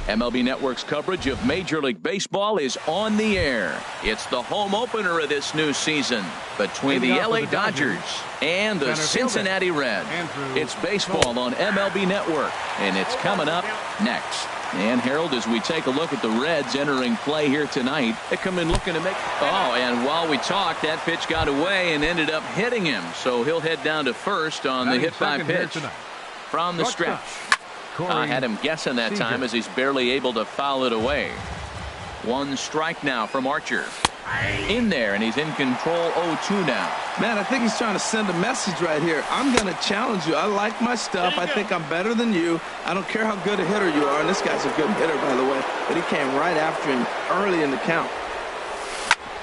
MLB Network's coverage of Major League Baseball is on the air. It's the home opener of this new season between the LA Dodgers and the Cincinnati Reds. It's baseball on MLB Network, and it's coming up next. And Harold, as we take a look at the Reds entering play here tonight, they come in looking to make. Oh, and while we talked, that pitch got away and ended up hitting him. So he'll head down to first on the hit by pitch from the stretch. I had him guessing that time as he's barely able to foul it away. One strike now from Archer. In there, and he's in control 0-2 now. Man, I think he's trying to send a message right here. I'm going to challenge you. I like my stuff. I think I'm better than you. I don't care how good a hitter you are. And this guy's a good hitter, by the way. But he came right after him early in the count.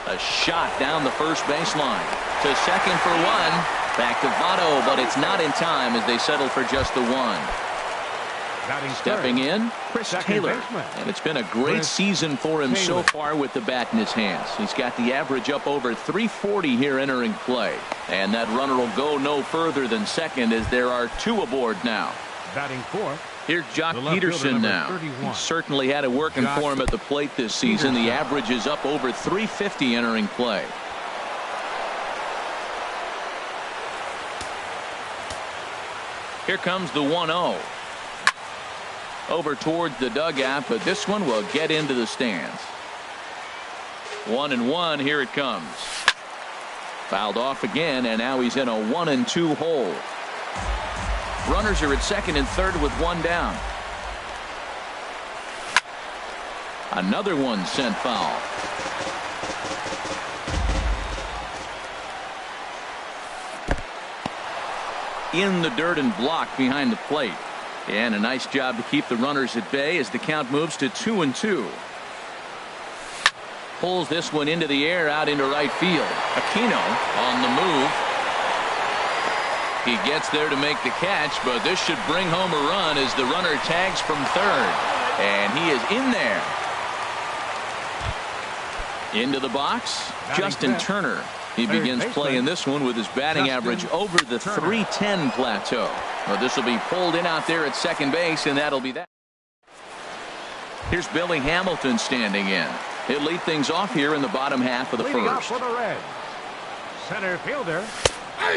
A shot down the first baseline. To second for one. Back to Votto, but it's not in time as they settle for just the one. Stepping in, Chris Taylor. And it's been a great season for him so far with the bat in his hands. He's got the average up over 340 here entering play. And that runner will go no further than second as there are two aboard now. Batting fourth. Here's Jock Peterson now. He certainly had it working for him at the plate this season. The average is up over 350 entering play. Here comes the 1-0. Over towards the dugout, but this one will get into the stands. 1-1, here it comes. Fouled off again, and now he's in a 1-2 hole. Runners are at second and third with one down. Another one sent foul. In the dirt and blocked behind the plate. And a nice job to keep the runners at bay as the count moves to 2-2. Pulls this one into the air out into right field. Aquino on the move. He gets there to make the catch, but this should bring home a run as the runner tags from third. And he is in there. Into the box, Justin Turner. He begins playing this one with his batting average over the 310 plateau. Well, this will be pulled in out there at second base, and that'll be that. Here's Billy Hamilton standing in. He'll lead things off here in the bottom half of the first. For the Reds. Center fielder.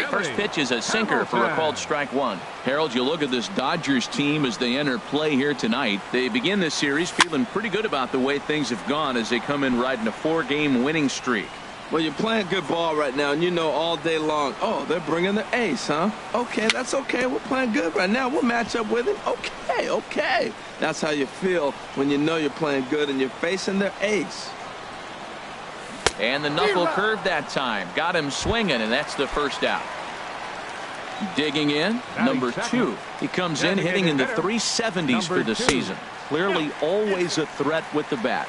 First pitch is a sinker for a called strike one. Harold, you look at this Dodgers team as they enter play here tonight. They begin this series feeling pretty good about the way things have gone as they come in riding a 4-game winning streak. Well, you're playing good ball right now, and you know all day long, oh, they're bringing the ace, huh? Okay, that's okay. We're playing good right now. We'll match up with him. Okay. That's how you feel when you know you're playing good and you're facing their ace. And the knuckle curve that time. Got him swinging, and that's the first out. Digging in, number 2. He comes in hitting in the 370s for the season. Clearly always a threat with the bat.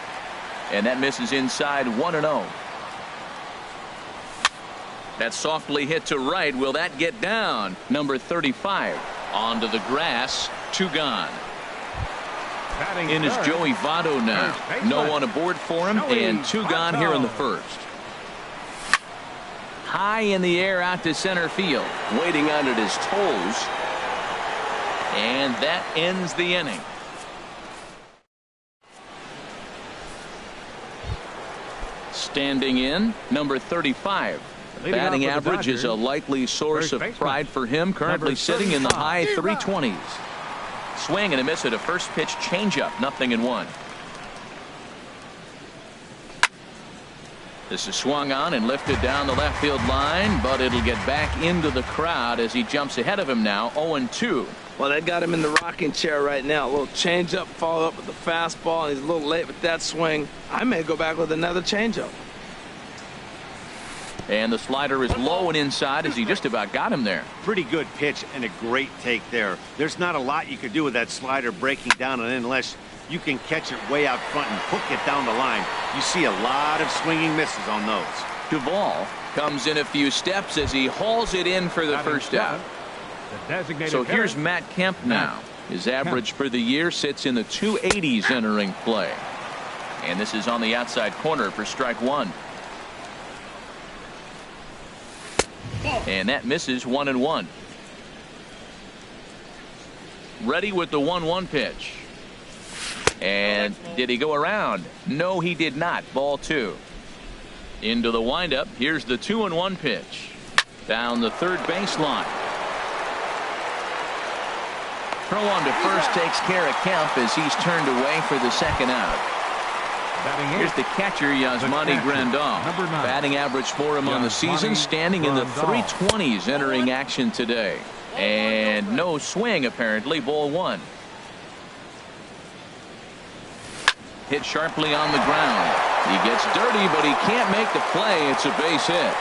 And that misses inside 1-0. That softly hit to right. Will that get down? Number 35 onto the grass. 2 gone. In is Joey Votto now. No one aboard for him, and 2 gone here in the first. High in the air out to center field. Waiting on at his toes. And that ends the inning. Standing in, number 35. Batting average is a likely source of pride for him, currently sitting in the high 320s. Swing and a miss at a first pitch changeup, 0-1. This is swung on and lifted down the left field line, but it'll get back into the crowd as he jumps ahead of him now, 0-2. Well, they got him in the rocking chair right now. A little changeup, follow up with the fastball, and he's a little late with that swing. I may go back with another changeup. And the slider is low and inside as he just about got him there. Pretty good pitch and a great take there. There's not a lot you could do with that slider breaking down, and unless you can catch it way out front and hook it down the line, you see a lot of swinging misses on those. Duvall comes in a few steps as he hauls it in for the first out. So here's Matt Kemp now. His average for the year sits in the 280s entering play. And this is on the outside corner for strike one. And that misses 1-1. Ready with the 1-1 pitch. And did he go around? No, he did not. Ball 2. Into the windup. Here's the 2-1 pitch. Down the third baseline. Throw on to first takes care of Kemp as he's turned away for the second out. Here's the catcher, Yasmani Grandal. Batting average for him on the season, standing in the 320s entering action today. And no swing, apparently. Ball 1. Hit sharply on the ground. He gets dirty, but he can't make the play. It's a base hit.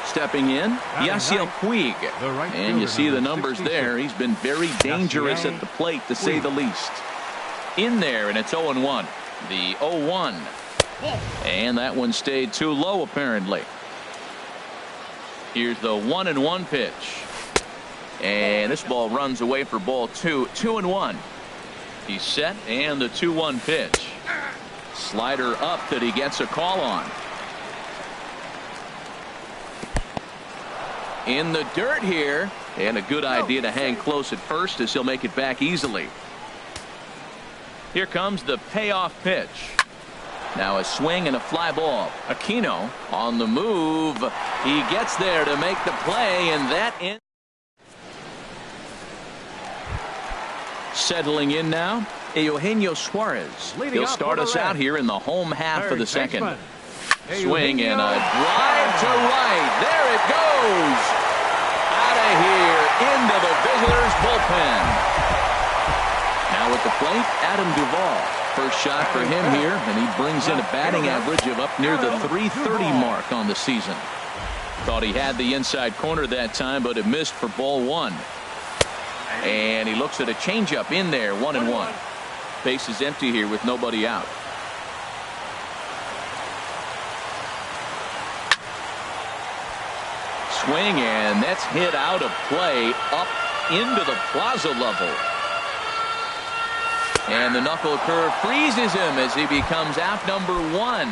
Stepping in, Yasiel Puig. And you see the numbers there. He's been very dangerous at the plate, to say the least. In there, and it's 0-1. The 0-1. And that one stayed too low, apparently. Here's the 1-1 pitch. And this ball runs away for ball 2. 2-1. He's set, and the 2-1 pitch. Slider up that he gets a call on. In the dirt here, and a good idea to hang close at first as he'll make it back easily. Here comes the payoff pitch. Now a swing and a fly ball. Aquino on the move. He gets there to make the play, and that ends. Settling in now, Eugenio Suarez. He'll start us out here in the home half of the second. Swing and a drive to right. There it goes. Out of here into the visitors' bullpen. Now at the plate, Adam Duvall. First shot for him here, and he brings in a batting average of up near the 330 mark on the season. Thought he had the inside corner that time, but it missed for ball 1. And he looks at a changeup in there, 1-1. Base is empty here with nobody out. Swing, and that's hit out of play up into the plaza level. And the knuckle curve freezes him as he becomes out number 1.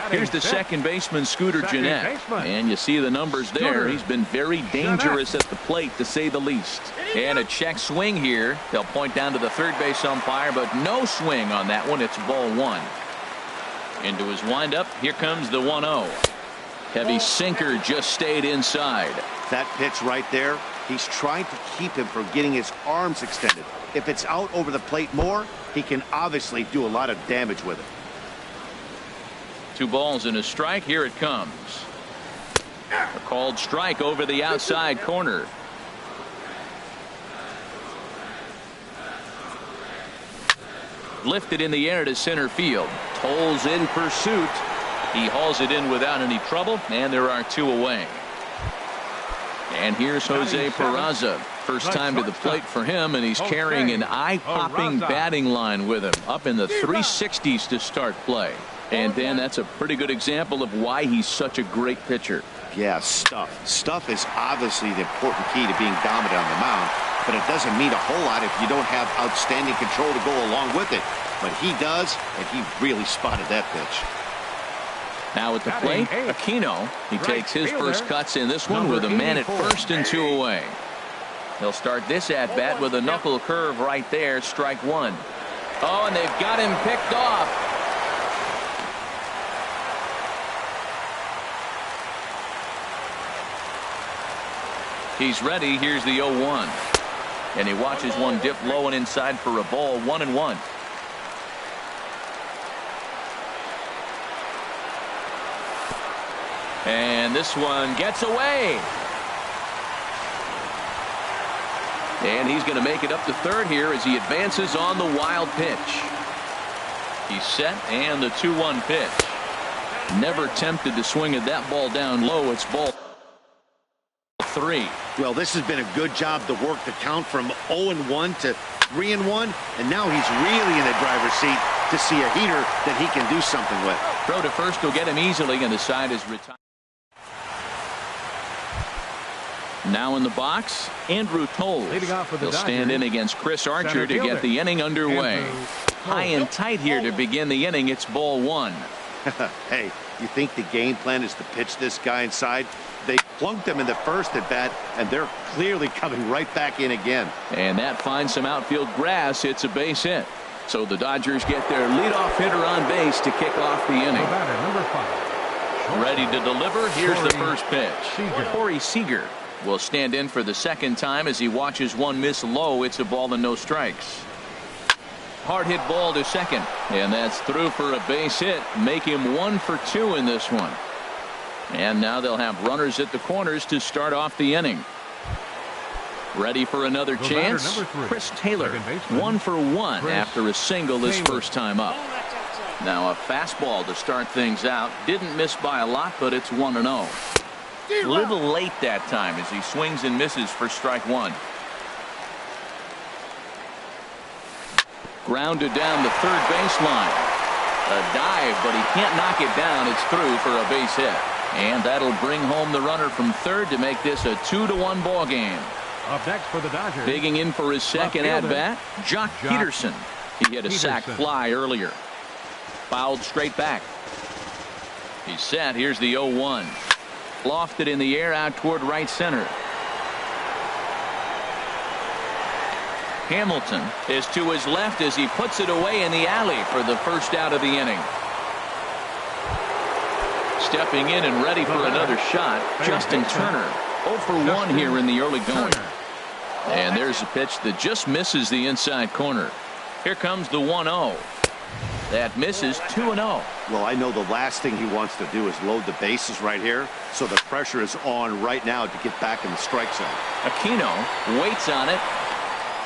Here's the second baseman, Scooter Gennett. And you see the numbers there. He's been very dangerous at the plate, to say the least. And a check swing here. They'll point down to the third base umpire, but no swing on that one. It's ball 1. Into his windup. Here comes the 1-0. Heavy sinker just stayed inside. That pitch right there, he's trying to keep him from getting his arms extended. If it's out over the plate more, he can obviously do a lot of damage with it. 2 balls and a strike. Here it comes. A called strike over the outside corner. Lifted in the air to center field. Tolles in pursuit. He hauls it in without any trouble, and there are 2 away. And here's Jose Peraza. First time to the plate for him, and he's carrying an eye-popping batting line with him. Up in the 360s to start play. And Dan, that's a pretty good example of why he's such a great pitcher. Yeah, stuff. Stuff is obviously the important key to being dominant on the mound, but it doesn't mean a whole lot if you don't have outstanding control to go along with it. But he does, and he really spotted that pitch. Now at the plate, Aquino. He takes his first cuts in this one with a man at first and 2 away. He'll start this at-bat with a knuckle curve right there, strike 1. Oh, and they've got him picked off. He's ready. Here's the 0-1. And he watches one dip low and inside for a ball, 1-1. And this one gets away. And he's going to make it up to third here as he advances on the wild pitch. He's set, and the 2-1 pitch. Never tempted to swing at that ball down low. It's ball 3. Well, this has been a good job to work the count from 0-1 to 3-1, and now he's really in the driver's seat to see a heater that he can do something with. Throw to first will get him easily, and the side is retired. Now in the box, Andrew Tolles. He'll stand in against Chris Archer to get the inning underway. High and tight here to begin the inning. It's ball 1. Hey, you think the game plan is to pitch this guy inside? They plunked him in the first at bat, and they're clearly coming right back in again. And that finds some outfield grass. It's a base hit. So the Dodgers get their leadoff hitter on base to kick off the inning. Number 5. Ready to deliver. Here's the first pitch. Seager. Corey Seager will stand in for the second time as he watches one miss low. It's a ball and no strikes. Hard hit ball to second, and that's through for a base hit. Make him 1 for 2 in this one. And now they'll have runners at the corners to start off the inning. Ready for another chance. Chris Taylor, 1 for 1 after a single his first time up. Now a fastball to start things out. Didn't miss by a lot, but it's 1-0. A little late that time as he swings and misses for strike 1. Grounded down the third baseline. A dive, but he can't knock it down. It's through for a base hit. And that'll bring home the runner from third to make this a 2-1 ball game. Up next for the Dodgers. Digging in for his second at-bat, Jock Peterson. He had a sac fly earlier. Fouled straight back. He's set. Here's the 0-1. Lofted in the air out toward right center. Hamilton is to his left as he puts it away in the alley for the first out of the inning. Stepping in and ready for another shot, Justin Turner. 0 for 1 here in the early going. And there's a pitch that just misses the inside corner. Here comes the 1-0. That misses. 2-0. Well, I know the last thing he wants to do is load the bases right here, so the pressure is on right now to get back in the strike zone. Aquino waits on it.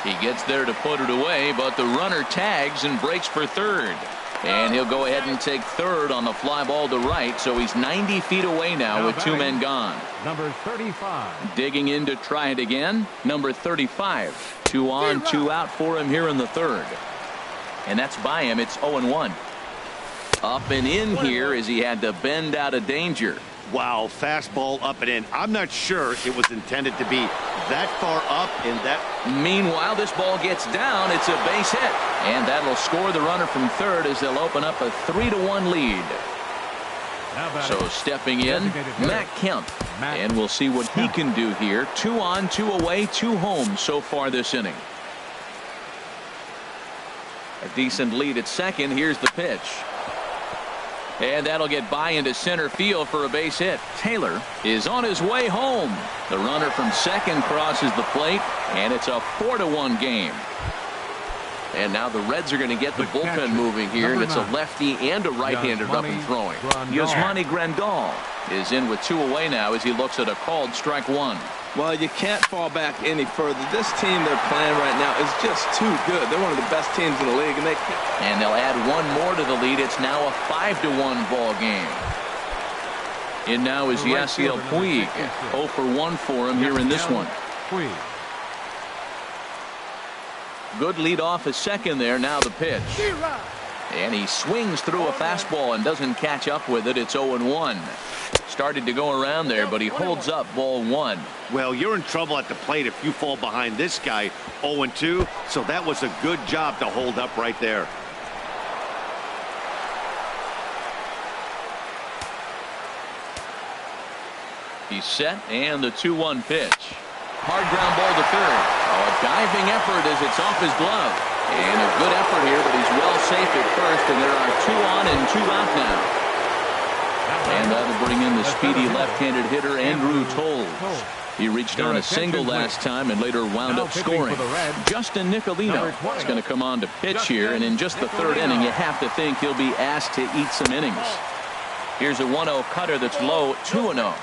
He gets there to put it away, but the runner tags and breaks for third. And he'll go ahead and take third on the fly ball to right, so he's 90 feet away now with 2 men gone. Number 35. Digging in to try it again, number 35. 2 on, 2 out for him here in the third. And that's by him. It's 0-1. Up and in here as he had to bend out of danger. Wow, fastball up and in. I'm not sure it was intended to be that far up in that. Meanwhile, this ball gets down. It's a base hit. And that'll score the runner from third as they'll open up a 3-1 lead. So stepping in, Matt Kemp. And we'll see what he can do here. 2 on, 2 away, 2 home so far this inning. A decent lead at second. Here's the pitch. And that'll get by into center field for a base hit. Taylor is on his way home. The runner from second crosses the plate, and it's a 4-1 game. And now the Reds are going to get the bullpen moving here, and it's a lefty and a right-hander up and throwing. Yasmani Grandal is in with 2 away now as he looks at a called strike 1. Well, you can't fall back any further. This team they're playing right now is just too good. They're one of the best teams in the league, and they can't. And they'll add 1 more to the lead. It's now a 5-1 ball game. In now is Yasiel Puig. 0 for 1 for him here in this one. Good lead off a second there. Now the pitch. And he swings through a fastball and doesn't catch up with it. It's 0-1. Started to go around there, but he holds up ball 1. Well, you're in trouble at the plate if you fall behind this guy 0-2. So that was a good job to hold up right there. He's set, and the 2-1 pitch. Hard ground ball to third. A diving effort as it's off his glove. And a good effort here, but he's well safe at first, and there are 2 on and 2 out now. And that'll bring in the speedy left-handed hitter Andrew Toles. He reached on a single last time and later wound up scoring. Justin Nicolino is going to come on to pitch here, and in just the third inning, you have to think he'll be asked to eat some innings. Here's a 1-0 cutter that's low, 2-0.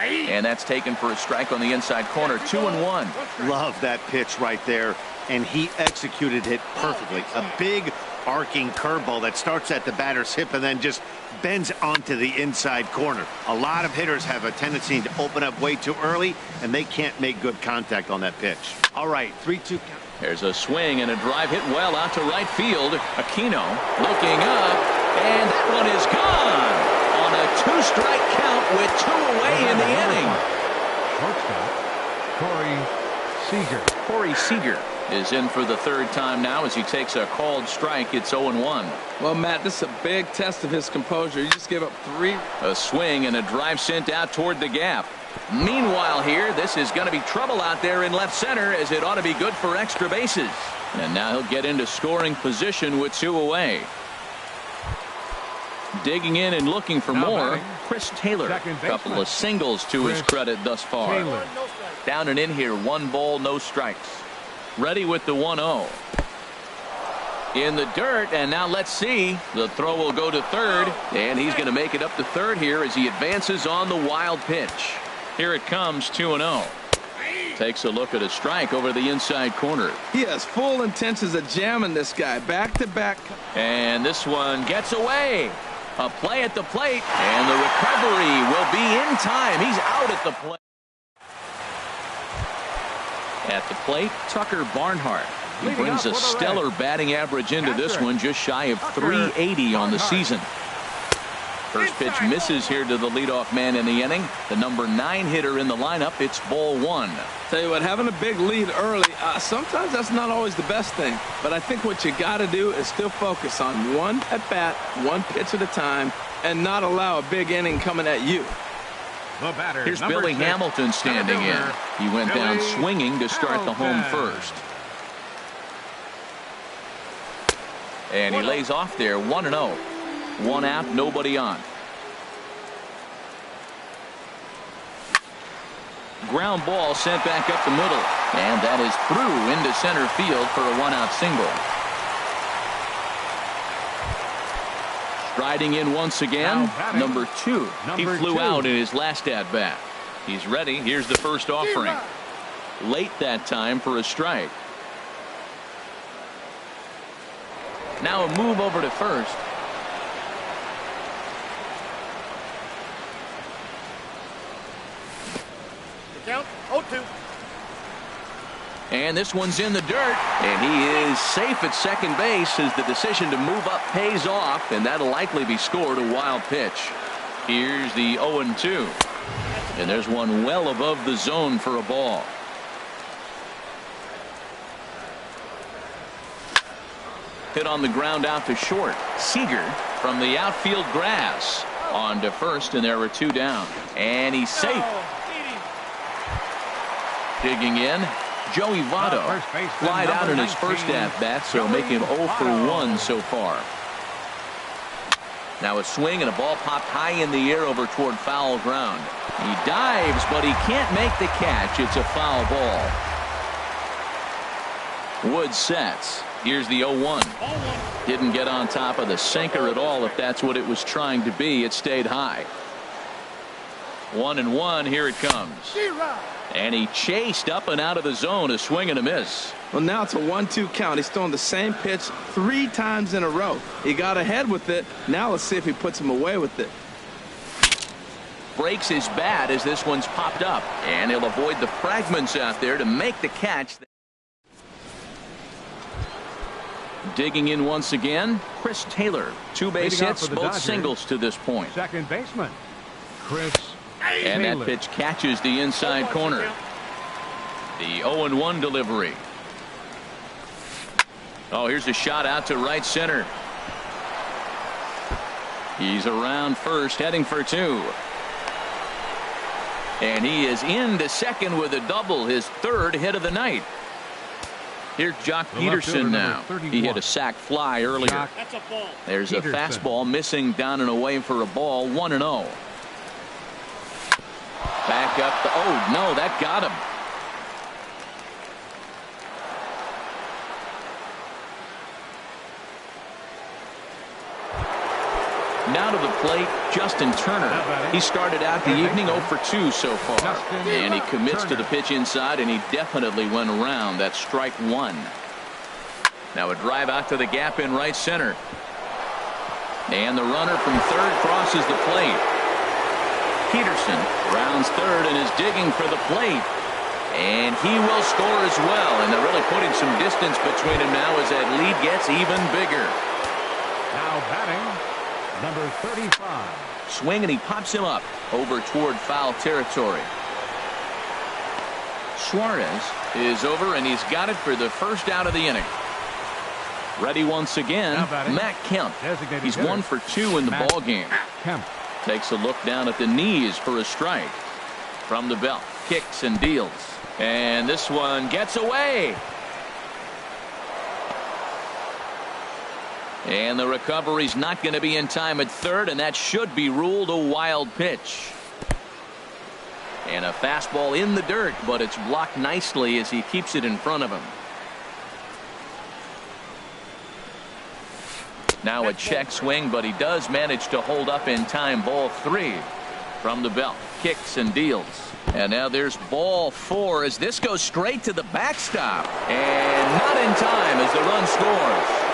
And that's taken for a strike on the inside corner. 2-1. Love that pitch right there, and he executed it perfectly. A big arcing curveball that starts at the batter's hip and then just bends onto the inside corner. A lot of hitters have a tendency to open up way too early, and they can't make good contact on that pitch. All right, 3-2 count. There's a swing and a drive hit well out to right field. Aquino looking up, and that one is gone on a 2-strike count with 2 away in the inning. Shortstop, Corey Seager. Corey Seager is in for the third time now as he takes a called strike. It's 0-1. Well, Matt, this is a big test of his composure. He just gave up 3. A swing and a drive sent out toward the gap. Meanwhile here, this is going to be trouble out there in left center, as it ought to be good for extra bases. And now he'll get into scoring position with 2 away. Digging in and looking for more, Chris Taylor. A couple of singles to his credit thus far. Down and in here, 1 ball, no strikes. Ready with the 1-0. In the dirt, and now let's see. The throw will go to third, and he's going to make it up to third here as he advances on the wild pitch. Here it comes, 2-0. Takes a look at a strike over the inside corner. He has full intentions of jamming this guy back to back. And this one gets away. A play at the plate, and the recovery will be in time. He's out at the plate. At the plate, Tucker Barnhart. He brings a stellar batting average into this one, just shy of 380 on the season. First pitch misses here to the leadoff man in the inning. The number 9 hitter in the lineup. It's ball 1. Tell you what, having a big lead early, sometimes that's not always the best thing. But I think what you got to do is still focus on 1 at bat, 1 pitch at a time, and not allow a big inning coming at you. The batter, here's Billy Hamilton standing in. He went down swinging to start the home first. And he lays off there, 1-0. 1 out, nobody on. Ground ball sent back up the middle, and that is through into center field for a 1-out single. Striding in once again, number 2. He flew out in his last at bat. He's ready. Here's the first offering. Late that time for a strike. Now a move over to first. Count 0-2. And this one's in the dirt, and he is safe at second base as the decision to move up pays off, and that'll likely be scored a wild pitch. Here's the 0-2, and there's one well above the zone for a ball. Hit on the ground out to short. Seager from the outfield grass on to first, and there are 2 down, and he's safe. Digging in, Joey Votto flied out in his first at-bat, so make him 0 for 1 so far. Now a swing and a ball popped high in the air over toward foul ground. He dives, but he can't make the catch. It's a foul ball. Wood sets. Here's the 0-1. Didn't get on top of the sinker at all, if that's what it was trying to be. It stayed high. 1-1. Here it comes. And he chased up and out of the zone, a swing and a miss. Well, now it's a 1-2 count. He's throwing the same pitch 3 times in a row. He got ahead with it. Now let's see if he puts him away with it. Breaks his bat as this one's popped up, and he'll avoid the fragments out there to make the catch. Digging in once again, Chris Taylor. 2 base hits, both singles to this point. Second baseman, Chris And Taylor. that pitch catches the inside corner. The 0-1 delivery. Oh, here's a shot out to right center. He's around first, heading for 2. And he is into second with a double, his 3rd hit of the night. Here's Jock Peterson now. He hit a sac fly earlier. There's a fastball missing down and away for a ball. 1-0. Back up. Oh, no, that got him. Now to the plate, Justin Turner. He started out the evening 0 for 2 so far. And he commits to the pitch inside, and he definitely went around. That's strike 1. Now a drive out to the gap in right center. And the runner from third crosses the plate. Peterson rounds third and is digging for the plate. And he will score as well. And they're really putting some distance between him now as that lead gets even bigger. Now batting, number 35. Swing, and he pops him up over toward foul territory. Suarez is over, and he's got it for the first out of the inning. Ready once again, Matt Kemp. He's 1 for 2 in the ball game. Takes a look down at the knees for a strike. From the belt, kicks and deals. And this one gets away. And the recovery's not going to be in time at third, and that should be ruled a wild pitch. And a fastball in the dirt, but it's blocked nicely as he keeps it in front of him. Now a check swing, but he does manage to hold up in time. Ball 3 from the belt, kicks and deals. And now there's ball 4 as this goes straight to the backstop. And not in time as the run scores.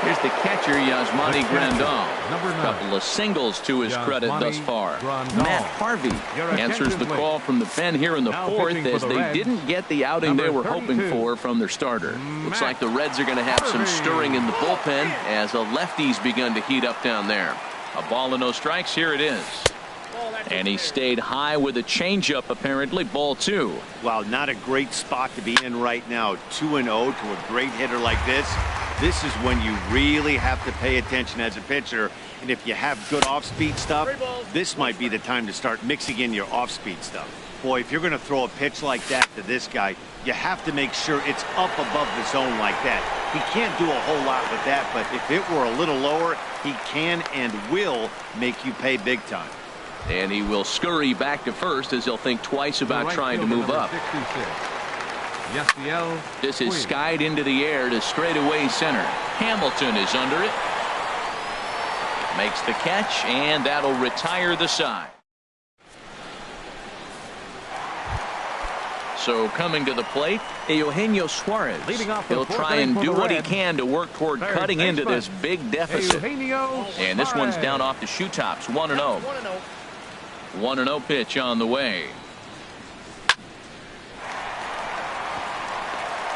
Here's the catcher, Yasmani Grandal. A couple of singles to his credit thus far. Matt Harvey answers the call from the pen here in the fourth as they didn't get the outing they were hoping for from their starter. Looks like the Reds are going to have some stirring in the bullpen as a lefty's begun to heat up down there. A ball and no strikes. Here it is. And he stayed high with a changeup, apparently. Ball 2. Wow, not a great spot to be in right now. 2-0 to a great hitter like this. This is when you really have to pay attention as a pitcher. And if you have good off-speed stuff, this might be the time to start mixing in your off-speed stuff. Boy, if you're going to throw a pitch like that to this guy, you have to make sure it's up above the zone like that. He can't do a whole lot with that, but if it were a little lower, he can and will make you pay big time. And he will scurry back to first as he'll think twice about trying to move up. This is skied into the air to straightaway center. Hamilton is under it. Makes the catch, and that'll retire the side. So coming to the plate, Eugenio Suarez. He'll try and do what he can to work toward cutting into this big deficit. And this one's down off the shoe tops. 1-0. 1-0 pitch on the way.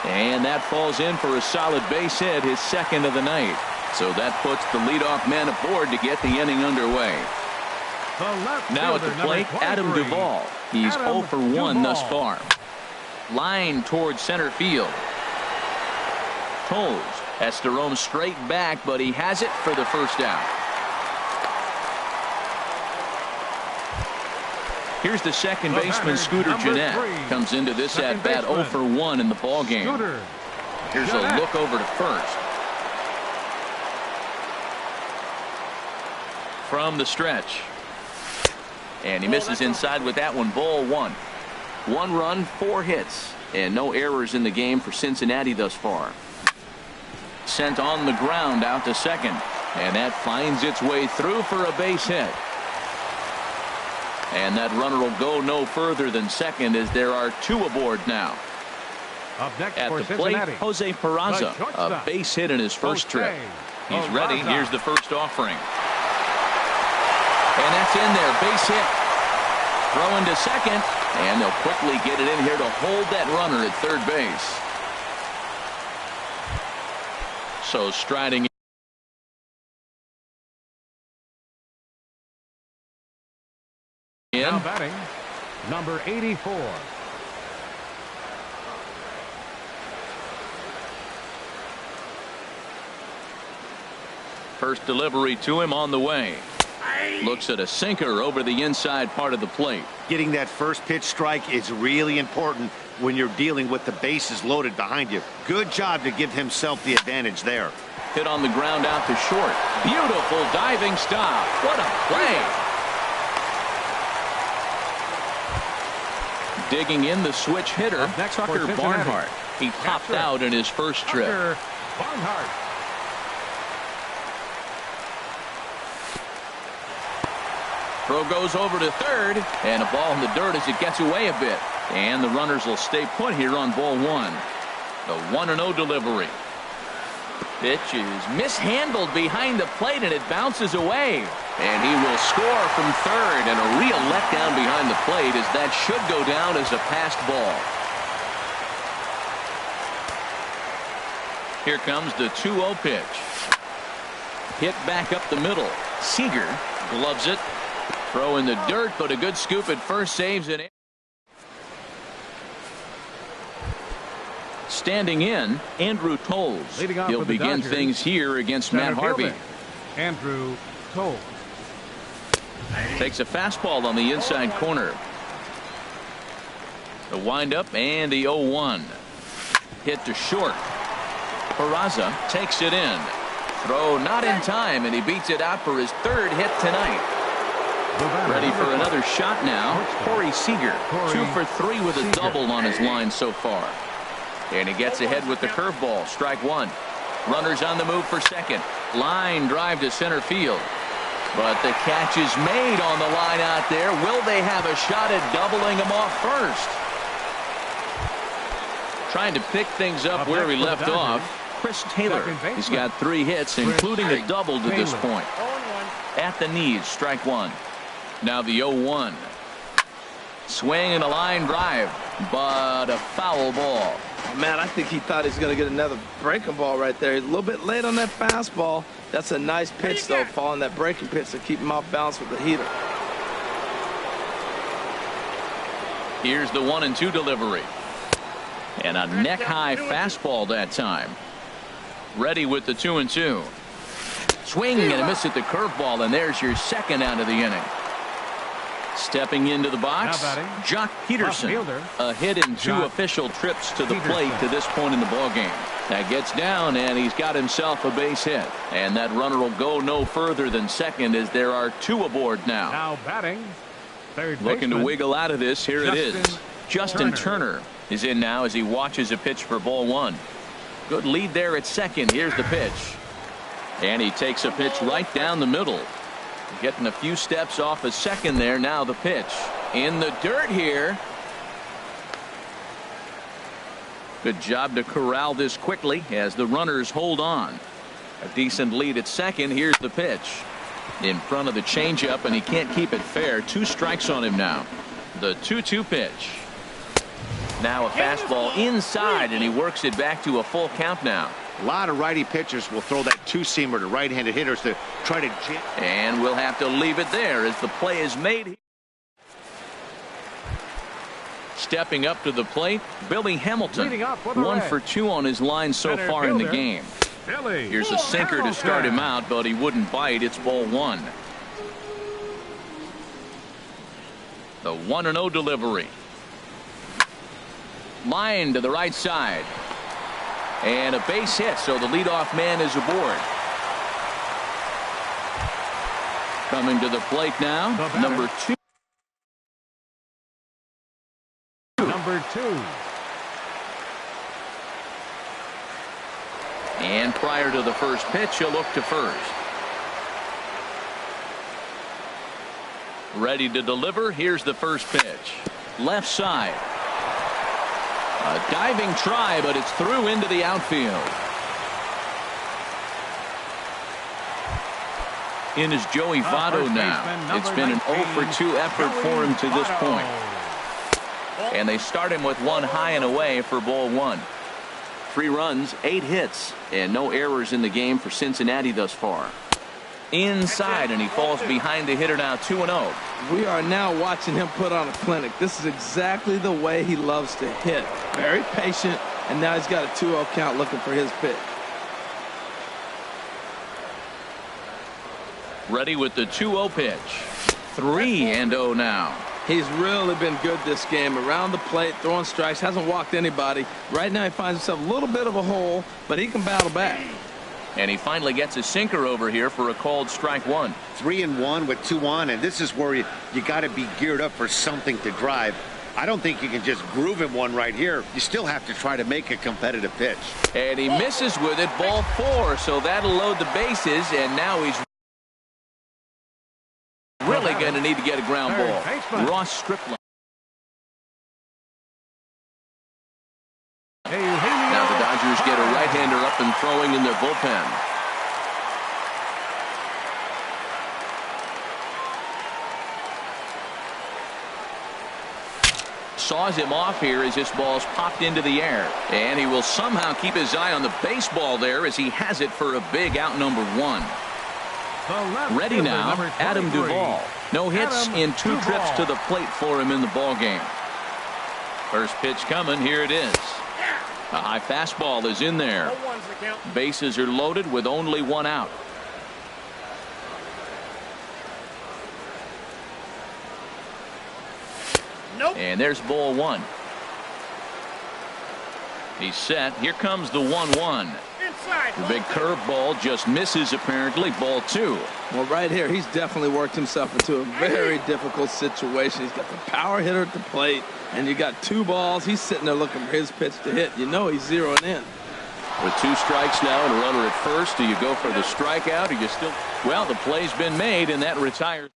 And that falls in for a solid base hit, his second of the night. So that puts the leadoff man aboard to get the inning underway. Now at the plate, Adam Duvall. He's 0 for 1 thus far. Line towards center field. Toles has to roam straight back, but he has it for the first out. Here's the second baseman, Scooter Gennett. Comes into this at bat 0 for 1 in the ball game. Here's a look over to first. From the stretch. And he misses inside with that one. Ball 1. 1 run, 4 hits, and no errors in the game for Cincinnati thus far. Sent on the ground out to second, and that finds its way through for a base hit. And that runner will go no further than second as there are 2 aboard now. At the plate, Jose Peraza, a base hit in his first trip. He's ready. Here's the first offering. And that's in there, base hit. Throw into second, and they'll quickly get it in here to hold that runner at third base. So striding in. Now batting, number 84. First delivery to him on the way. Looks at a sinker over the inside part of the plate. Getting that first pitch strike is really important when you're dealing with the bases loaded behind you. Good job to give himself the advantage there. Hit on the ground out to short. Beautiful diving stop. What a play. Digging in the switch hitter, Tucker Barnhart. He popped out in his first trip. Barnhart. Throw goes over to third, and a ball in the dirt as it gets away a bit. And the runners will stay put here on ball 1. The 1-0 delivery. Pitch is mishandled behind the plate, and it bounces away. And he will score from third, and a real letdown behind the plate as that should go down as a passed ball. Here comes the 2-0 pitch. Hit back up the middle. Seager gloves it. Throw in the dirt, but a good scoop at first saves it. Standing in, Andrew Tolles. He'll begin things here against Matt Harvey. Andrew Tolles. Takes a fastball on the inside corner. The windup and the 0-1. Hit to short. Peraza takes it in. Throw not in time, and he beats it out for his third hit tonight. Ready for another shot now. Corey Seager, 2 for 3 with a double on his line so far. And he gets ahead with the curveball. Strike one. Runners on the move for second. Line drive to center field. But the catch is made on the line out there. Will they have a shot at doubling him off first? Trying to pick things up where we left off. Chris Taylor. He's got 3 hits, including a double to this point. At the knees, strike one. Now the 0-1. Swing and a line drive, but a foul ball. Oh, man, I think he thought he was going to get another breaking ball right there. He's a little bit late on that fastball. That's a nice pitch, though, following that breaking pitch to keep him off balance with the heater. Here's the 1-2 delivery. And a neck-high fastball that time. Ready with the 2-2. Swing and a miss at the curveball, and there's your second out of the inning. Stepping into the box, Jock Peterson. A hit in 2 official trips to the plate to this point in the ballgame. That gets down, and he's got himself a base hit. And that runner will go no further than second as there are 2 aboard now. Now batting, third looking to wiggle out of this. Here it is. Justin Turner is in now as he watches a pitch for ball 1. Good lead there at second. Here's the pitch. And he takes a pitch right down the middle. Getting a few steps off a second there. Now the pitch. In the dirt here. Good job to corral this quickly as the runners hold on. A decent lead at second. Here's the pitch. In front of the changeup, and he can't keep it fair. 2 strikes on him now. The 2-2 pitch. Now a fastball inside, and he works it back to a full count now. A lot of righty pitchers will throw that 2-seamer to right-handed hitters to try to jam. And we'll have to leave it there as the play is made. Stepping up to the plate, Billy Hamilton. 1 for 2 on his line so far in the game. Here's a sinker to start him out, but he wouldn't bite. It's ball 1. The 1-0 delivery. Line to the right side. And a base hit, so the leadoff man is aboard. Coming to the plate now, number 2. Number 2. And prior to the first pitch, he'll look to first. Ready to deliver. Here's the first pitch. Left side. A diving try, but it's through into the outfield. In is Joey Votto now. It's been an 0 for 2 effort for him to this point. And they start him with 1 high and away for ball 1. 3 runs, 8 hits, and no errors in the game for Cincinnati thus far. Inside, and he falls behind the hitter now, 2-0. We are now watching him put on a clinic. This is exactly the way he loves to hit. Very patient, and now he's got a 2-0 count looking for his pitch. Ready with the 2-0 pitch. 3-0 now. He's really been good this game. Around the plate, throwing strikes, hasn't walked anybody. Right now he finds himself a little bit of a hole, but he can battle back. And he finally gets a sinker over here for a called strike 1. 3-1 with 2 on, and this is where you got to be geared up for something to drive. I don't think you can just groove him one right here. You still have to try to make a competitive pitch. And he misses with it, ball 4, so that'll load the bases, and now he's really going to need to get a ground ball. Ross Stripling. Now the Dodgers get a right-hander up and throwing in their bullpen. Saws him off here as this ball's popped into the air. And he will somehow keep his eye on the baseball there as he has it for a big out number 1. Ready now, Adam Duvall. No hits in 2 trips to the plate for him in the ballgame. First pitch coming, here it is. A high fastball is in there. 0-1's the count. Bases are loaded with only one out. Nope. And there's ball one. He's set. Here comes the 1-1. Inside. The big curveball just misses apparently. Ball two. Well, right here, he's definitely worked himself into a very difficult situation. He's got the power hitter at the plate, and you got two balls. He's sitting there looking for his pitch to hit. You know he's zeroing in. With two strikes now and a runner at first, do you go for the strikeout or you still? Well, the play's been made, and that retires.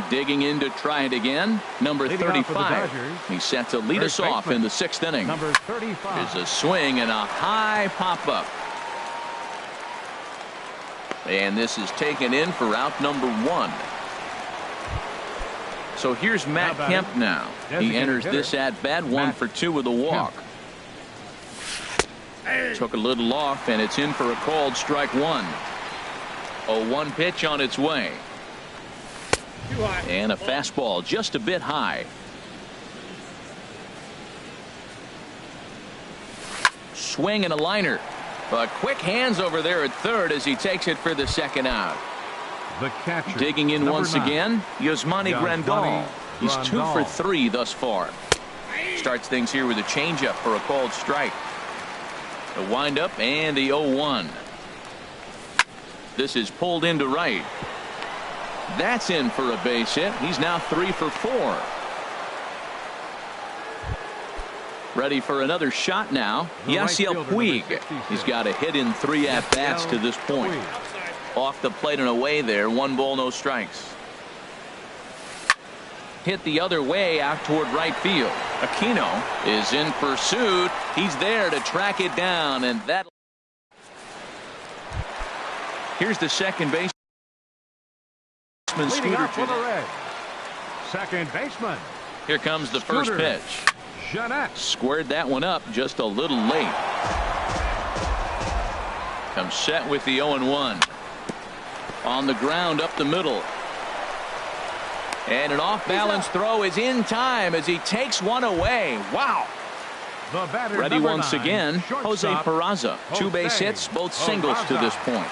Digging in to try it again. Number Leading off for the 35. Dodgers, He's set to lead us first off baseman, in the sixth inning. number 35. There's a swing and a high pop-up. And this is taken in for out number one. So here's Matt Now Kemp batting, now. He designated enters hitter, this at-bat 1 Matt for 2 with a walk. Took a little off, and it's in for a called strike one. A 1 pitch on its way. Too high. And a fastball just a bit high. Swing and a liner. But quick hands over there at third as he takes it for the second out. The catcher. Digging in number once 9. again, Yasmani Grandal. He's 2 for Grandal. 3 thus far. Starts things here with a changeup for a called strike. The windup and the 0-1. This is pulled into right. That's in for a base hit. He's now 3 for 4. Ready for another shot now. The right Yasiel fielder, Puig. number 66. He's got a hit in 3 at-bats to this point. Puig. Off the plate and away there. 1 ball, no strikes. Hit the other way out toward right field. Aquino is in pursuit. He's there to track it down, and that. Here's the second baseman. Leading Scooter off for the Gennett. Reds. Second baseman. Here comes the first Scooter pitch. Gennett. Squared that one up just a little late. Comes set with the 0-1. On the ground up the middle. And an off-balance throw is in time as he takes one away. Wow. The batter, Ready number once 9, again, Jose shortstop, Peraza. 2 base Jose hits, both singles to Peraza. this point.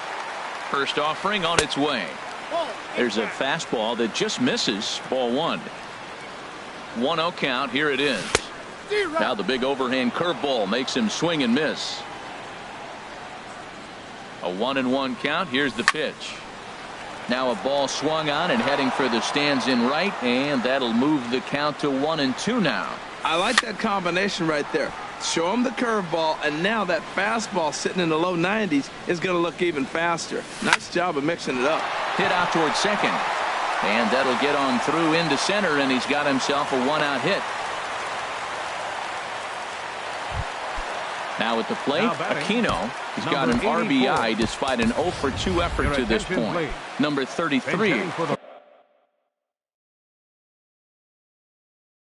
First offering on its way. Ball. There's a Inside. fastball that just misses. Ball 1. 1-0 count. Here it is. 0. Now the big overhand curveball makes him swing and miss. A 1-1 count. Here's the pitch. Now a ball swung on and heading for the stands in right, and that'll move the count to 1-2 now. I like that combination right there. Show him the curveball, and now that fastball sitting in the low 90s is going to look even faster. Nice job of mixing it up. Hit out toward second, and that'll get on through into center, and he's got himself a 1-out hit. Now at the plate, Now batting, Aquino. He's got an number RBI despite an 0 for 2 effort Your to this attention, point. please. Number Bench 33 hitting for the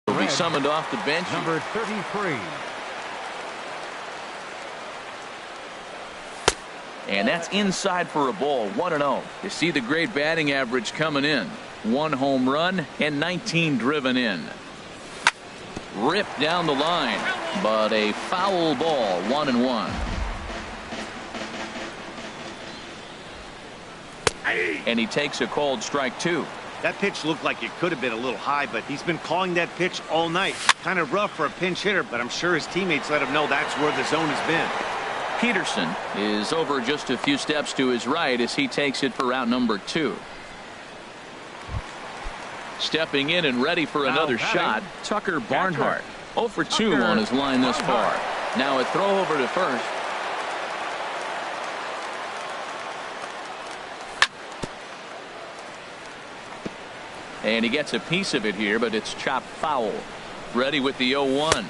will be Reds. summoned off the bench. Number 33. And that's inside for a ball. 1-0. You see the great batting average coming in. 1 home run and 19 driven in. Ripped down the line, but a foul ball. 1-1. And he takes a called strike 2. That pitch looked like it could have been a little high, but he's been calling that pitch all night. Kind of rough for a pinch hitter, but I'm sure his teammates let him know that's where the zone has been. Peterson is over just a few steps to his right as he takes it for out number 2. Stepping in and ready for Now another batting, shot, Tucker Barnhart. 0 for 2 Tucker on his line thus far. Barnhart. Now a throw over to first. And he gets a piece of it here, but it's chopped foul. Ready with the 0-1.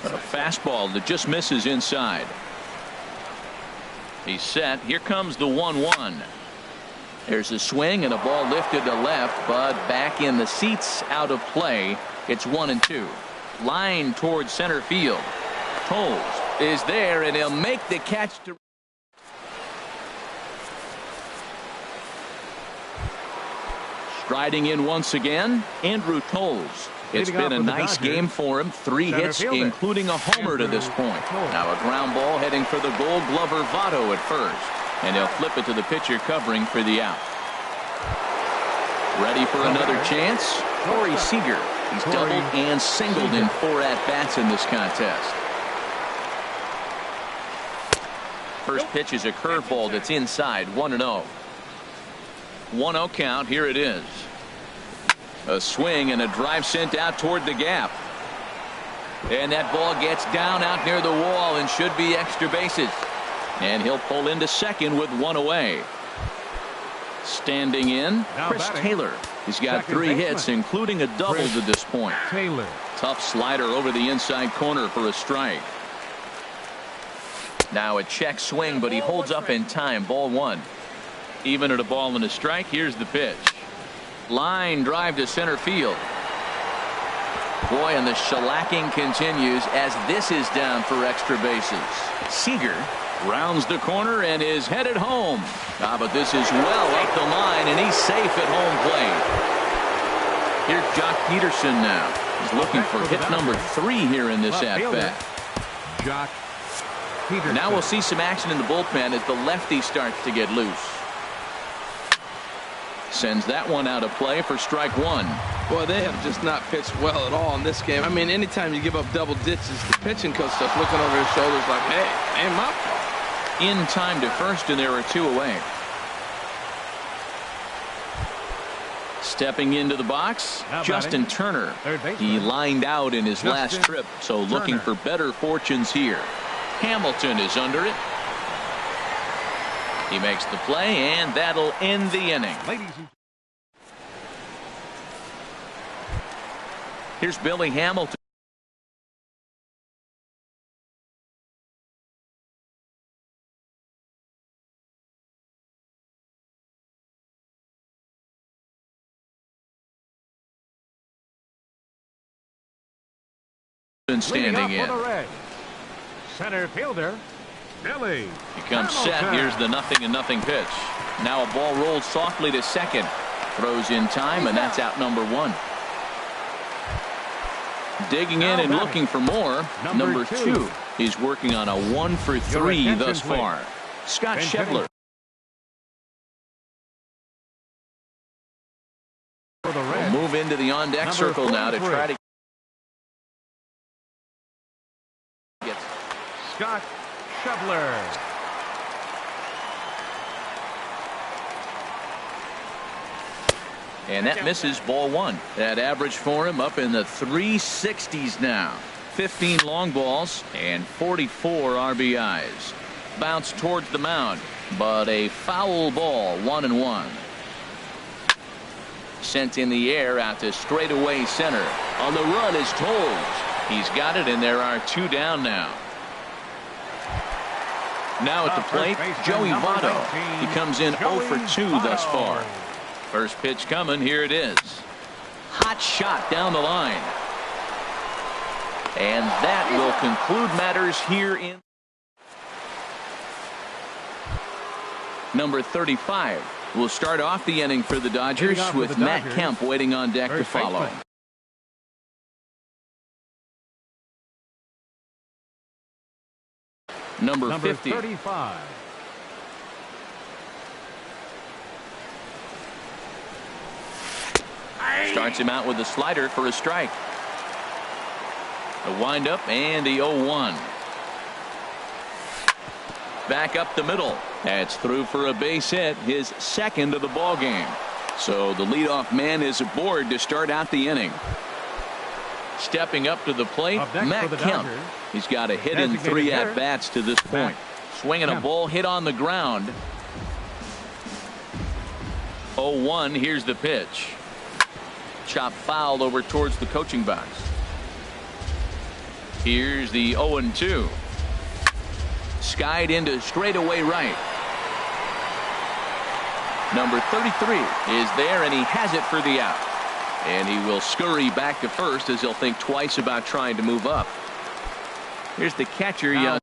A fastball that just misses inside. He's set. Here comes the 1-1. There's a swing and a ball lifted to left, but back in the seats, out of play. It's 1-2. Line towards center field. Toles is there, and he'll make the catch to. Striding in once again, Andrew Toles. It's been a nice game for him. 3 hits, including a homer to this point. Now a ground ball heading for the Gold Glover Votto at first. And he'll flip it to the pitcher covering for the out. Ready for another chance? Corey Seager. He's doubled and singled in 4 at-bats in this contest. First pitch is a curveball that's inside, 1-0. 1-0 count. Here it is. A swing and a drive sent out toward the gap. And that ball gets down out near the wall and should be extra bases. And he'll pull into second with 1 away. Standing in, Chris Taylor. He's got 3 hits, including a double to this point. Tough slider over the inside corner for a strike. Now a check swing, but he holds up in time. Ball 1. Even at a ball and a strike. Here's the pitch. Line drive to center field. Boy, and the shellacking continues as this is down for extra bases. Seager rounds the corner and is headed home. But this is well up the line, and he's safe at home plate. Here's Jock Peterson now. He's looking for hit number 3 here in this at-bat. Jock Peterson. Now we'll see some action in the bullpen as the lefty starts to get loose. Sends that one out of play for strike 1. Boy, they have just not pitched well at all in this game. I mean, anytime you give up double ditches, the pitching coach starts looking over his shoulders like, hey, ain't my fault. In time to first, and there are 2 away. Stepping into the box, Justin Turner. He lined out in his last trip, so looking for better fortunes here. Hamilton is under it. He makes the play, and that'll end the inning. Here's Billy Hamilton. Standing in. Center fielder Billy. He comes set. Here's the 0-0 pitch. Now a ball rolled softly to second. Throws in time, and that's out number 1. Digging in and looking for more. Number 2. He's working on a 1 for 3 thus far. Scott Schebler. Will move into the on-deck circle now to try to get Scott Schebler. And that misses, ball 1. That average for him up in the 360s now. 15 long balls and 44 RBIs. Bounce towards the mound, but a foul ball, 1-1. Sent in the air out to straightaway center. On the run is Toles. He's got it, and there are 2 down now. Now at the plate, Joey Votto. He comes in 0 for 2 thus far. First pitch coming. Here it is. Hot shot down the line. And that will conclude matters here in number 35. Will start off the inning for the Dodgers with Matt Kemp waiting on deck to follow. Number 50. 35. Starts him out with a slider for a strike. A windup and the 0-1. Back up the middle. That's through for a base hit, his second of the ball game. So the leadoff man is aboard to start out the inning. Stepping up to the plate, Matt Kemp. He's got a hit in 3 at-bats to this point. Swinging a ball hit on the ground. 0-1. Here's the pitch. Chop foul over towards the coaching box. Here's the 0-2. Skied into straightaway right. Number 33 is there, and he has it for the out. And he will scurry back to first as he'll think twice about trying to move up. Here's the catcher.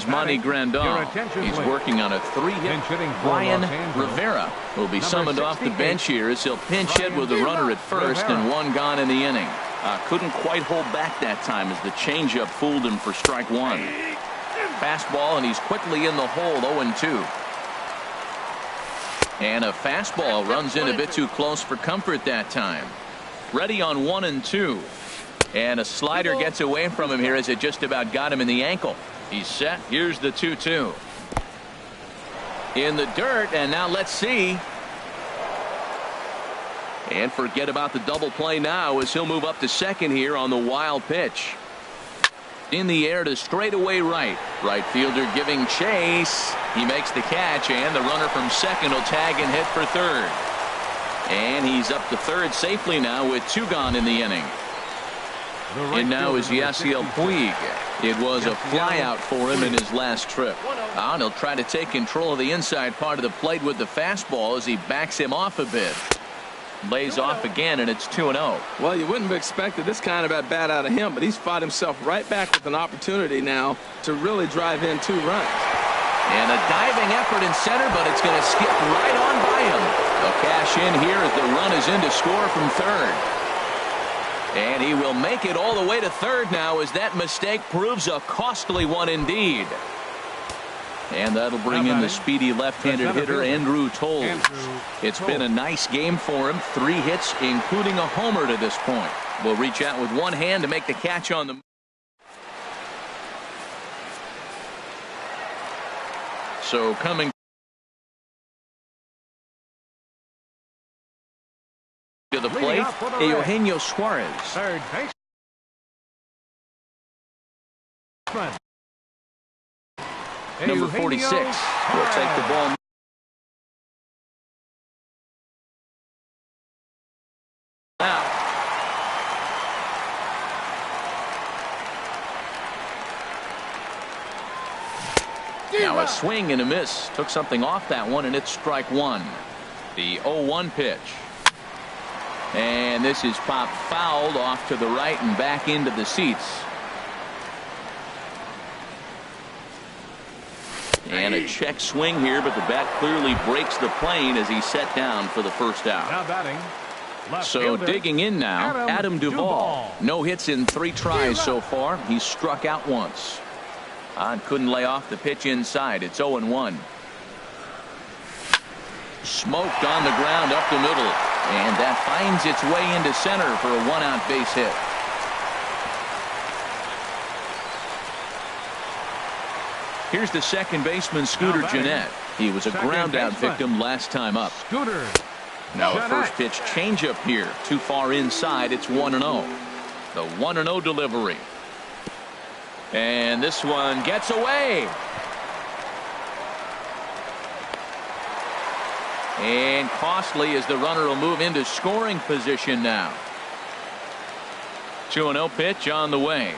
Manny Your Grandal. attention, He's please. working on a 3-hit. Pinch hitting for Ryan Los Angeles. Rivera will be Number summoned off the 68, bench here as he'll pinch hit with a runner at first Rivera. and one gone in the inning. Couldn't quite hold back that time as the changeup fooled him for strike one. Fastball, and he's quickly in the hole, 0-2. And a fastball runs in a bit too close for comfort that time. Ready on 1-2. And a slider gets away from him here as it just about got him in the ankle. He's set. Here's the 2-2. In the dirt, and now let's see. And forget about the double play now as he'll move up to second here on the wild pitch. In the air to straightaway right. Right fielder giving chase. He makes the catch, and the runner from second will tag and hit for third. And he's up to third safely now with two gone in the inning. And now is Yasiel Puig. It was a flyout for him in his last trip. And he'll try to take control of the inside part of the plate with the fastball as he backs him off a bit. Lays off again, and it's 2-0. Well, you wouldn't have expected this kind of at bat out of him, but he's fought himself right back with an opportunity now to really drive in 2 runs. And a diving effort in center, but it's going to skip right on by him. A cash in here as the run is in to score from third. And he will make it all the way to third now as that mistake proves a costly one indeed. And that'll bring in the speedy left-handed hitter Andrew Toles. It's been a nice game for him. 3 hits, including a homer to this point. Will reach out with one hand to make the catch on the. So coming to the plate, Eugenio Suarez. Third base. Number 46 will take the ball. Now. Now a swing and a miss. Took something off that one, and it's strike one. The 0-1 pitch. And this is popped fouled off to the right and back into the seats. And a check swing here, but the bat clearly breaks the plane as he's set down for the first out. Now batting. Left So fielder, digging in now, Adam Duvall. No hits in 3 tries so far. He's struck out once. And couldn't lay off the pitch inside. It's 0-1. Smoked on the ground up the middle. And that finds its way into center for a 1-out base hit. Here's the second baseman, Scooter Gennett. He was a ground-out victim last time up. Scooter. Now a first pitch changeup here. Too far inside. It's 1-0. The 1-0 delivery. And this one gets away. And costly as the runner will move into scoring position now. 2-0 pitch on the way.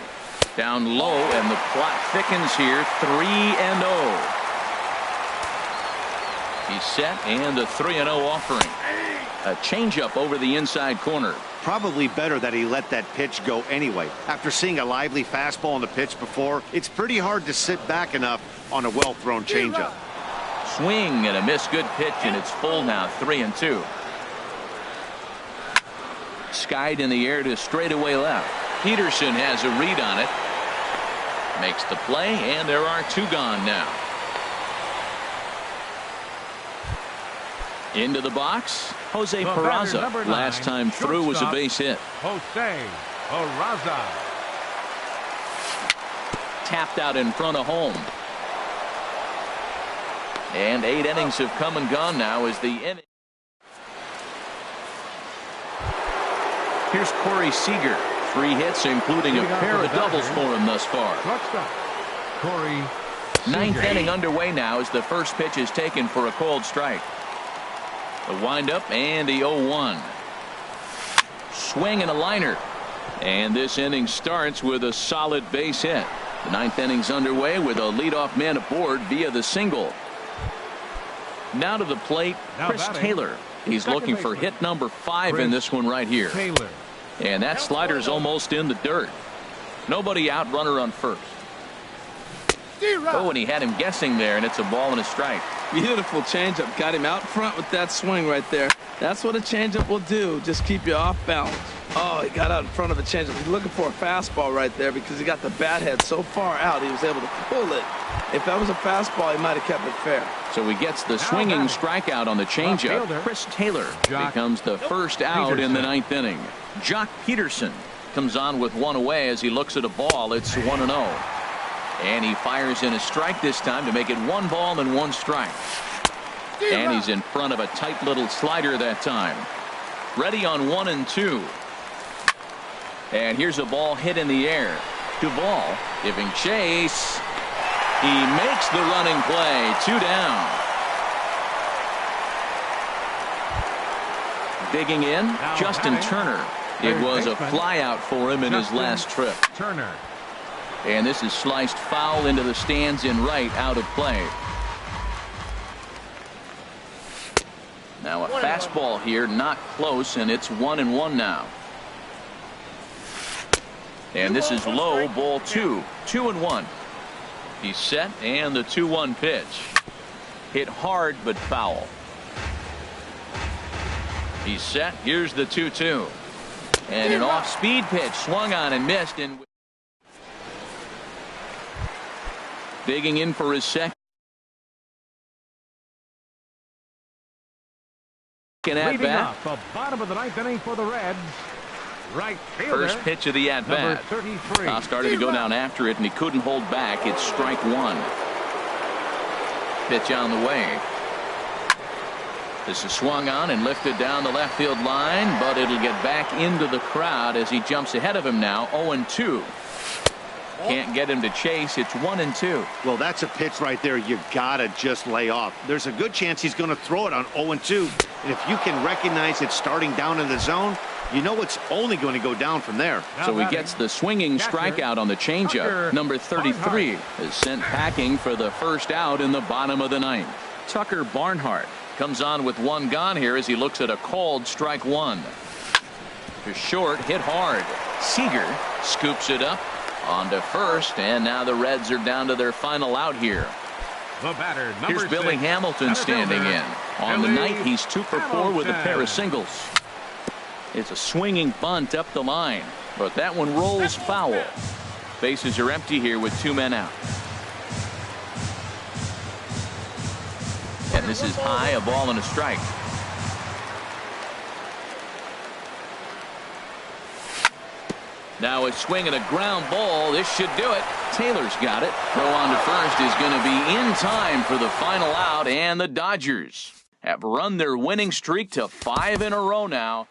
Down low, and the plot thickens here. 3-0. He's set, and a 3-0 offering. A changeup over the inside corner. Probably better that he let that pitch go anyway. After seeing a lively fastball on the pitch before, it's pretty hard to sit back enough on a well-thrown changeup. Swing and a miss. Good pitch, and it's full now. 3-2. Skied in the air to straightaway left. Peterson has a read on it. Makes the play, and there are 2 gone now. Into the box, Jose Peraza. Last time through was a base hit. Jose Peraza. Tapped out in front of home. And 8 innings have come and gone now as the inning. Here's Corey Seager. 3 hits, including a pair of doubles for him thus far. Corey. 9th inning underway now as the first pitch is taken for a cold strike. The windup and the 0-1. Swing and a liner. And this inning starts with a solid base hit. The 9th inning's underway with a leadoff man aboard via the single. Now to the plate, Chris Taylor. He's looking for hit number 5 in this one right here. Taylor. And that slider's almost in the dirt. Nobody out, runner on first. Oh, and he had him guessing there, and it's a ball and a strike. Beautiful changeup. Got him out front with that swing right there. That's what a changeup will do. Just keep you off balance. Oh, he got out in front of the changeup. He's looking for a fastball right there because he got the bat head so far out he was able to pull it. If that was a fastball, he might have kept it fair. So he gets the swinging strikeout on the changeup. Chris Taylor becomes the first out in the ninth inning. Jock Peterson comes on with one away as he looks at a ball. It's 1-0. And he fires in a strike this time to make it 1 ball and 1 strike. And he's in front of a tight little slider that time. Ready on 1-2. And here's a ball hit in the air. Duvall giving chase. He makes the running play. 2 down. Digging in, Justin Turner. It was a flyout for him in his last trip. Turner. And this is sliced foul into the stands in right, out of play. Now a fastball here, not close, and it's 1-1 now. And this is low, ball 2. 2-1. He's set, and the 2-1 pitch. Hit hard, but foul. He's set. Here's the 2-2. And an off-speed pitch swung on and missed. And digging in for his second at bat. The bottom of the ninth inning for the Reds. Right fielder. First pitch of the at bat. 33. Started to go down after it, and he couldn't hold back. It's strike 1. Pitch on the way. This is swung on and lifted down the left field line, but it'll get back into the crowd as he jumps ahead of him now. 0-2. Can't get him to chase. It's 1-2. Well, that's a pitch right there you gotta just lay off. There's a good chance he's going to throw it on 0-2. And if you can recognize it starting down in the zone, you know it's only going to go down from there. So he gets the swinging strikeout on the changeup. Number 33 is sent packing for the first out in the bottom of the ninth. Tucker Barnhart comes on with 1 gone here as he looks at a called strike 1. To short, hit hard. Seager scoops it up on to first, and now the Reds are down to their final out here. The batter, Here's Billy Hamilton standing in. On the night, he's 2 for 4 with a pair of singles. It's a swinging bunt up the line, but that one rolls foul. Bases are empty here with 2 men out. And this is high, a ball and a strike. Now a swing and a ground ball. This should do it. Taylor's got it. Throw on to first is going to be in time for the final out, and the Dodgers have run their winning streak to 5 in a row now.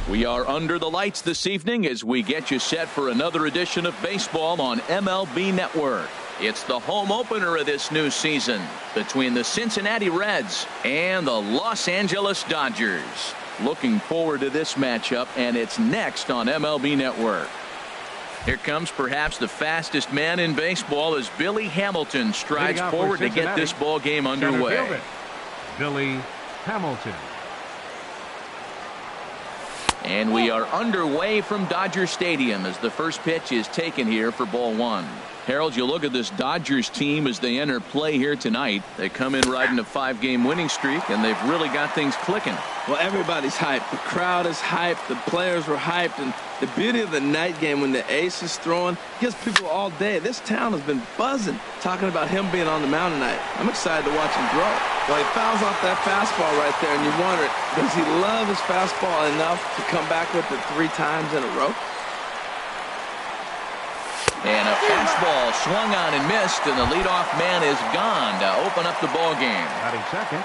We are under the lights this evening as we get you set for another edition of baseball on MLB Network. It's the home opener of this new season between the Cincinnati Reds and the Los Angeles Dodgers. Looking forward to this matchup, and it's next on MLB Network. Here comes perhaps the fastest man in baseball as Billy Hamilton strides forward to get this ball game underway. Billy Hamilton. And we are underway from Dodger Stadium as the first pitch is taken here for ball one. Harold, you look at this Dodgers team as they enter play here tonight. They come in riding a 5-game winning streak, and they've really got things clicking. Well, everybody's hyped. The crowd is hyped. The players were hyped. And the beauty of the night game when the ace is throwing gives people all day. This town has been buzzing talking about him being on the mound tonight. I'm excited to watch him grow. Well, he fouls off that fastball right there, and you wonder, does he love his fastball enough to come back with it 3 times in a row? And a fastball swung on and missed, and the leadoff man is gone to open up the ball game. Batting second.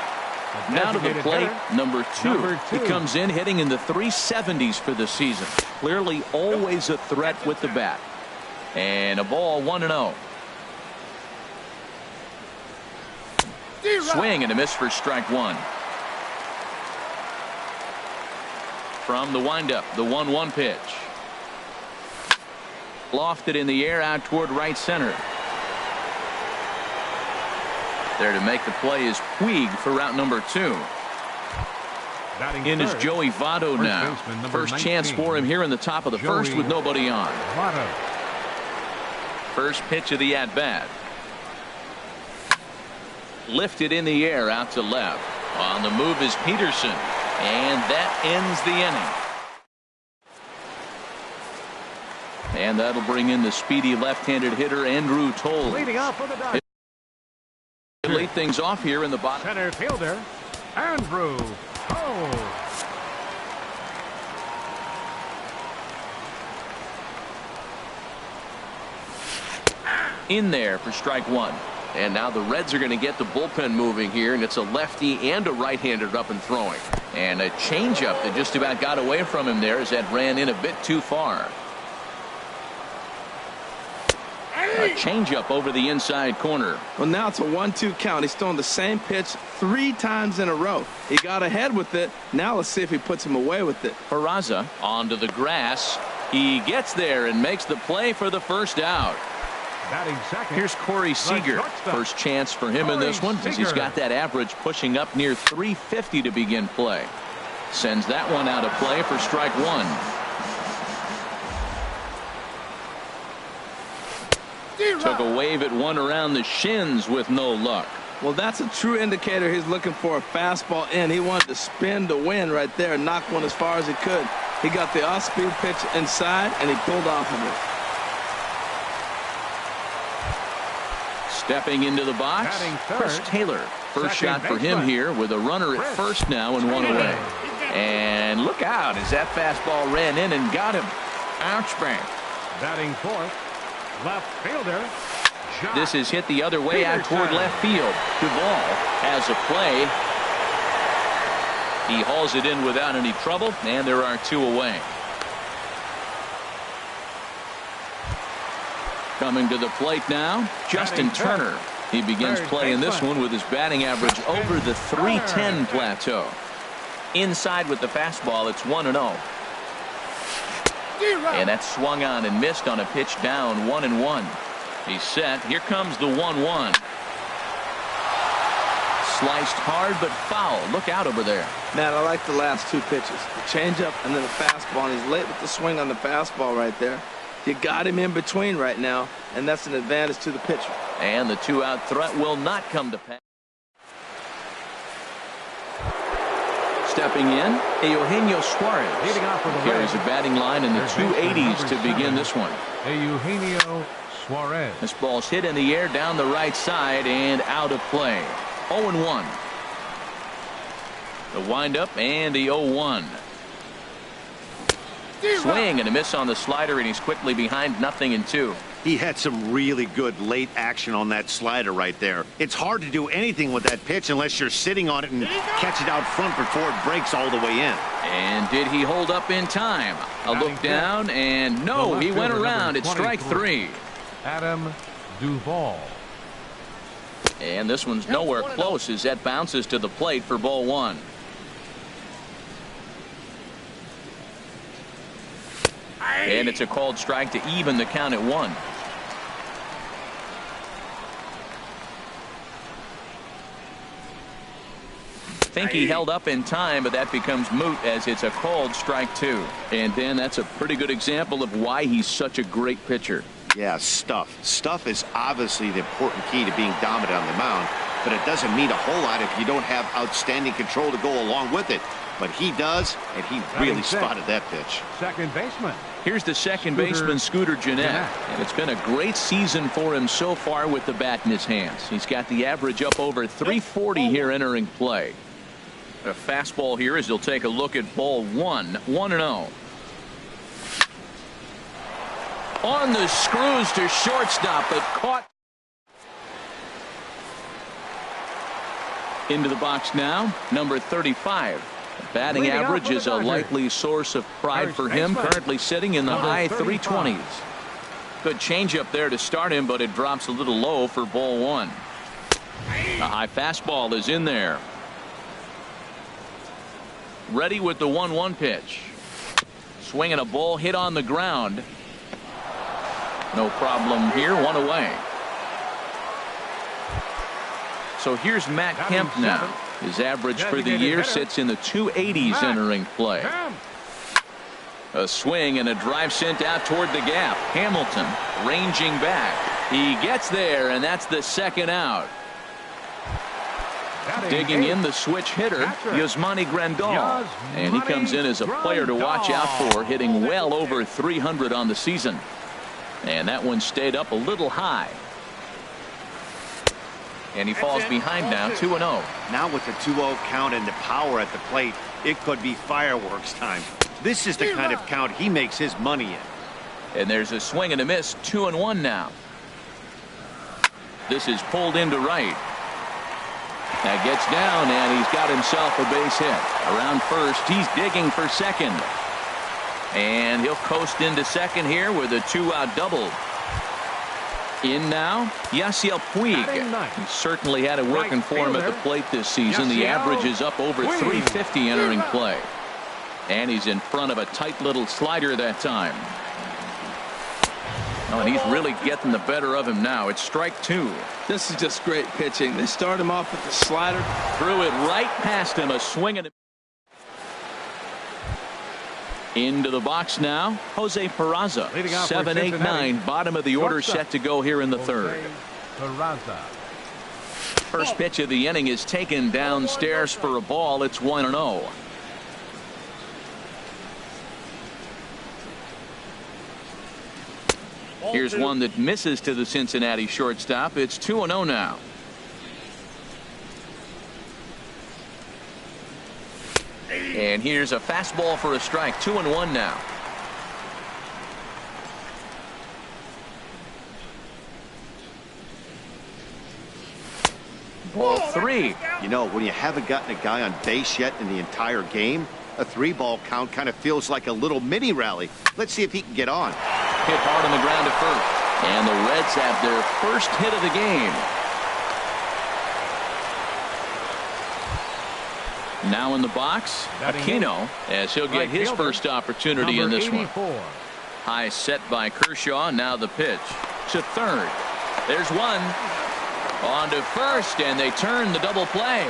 Now to the plate, number two. He comes in hitting in the 370s for the season. Clearly always a threat with the bat. And a ball 1-0. Swing and a miss for strike one. From the windup, the 1-1 pitch. Lofted in the air out toward right center. There to make the play is Puig for route number 2. In is Joey Votto now. First chance for him here in the top of the first with nobody on. First pitch of the at-bat. Lifted in the air out to left. On the move is Peterson. And that ends the inning. And that'll bring in the speedy left-handed hitter Andrew Toll. Leading off for the Dodgers. Lead things off here in the bottom. Center fielder Andrew Toll. In there for strike one. And now the Reds are going to get the bullpen moving here, and it's a lefty and a right-hander up and throwing. And a changeup that just about got away from him there as that ran in a bit too far. A changeup over the inside corner. Well, now it's a 1-2 count. He's throwing the same pitch 3 times in a row. He got ahead with it. Now let's see if he puts him away with it. Peraza onto the grass. He gets there and makes the play for the first out. Batting second. Here's Corey Seager. First chance for him in this one because he's got that average pushing up near 350 to begin play. Sends that one out of play for strike one. Took a wave at one around the shins with no luck. Well, that's a true indicator he's looking for a fastball in. He wanted to spin to win right there and knock one as far as he could. He got the off-speed pitch inside, and he pulled off of it. Stepping into the box, Chris Taylor. First shot for him here with a runner at first now and one away. And look out as that fastball ran in and got him. Ouch bang. Batting fourth. Left fielder. This is hit the other way out toward left field. Duvall has a play. He hauls it in without any trouble, and there are 2 away. Coming to the plate now, Justin Turner. He begins play in this one with his batting average over the 310 plateau. Inside with the fastball, it's 1-0. And that's swung on and missed on a pitch down 1-1. He's set. Here comes the 1-1. Sliced hard but foul. Look out over there. Matt, I like the last 2 pitches. The changeup and then the fastball. And he's late with the swing on the fastball right there. You got him in between right now, and that's an advantage to the pitcher. And the 2-out threat will not come to pass. Stepping in, Eugenio Suarez carries a batting line in the 280s to begin this one. Eugenio Suarez. This ball's hit in the air down the right side and out of play. 0-1. The windup and the 0-1. Swing and a miss on the slider, and he's quickly behind 0-2. He had some really good late action on that slider right there. It's hard to do anything with that pitch unless you're sitting on it and catch it out front before it breaks all the way in. And did he hold up in time? A look down, and no, he went around. It's strike 3. Adam Duvall. And this one's nowhere close as that bounces to the plate for ball 1. And it's a called strike to even the count at 1. Think he held up in time, but that becomes moot as it's a called strike 2. And then that's a pretty good example of why he's such a great pitcher. Yeah, stuff. Stuff is obviously the important key to being dominant on the mound, but it doesn't mean a whole lot if you don't have outstanding control to go along with it. But he does, and he really spotted that pitch. Second baseman. Here's the second baseman, Scooter Gennett. And it's been a great season for him so far with the bat in his hands. He's got the average up over 340 here entering play. A fastball here as he'll take a look at ball 1. 1-0. On the screws to shortstop, but caught. Into the box now, number 35. Batting average is a likely source of pride for him, currently sitting in the high 320s. Good changeup there to start him, but it drops a little low for ball 1. A high fastball is in there. Ready with the 1-1 pitch. Swinging a ball hit on the ground. No problem here, 1 away. So here's Matt Kemp now. His average for the year sits in the 280s entering play. A swing and a drive sent out toward the gap. Hamilton ranging back. He gets there, and that's the second out. Digging in the switch hitter, Yasmani Grandal. And he comes in as a player to watch out for, hitting well over 300 on the season. And that one stayed up a little high. And he falls behind now, 2-0. Now with the 2-0 count and the power at the plate, it could be fireworks time. This is the kind of count he makes his money in. And there's a swing and a miss, 2-1 now. This is pulled into right. That gets down, and he's got himself a base hit. Around first, he's digging for second. And he'll coast into second here with a 2-out double. In now, Yasiel Puig. He certainly had it working for him at the plate this season. The average is up over 350 entering play. And he's in front of a tight little slider that time. Oh, and he's really getting the better of him now. It's strike 2. This is just great pitching. They start him off with the slider. Threw it right past him. A swing and a... Into the box now, Jose Peraza. 7-8-9, bottom of the order, set to go here in the third. First pitch of the inning is taken downstairs for a ball. It's 1-0. Here's one that misses to the Cincinnati shortstop. It's 2-0 now. And here's a fastball for a strike. 2-1 now. Ball 3. You know, when you haven't gotten a guy on base yet in the entire game, a 3-ball count kind of feels like a little mini rally. Let's see if he can get on. Hit hard on the ground at first. And the Reds have their first hit of the game. Now in the box, Aquino, as he'll get his first opportunity in this one. High set by Kershaw. Now the pitch to third. There's one. On to first, and they turn the double play.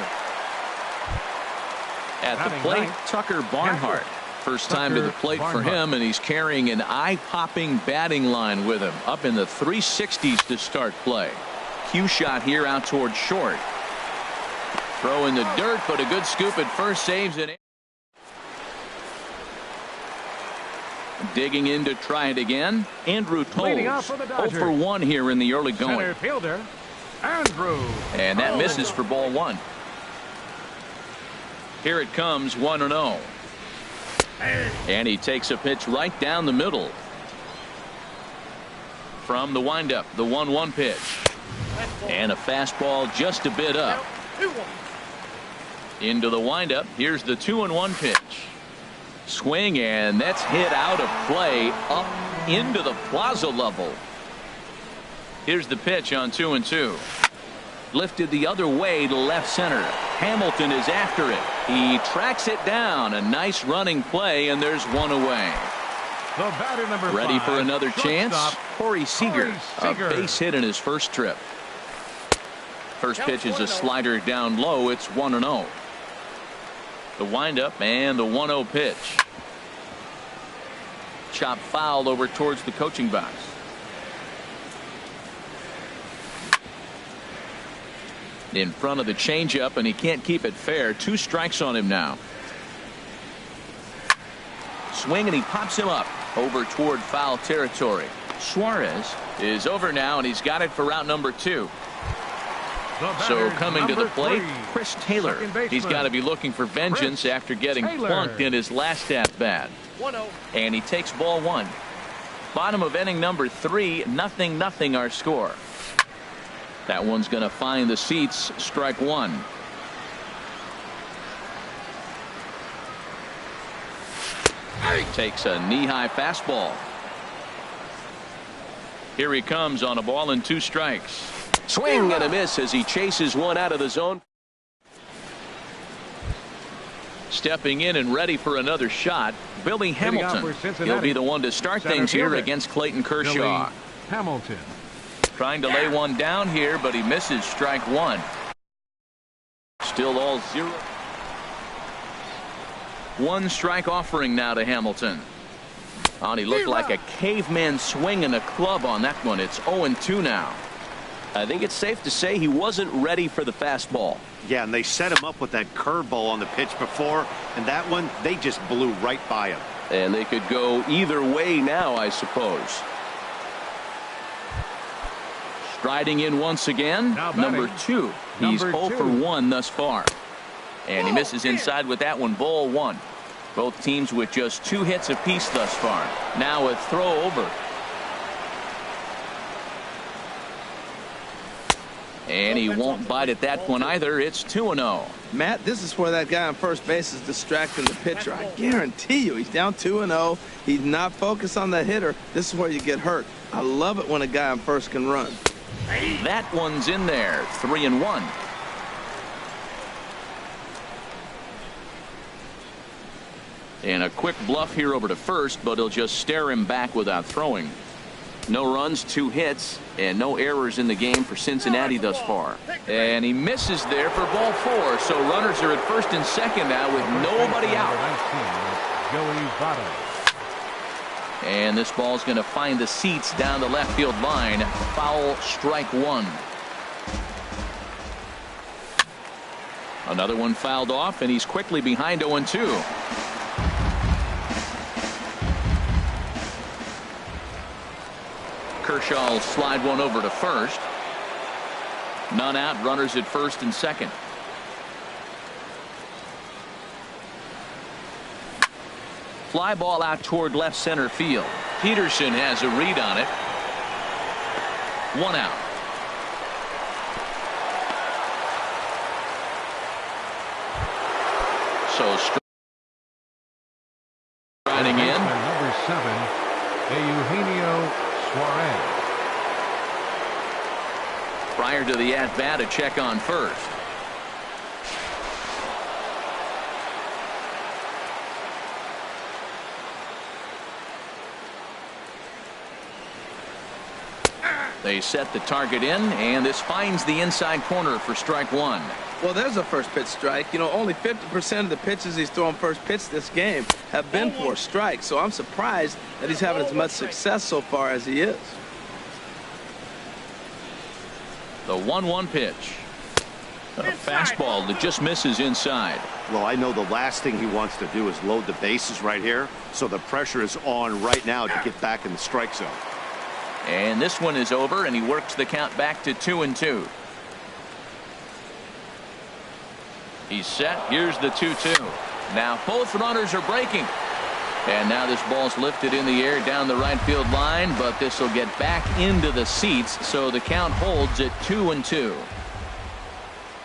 At the plate, Tucker Barnhart. First time to the plate for him, and he's carrying an eye-popping batting line with him. Up in the 360s to start play. Cue shot here out toward short. Throw in the dirt, but a good scoop at first, saves it. Digging in to try it again. Andrew Toles, 0 for 1 here in the early going. Center fielder, Andrew. And that misses for ball 1. Here it comes, 1-0. And he takes a pitch right down the middle. From the windup, the 1-1 pitch. And a fastball just a bit up. 2-1. Into the windup. Here's the 2-1 pitch. Swing, and that's hit out of play up into the plaza level. Here's the pitch on 2-2. Lifted the other way to left center. Hamilton is after it. He tracks it down. A nice running play, and there's one away. The batter number Ready 5, for another chance? shortstop, Corey Seager. A Seager. base hit in his first trip. First pitch is a slider down low. It's 1-0. The windup and the 1-0 pitch. Chop foul over towards the coaching box. In front of the changeup, and he can't keep it fair. 2 strikes on him now. Swing, and he pops him up over toward foul territory. Suarez is over now, and he's got it for route number 2. So coming to the plate, Chris Taylor. He's got to be looking for vengeance after getting plunked in his last at-bat. 1-0. And he takes ball 1. Bottom of inning number 3, 0-0 our score. That one's going to find the seats. Strike 1. Takes a knee-high fastball. Here he comes on a ball and 2 strikes. Swing and a miss as he chases one out of the zone. Stepping in and ready for another shot, Billy Hamilton. He'll be the one to start things here against Clayton Kershaw. Billy Hamilton. Trying to lay one down here, but he misses. Strike 1. Still all 0. 1 strike offering now to Hamilton. Oh, and he looked like a caveman swinging a club on that one. It's 0-2 now. I think it's safe to say he wasn't ready for the fastball. Yeah, and they set him up with that curveball on the pitch before, and that one, they just blew right by him. And they could go either way now, I suppose. Striding in once again, number 2. He's 0 for 1 thus far. And he misses inside with that one. Ball 1. Both teams with just 2 hits apiece thus far. Now a throw over. And he won't bite at that one either. It's 2-0. Matt, this is where that guy on first base is distracting the pitcher. I guarantee you he's down 2-0. He's not focused on the hitter. This is where you get hurt. I love it when a guy on first can run. That one's in there. 3-1. And a quick bluff here over to first, but he'll just stare him back without throwing. No runs, 2 hits, and no errors in the game for Cincinnati thus far. And he misses there for ball 4. So runners are at first and second now with nobody out. And this ball's going to find the seats down the left field line. Foul, strike 1. Another one fouled off, and he's quickly behind 0-2. Kershaw will slide one over to first. None out, runners at first and second. Fly ball out toward left center field. Peterson has a read on it. 1 out. So striding in. Number 7, Eugenio Suarez. Prior to the at-bat, a check on first. They set the target in, and this finds the inside corner for strike 1. Well, there's a first pitch strike. You know, only 50% of the pitches he's thrown first pitch this game have been for strikes. So I'm surprised that he's having as much success so far as he is. The 1-1 pitch. A fastball that just misses inside. Well, I know the last thing he wants to do is load the bases right here. So the pressure is on right now to get back in the strike zone. And this one is over, and he works the count back to 2-2. He's set. Here's the 2-2. Now both runners are breaking. And now this ball's lifted in the air down the right field line, but this will get back into the seats, so the count holds at 2-2.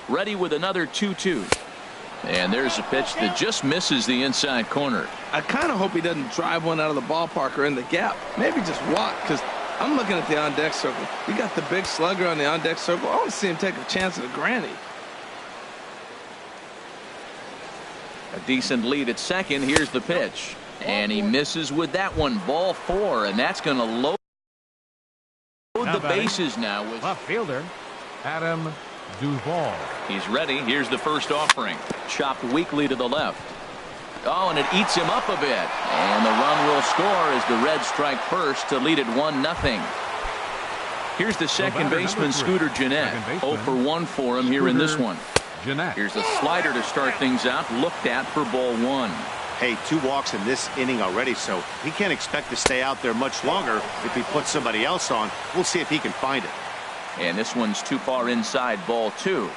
Ready with another 2-2. And there's a pitch that just misses the inside corner. I kind of hope he doesn't drive one out of the ballpark or in the gap. Maybe just walk, because I'm looking at the on-deck circle. You got the big slugger on the on-deck circle. I want to see him take a chance at a granny. A decent lead at second. Here's the pitch. And he misses with that one. Ball 4, and that's going to load the bases now with left fielder Adam Duvall. He's ready. Here's the first offering. Chopped weakly to the left. Oh, and it eats him up a bit. And the run will score as the Reds strike first to lead it 1-0. Here's the second baseman, Scooter Gennett. 0 for 1 for him here in this one. Here's a slider to start things out. Looked at for ball 1. Hey, 2 walks in this inning already, so he can't expect to stay out there much longer if he puts somebody else on. We'll see if he can find it. And this one's too far inside, ball 2.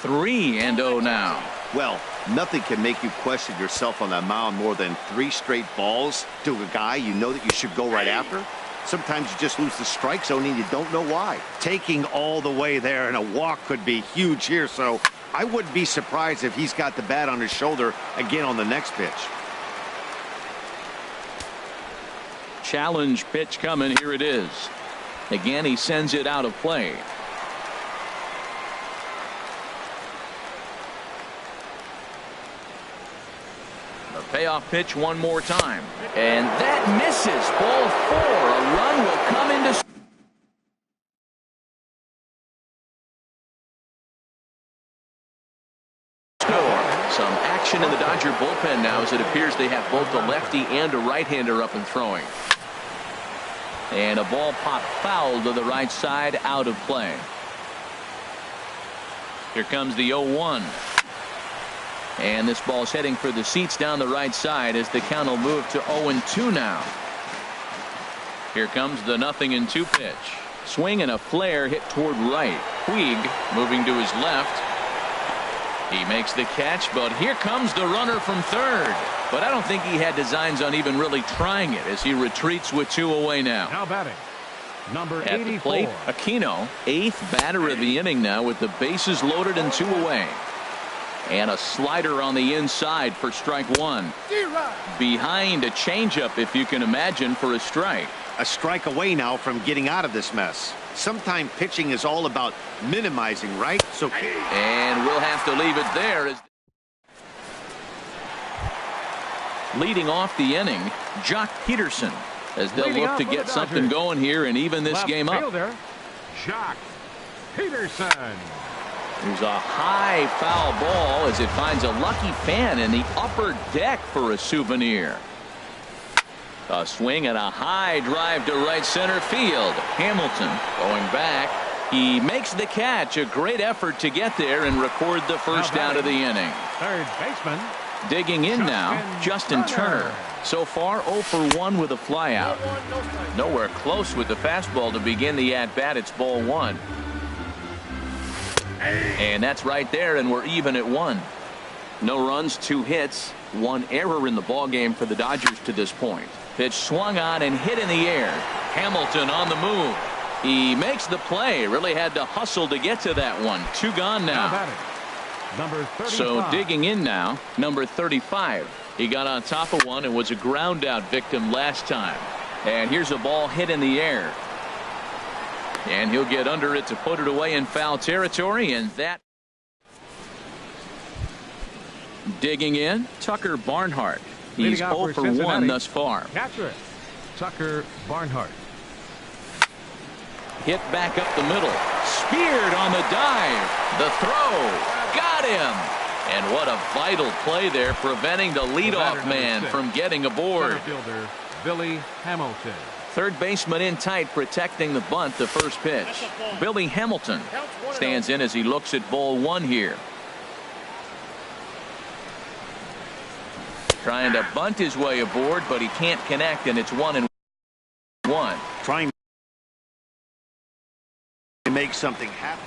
3-0 now. Well, nothing can make you question yourself on that mound more than 3 straight balls to a guy you know that you should go right after. Sometimes you just lose the strike zone and you don't know why. Taking all the way there and a walk could be huge here, so I wouldn't be surprised if he's got the bat on his shoulder again on the next pitch. Challenge pitch coming. Here it is. Again, he sends it out of play. A payoff pitch one more time. And that misses. Ball 4. A run will come into score. Some action in the Dodger bullpen now, as it appears they have both a lefty and a right-hander up and throwing. And a ball pop foul to the right side, out of play. Here comes the 0-1. And this ball's heading for the seats down the right side as the count will move to 0-2 now. Here comes the 0-2 pitch. Swing and a flare hit toward right. Puig moving to his left. He makes the catch, but here comes the runner from third. But I don't think he had designs on even really trying it as he retreats with 2 away now. Now batting, number 84. At the plate, Aquino, 8th batter of the inning now with the bases loaded and 2 away. And a slider on the inside for strike 1. Behind a changeup, if you can imagine, for a strike. A strike away now from getting out of this mess. Sometimes pitching is all about minimizing, right? So, and we'll have to leave it there. As leading off the inning, Jock Peterson, as they'll look to get something going here and even this game up. Jock Peterson. There's a high foul ball as it finds a lucky fan in the upper deck for a souvenir. A swing and a high drive to right center field. Hamilton going back. He makes the catch. A great effort to get there and record the first out of the inning. Third baseman. Digging in now, Justin Turner. So far 0 for 1 with a flyout. Nowhere close with the fastball to begin the at-bat. It's ball 1. And that's right there, and we're even at 1. No runs, 2 hits, 1 error in the ballgame for the Dodgers to this point. Pitch swung on and hit in the air. Hamilton on the move. He makes the play. Really had to hustle to get to that one. 2 gone now. Number 35. So digging in now, number 35. He got on top of one and was a ground out victim last time. And here's a ball hit in the air. And he'll get under it to put it away in foul territory, and that. Digging in, Tucker Barnhart. He's 0 for 1 thus far. Catcher, Tucker Barnhart. Hit back up the middle. Speared on the dive. The throw. Got him. And what a vital play there, preventing the leadoff man from getting aboard. Center fielder Billy Hamilton. Third baseman in tight, protecting the bunt, the first pitch. Billy Hamilton stands in as he looks at ball 1 here. Trying to bunt his way aboard, but he can't connect, and it's 1-1. Trying to make something happen.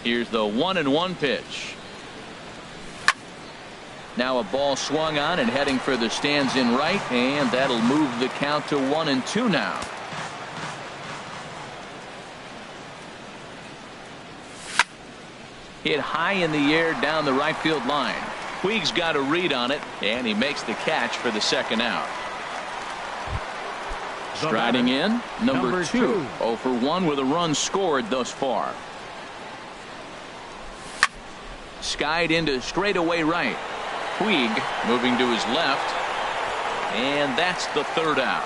Here's the 1-1 pitch. Now a ball swung on and heading for the stands in right, and that'll move the count to 1-2 now. Hit high in the air down the right field line. Puig's got a read on it, and he makes the catch for the second out. Striding in, number 2. 0 for 1 with a run scored thus far. Skied into straightaway right. Puig moving to his left, and that's the third out.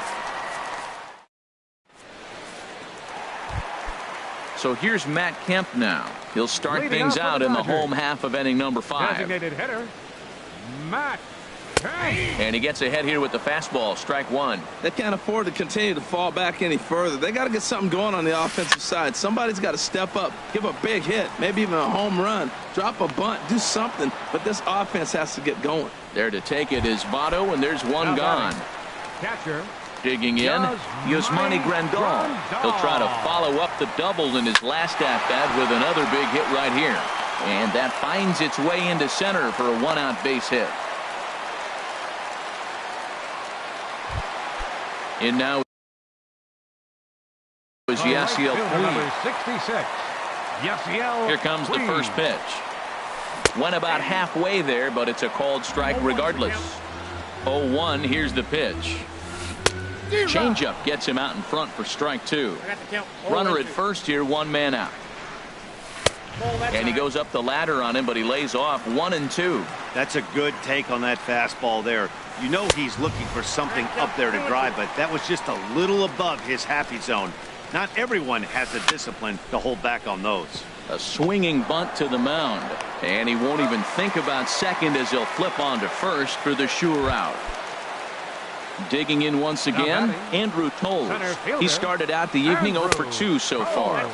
So here's Matt Kemp now. He'll start things out in the home half of inning number 5. Designated hitter, Matt Kemp. And he gets ahead here with the fastball. Strike 1. They can't afford to continue to fall back any further. They got to get something going on the offensive side. Somebody's got to step up, give a big hit, maybe even a home run, drop a bunt, do something. But this offense has to get going. There to take it is Votto, and there's one gone. Catcher. Digging in, Yasmani Grandal. He'll try to follow up the double in his last at-bat with another big hit right here. And that finds its way into center for a one-out base hit. And now is Yasiel Number Puig. 66. Yasiel. Here comes the first pitch. Went about halfway there, but it's a called strike regardless. 0-1, here's the pitch. Changeup gets him out in front for strike 2. Runner at first here, 1 man out. And he goes up the ladder on him, but he lays off 1-2. That's a good take on that fastball there. You know he's looking for something up there to drive, but that was just a little above his happy zone. Not everyone has the discipline to hold back on those. A swinging bunt to the mound, and he won't even think about second as he'll flip on to first for the sure out. Digging in once again, Andrew Toles. He started out the evening 0 for 2 so far.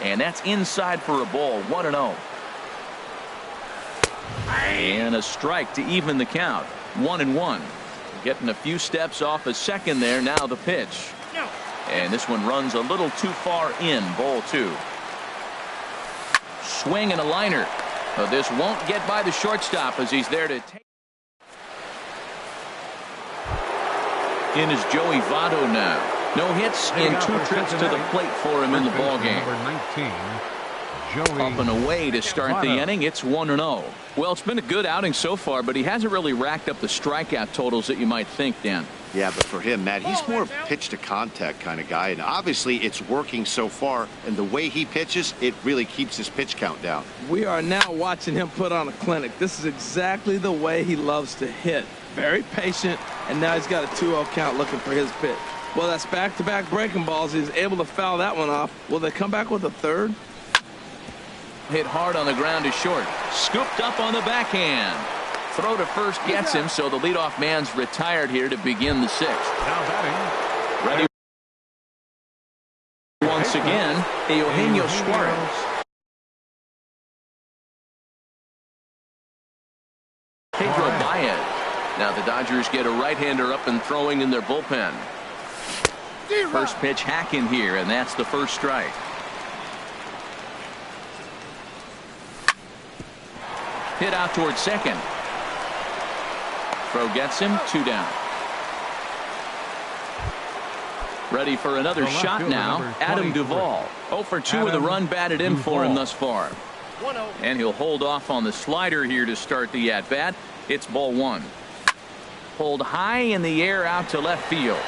And that's inside for a ball, 1-0. And a strike to even the count, 1-1. Getting a few steps off a second there. Now the pitch. And this one runs a little too far in, ball 2. Swing and a liner. But this won't get by the shortstop as he's there to take. In is Joey Votto now. No hits in 2 trips to the plate for him in the ballgame. Up and away to start the inning. It's 1-0. Well, it's been a good outing so far, but he hasn't really racked up the strikeout totals that you might think, Dan. Yeah, but for him, Matt, he's more of a pitch to contact kind of guy, and obviously it's working so far, and the way he pitches, it really keeps his pitch count down. We are now watching him put on a clinic. This is exactly the way he loves to hit. Very patient, and now he's got a 2-0 count looking for his pitch. Well, that's back-to-back breaking balls. He's able to foul that one off. Will they come back with a third? Hit hard on the ground to short. Scooped up on the backhand. Throw to first gets him, so the leadoff man's retired here to begin the 6th. Now batting. Ready once again, Eugenio Suarez. Pedro Baez. Now the Dodgers get a right-hander up and throwing in their bullpen. First pitch hacking here, and that's the first strike. Hit out towards second. Throw gets him, 2 down. Ready for another shot now, Adam Duvall. 0 for 2 with a run batted in for him thus far. And he'll hold off on the slider here to start the at-bat. It's ball 1. Pulled high in the air out to left field.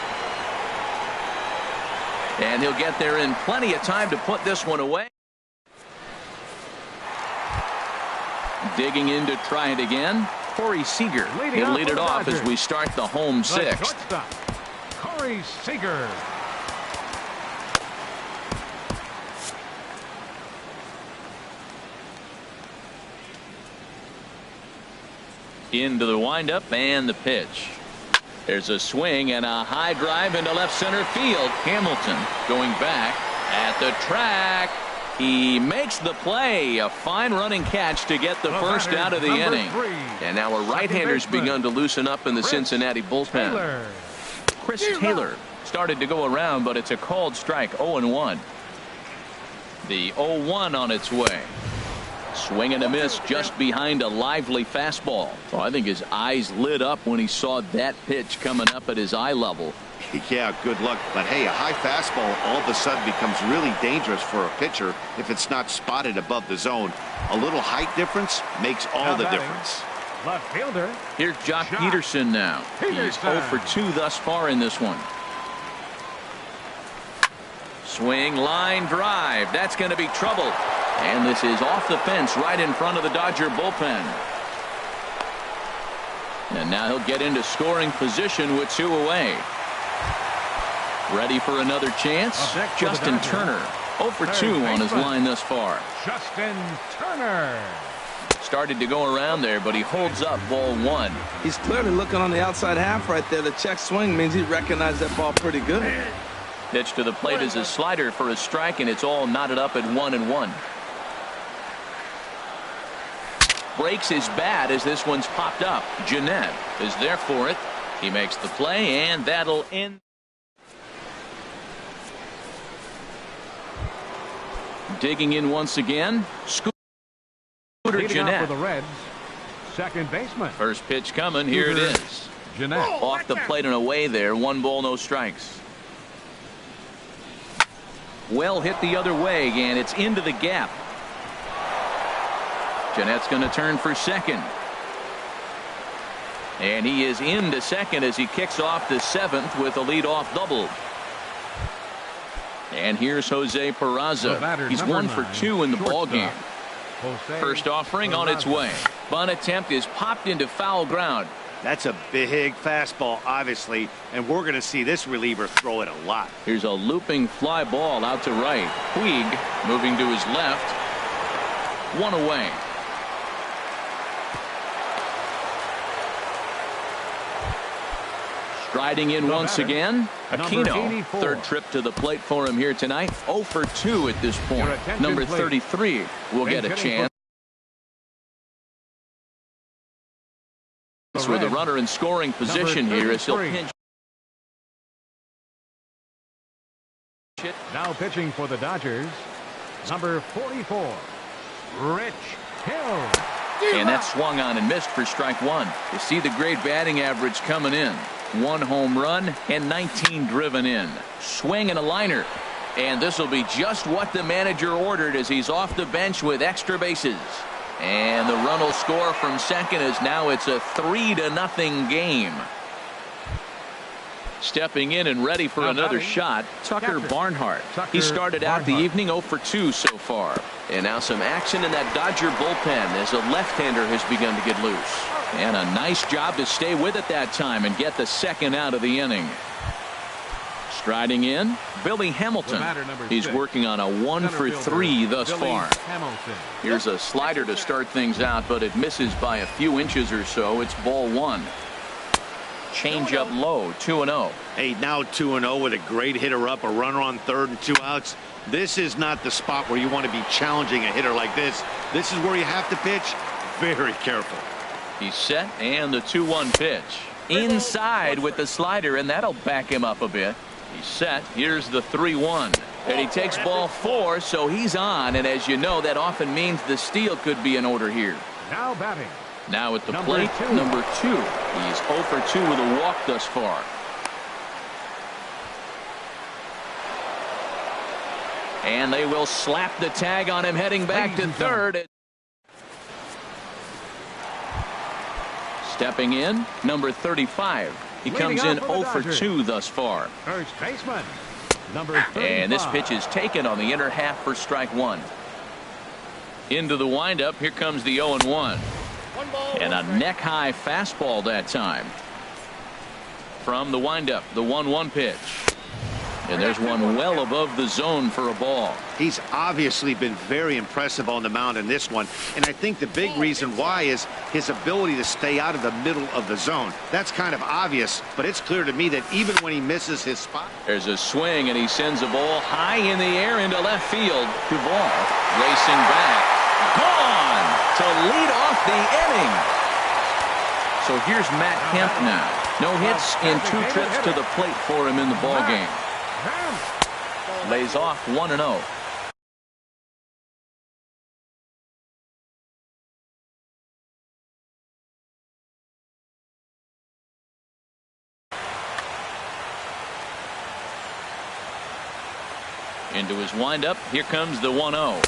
And he'll get there in plenty of time to put this one away. Digging in to try it again, Corey Seager. He'll lead it off as we start the home 6th. Corey Seager. Into the windup and the pitch. There's a swing and a high drive into left center field. Hamilton going back at the track. He makes the play. A fine running catch to get the first out of the inning. And now our right-handers begun to loosen up in the Cincinnati bullpen. Chris Taylor started to go around, but it's a called strike. 0-1. The 0-1 on its way. Swing and a miss just behind a lively fastball. Oh, I think his eyes lit up when he saw that pitch coming up at his eye level. Yeah, good luck. But hey, a high fastball all of a sudden becomes really dangerous for a pitcher if it's not spotted above the zone. A little height difference makes all the difference. Left fielder. Here's Jock Peterson now. He's 0 for 2 thus far in this one. Swing, line drive. That's going to be trouble. And this is off the fence right in front of the Dodger bullpen. And now he'll get into scoring position with 2 away. Ready for another chance? Justin Turner. 0 for 2 on his line thus far. Justin Turner. Started to go around there, but he holds up ball 1. He's clearly looking on the outside half right there. The check swing means he recognized that ball pretty good. Pitch to the plate is a slider for a strike, and it's all knotted up at 1-1. Breaks his bat as this one's popped up. Jeanette is there for it. He makes the play, and that'll end. Digging in once again. Scooter Jeanette. For the Reds, second baseman. First pitch coming. Here it is. Jeanette. Off the plate and away there. 1 ball, no strikes. Well hit the other way, and it's into the gap. Jeanette's going to turn for second. And he is into second as he kicks off the 7th with a leadoff double. And here's Jose Peraza. He's 1 for 2 in the ballgame. First offering on its way. Bunt attempt is popped into foul ground. That's a big fastball, obviously, and we're going to see this reliever throw it a lot. Here's a looping fly ball out to right. Puig moving to his left. 1 away. Striding in once again, Aquino. 3rd trip to the plate for him here tonight. 0 for 2 at this point. Number 33 will get a chance. With a runner in scoring position here as he'll pinch. Now pitching for the Dodgers, number 44, Rich Hill. And that swung on and missed for strike 1. You see the great batting average coming in. 1 home run and 19 driven in. Swing and a liner. And this will be just what the manager ordered as he's off the bench with extra bases. And the run will score from second as now it's a 3-0 game. Stepping in and ready for another shot, Tucker Barnhart. He started out the evening 0 for 2 so far. And now some action in that Dodger bullpen as a left-hander has begun to get loose. And a nice job to stay with it that time and get the second out of the inning. Striding in, Billy Hamilton. He's working on a 1 for 3 thus far. Here's a slider to start things out, but it misses by a few inches or so. It's ball 1. Change up low, 2-0. Hey, now 2-0 with a great hitter up, a runner on 3rd and 2 outs. This is not the spot where you want to be challenging a hitter like this. This is where you have to pitch very careful. He's set, and the 2-1 pitch. Inside with the slider, and that'll back him up a bit. He's set. Here's the 3-1. And he takes ball 4, so he's on. And as you know, that often means the steal could be in order here. Now batting. Now at the plate, number 2. He's 0 for 2 with a walk thus far. And they will slap the tag on him heading back to 3rd. Stepping in, number 35. He comes in 0 for 2 thus far. First baseman, number 35. And this pitch is taken on the inner half for strike 1. Into the windup, here comes the 0-1. And a neck-high fastball that time. From the windup, the 1-1 pitch. And there's one well above the zone for a ball. He's obviously been very impressive on the mound in this one, and I think the big reason why is his ability to stay out of the middle of the zone. That's kind of obvious, but it's clear to me that even when he misses his spot. There's a swing, and he sends a ball high in the air into left field. Duvall racing back. Gone to lead off the inning. So here's Matt Kemp now. No hits in 2 trips to the plate for him in the ballgame. Lays off 1-0. Into his windup. Here comes the 1-0.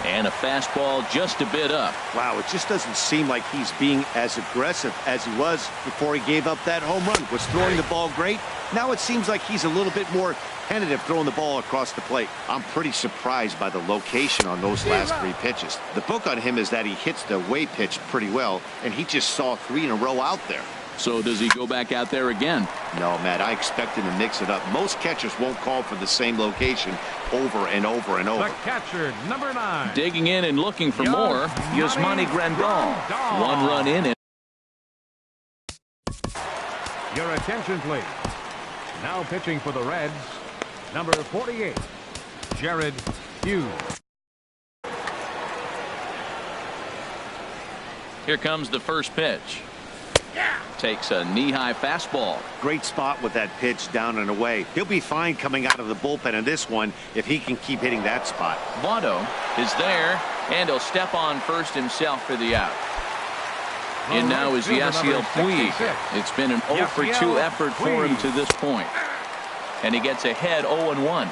And a fastball just a bit up. Wow, it just doesn't seem like he's being as aggressive as he was before he gave up that home run. Was throwing the ball great. Now it seems like he's a little bit more tentative throwing the ball across the plate. I'm pretty surprised by the location on those last 3 pitches. The book on him is that he hits the away pitch pretty well, and he just saw 3 in a row out there. So does he go back out there again? No, Matt, I expect him to mix it up. Most catchers won't call for the same location over and over and over. The catcher, number 9. Digging in and looking for more, Yasmani Grandal. 1 run in. And Your attention, please. Now pitching for the Reds, number 48, Jared Hughes. Here comes the first pitch. Takes a knee-high fastball. Great spot with that pitch down and away. He'll be fine coming out of the bullpen in this one if he can keep hitting that spot. Votto is there, and he'll step on first himself for the out. And now is Yasiel Puig. It's been an 0 for 2 effort for him to this point. And he gets ahead 0-1.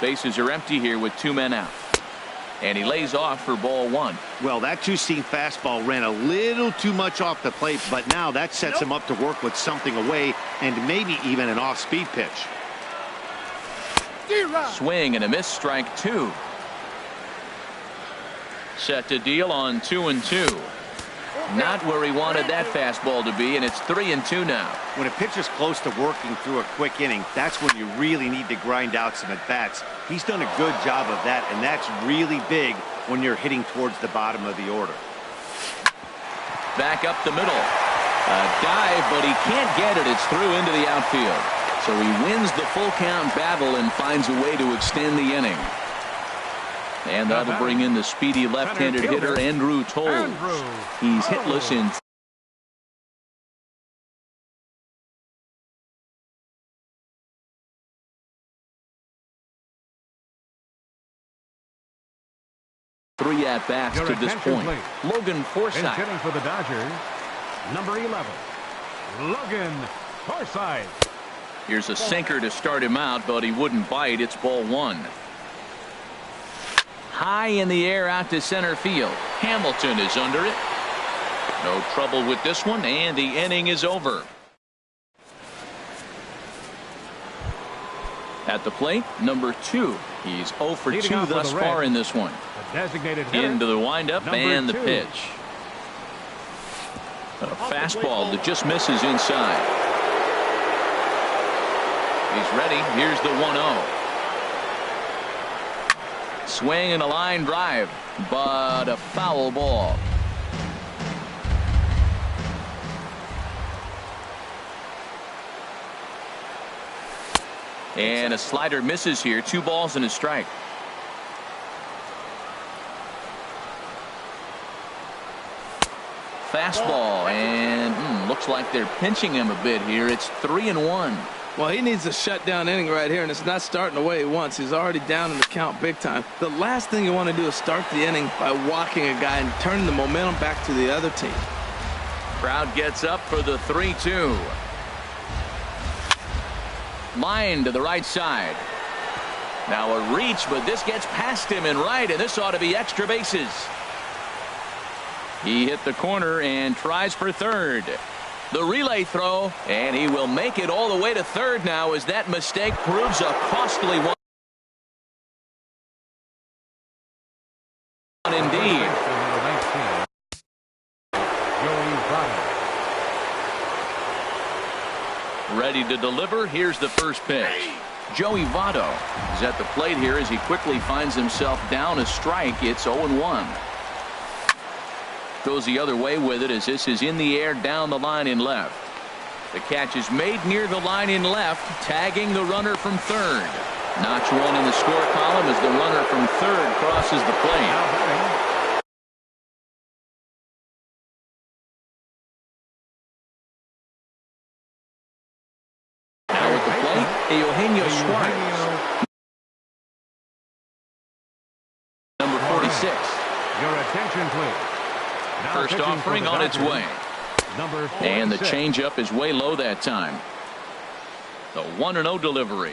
Bases are empty here with 2 men out. And he lays off for ball 1. Well, that 2-seam fastball ran a little too much off the plate, but now that sets him up to work with something away and maybe even an off-speed pitch. Swing and a miss, strike 2. Set to deal on 2-2. Not where he wanted that fastball to be, and it's 3-2 now. When a pitcher's close to working through a quick inning, that's when you really need to grind out some at-bats. He's done a good job of that, and that's really big when you're hitting towards the bottom of the order. Back up the middle. A dive, but he can't get it. It's through into the outfield. So he wins the full count battle and finds a way to extend the inning. And that'll bring in the speedy left-handed hitter Andrew Toles. He's hitless in three at-bats to this point. Logan Forsythe. Hitting for the Dodgers, number 11, Logan Forsythe. Here's a sinker to start him out, but he wouldn't bite. It's ball 1. High in the air out to center field. Hamilton is under it. No trouble with this one, and the inning is over. At the plate, number 2. He's 0 for 2 thus far in this one. Designated hitter, into the windup and the 2. pitch. A fastball that just misses inside. He's ready. Here's the 1-0. Swing and a line drive, but a foul ball. And a slider misses here. 2 balls and a strike. Fastball, and looks like they're pinching him a bit here. It's 3-1. Well, he needs a shutdown inning right here, and it's not starting the way he wants. He's already down in the count big time. The last thing you want to do is start the inning by walking a guy and turning the momentum back to the other team. Crowd gets up for the 3-2. Line to the right side. Now a reach, but this gets past him and right, and this ought to be extra bases. He hit the corner and tries for third. The relay throw, and he will make it all the way to third now as that mistake proves a costly one. Indeed. Ready to deliver. Here's the first pitch. Joey Votto is at the plate here as he quickly finds himself down a strike. It's 0-1. Goes the other way with it as this is in the air down the line in left. The catch is made near the line in left, tagging the runner from third. Notch 1 in the score column as the runner from third crosses the plate. Now at the plate, Eugenio Suarez. Number 46. Your attention, please. First offering on its way. And the changeup is way low that time. The 1-0 delivery.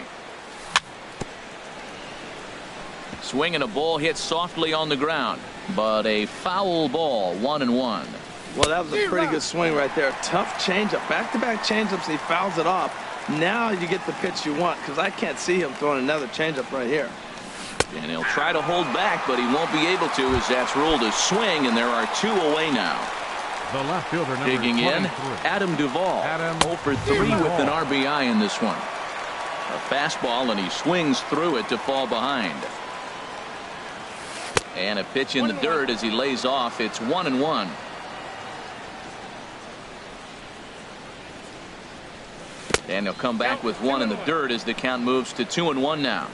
Swinging a ball hit softly on the ground, but a foul ball, 1-1. Well, that was a pretty good swing right there. Tough changeup. Back-to-back changeups, he fouls it off. Now you get the pitch you want, because I can't see him throwing another changeup right here. And he'll try to hold back, but he won't be able to, as that's ruled a swing, and there are 2 away now. The left fielder, number Digging 23. in, Adam Duvall. 0 for 3 with an RBI in this one. A fastball, and he swings through it to fall behind. And a pitch in the dirt as he lays off. It's 1-1. And he'll come back with 1 in the dirt as the count moves to 2-1 now.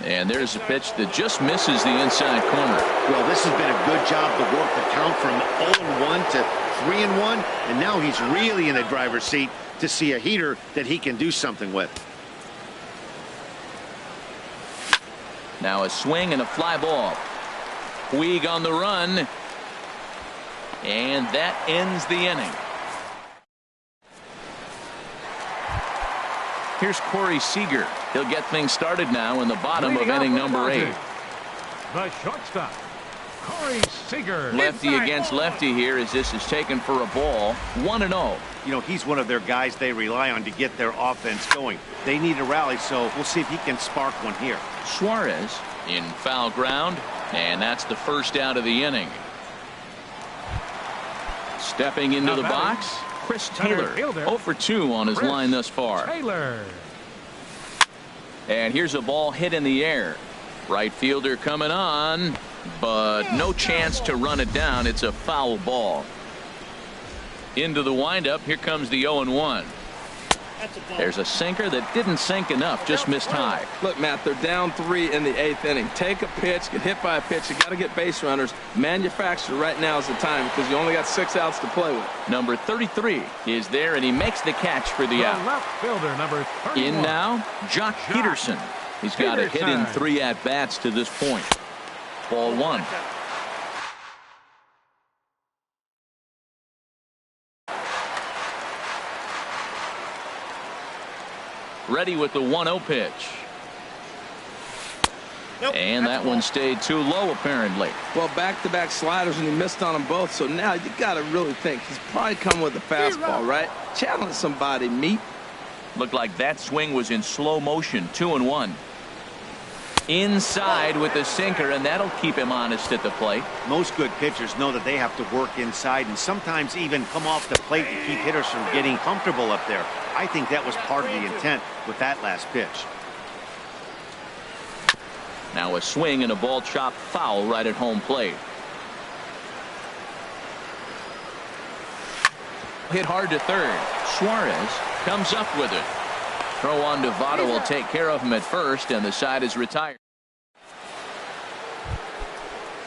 And there's a pitch that just misses the inside corner. Well, this has been a good job to work the count from 0-1 to 3-1, and now he's really in the driver's seat to see a heater that he can do something with. Now a swing and a fly ball. Puig on the run. And that ends the inning. Here's Corey Seager. He'll get things started now in the bottom of inning number 8. The shortstop, Corey Seager. Lefty against lefty here as this is taken for a ball. 1-0. You know, he's one of their guys they rely on to get their offense going. They need a rally, so we'll see if he can spark one here. Suarez in foul ground, and that's the first out of the inning. Stepping into the box, Chris Taylor. 0 for 2 on his line thus far. Taylor. And here's a ball hit in the air. Right fielder coming on, but no chance to run it down. It's a foul ball. Into the windup. Here comes the 0-1. There's a sinker that didn't sink enough, just missed high. Look, Matt, they're down 3 in the 8th inning. Take a pitch, get hit by a pitch. You got to get base runners. Manufacture right now is the time because you only got 6 outs to play with. Number 33 is there, and he makes the catch for the out. Left fielder, number 31. In now, Jock Peterson. He's got a hit in 3 at-bats to this point. Ball 1. Ready with the 1-0 pitch. And that one stayed too low, apparently. Well, back-to-back sliders, and he missed on them both. So now you got to really think. He's probably coming with a fastball, right? Challenge somebody, meet. Looked like that swing was in slow motion. 2-1. Inside with the sinker, and that'll keep him honest at the plate. Most good pitchers know that they have to work inside and sometimes even come off the plate to keep hitters from getting comfortable up there. I think that was part of the intent with that last pitch. Now a swing and a ball chopped foul right at home plate. Hit hard to third. Suarez comes up with it. Throw on to Votto will take care of him at first, and the side is retired.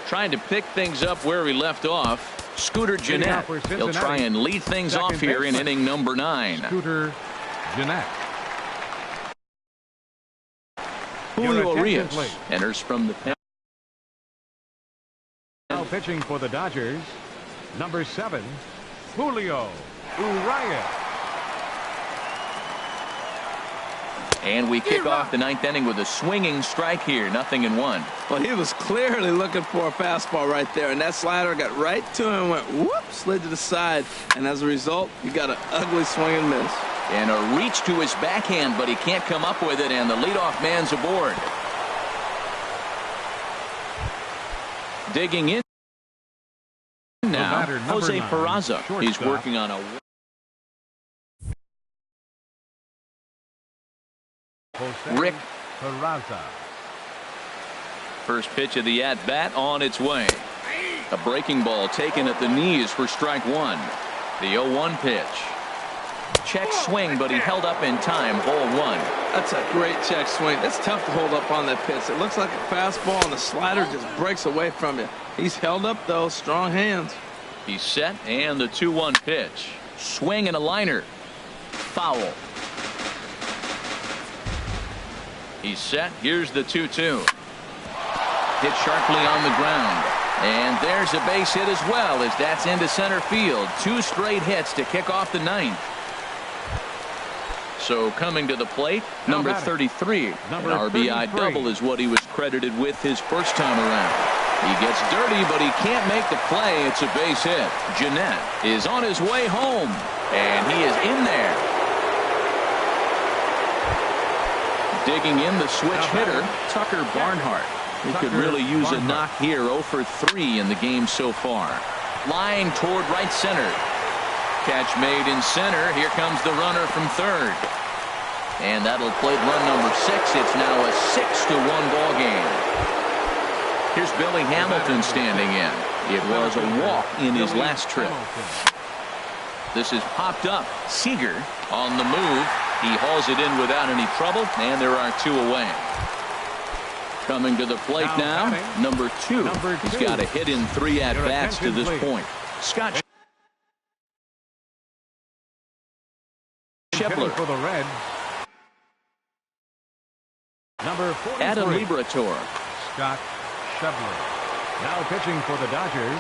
Trying to pick things up where we left off. Scooter Gennett. He'll try and lead things off here in inning number 9. Scooter Gennett. Julio Urias enters from the pen. Now pitching for the Dodgers, number 7, Julio Urias. And we kick off the 9th inning with a swinging strike here. 0-1. Well, he was clearly looking for a fastball right there, and that slider got right to him and went whoop, slid to the side, and as a result, you got an ugly swing and miss. And a reach to his backhand, but he can't come up with it, and the leadoff man's aboard. Digging in now, Jose Peraza. He's working on a Rick Peraza. First pitch of the at-bat on its way. A breaking ball taken at the knees for strike 1. The 0-1 pitch. Check swing, but he held up in time. Ball 1. That's a great check swing. It's tough to hold up on that pitch. It looks like a fastball, and the slider just breaks away from you. He's held up, though. Strong hands. He's set, and the 2-1 pitch. Swing and a liner. Foul. He's set. Here's the 2-2. Hit sharply on the ground. And there's a base hit as well, as that's into center field. 2 straight hits to kick off the 9th. So coming to the plate, number 33. An RBI double is what he was credited with his first time around. He gets dirty, but he can't make the play. It's a base hit. Jeanette is on his way home, and he is in there. Digging in the switch hitter, Tucker Barnhart. He could really use a knock here. 0 for 3 in the game so far. Line toward right center. Catch made in center. Here comes the runner from third. And that'll plate run number 6. It's now a 6-1 ball game. Here's Billy Hamilton standing in. It was a walk in his last trip. This is popped up. Seager on the move. He hauls it in without any trouble, and there are 2 away. Coming to the plate now, number 2. He's got a hit in 3 at-bats to this point. Scott Schebler. For the Reds. Number 43. Adam Liberator. Scott Schebler. Now pitching for the Dodgers.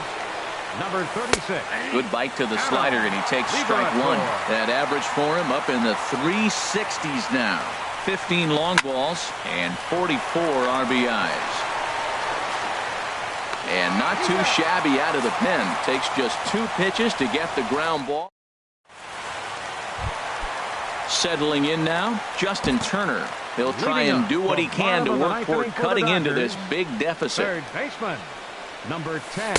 Number 36. Good bite to the slider, and he takes strike 1. That average for him up in the 360s now. 15 long balls and 44 RBIs. And not too shabby out of the pen. Takes just 2 pitches to get the ground ball. Settling in now, Justin Turner. He'll try and do what he can to work toward cutting into this big deficit. Third baseman, number 10.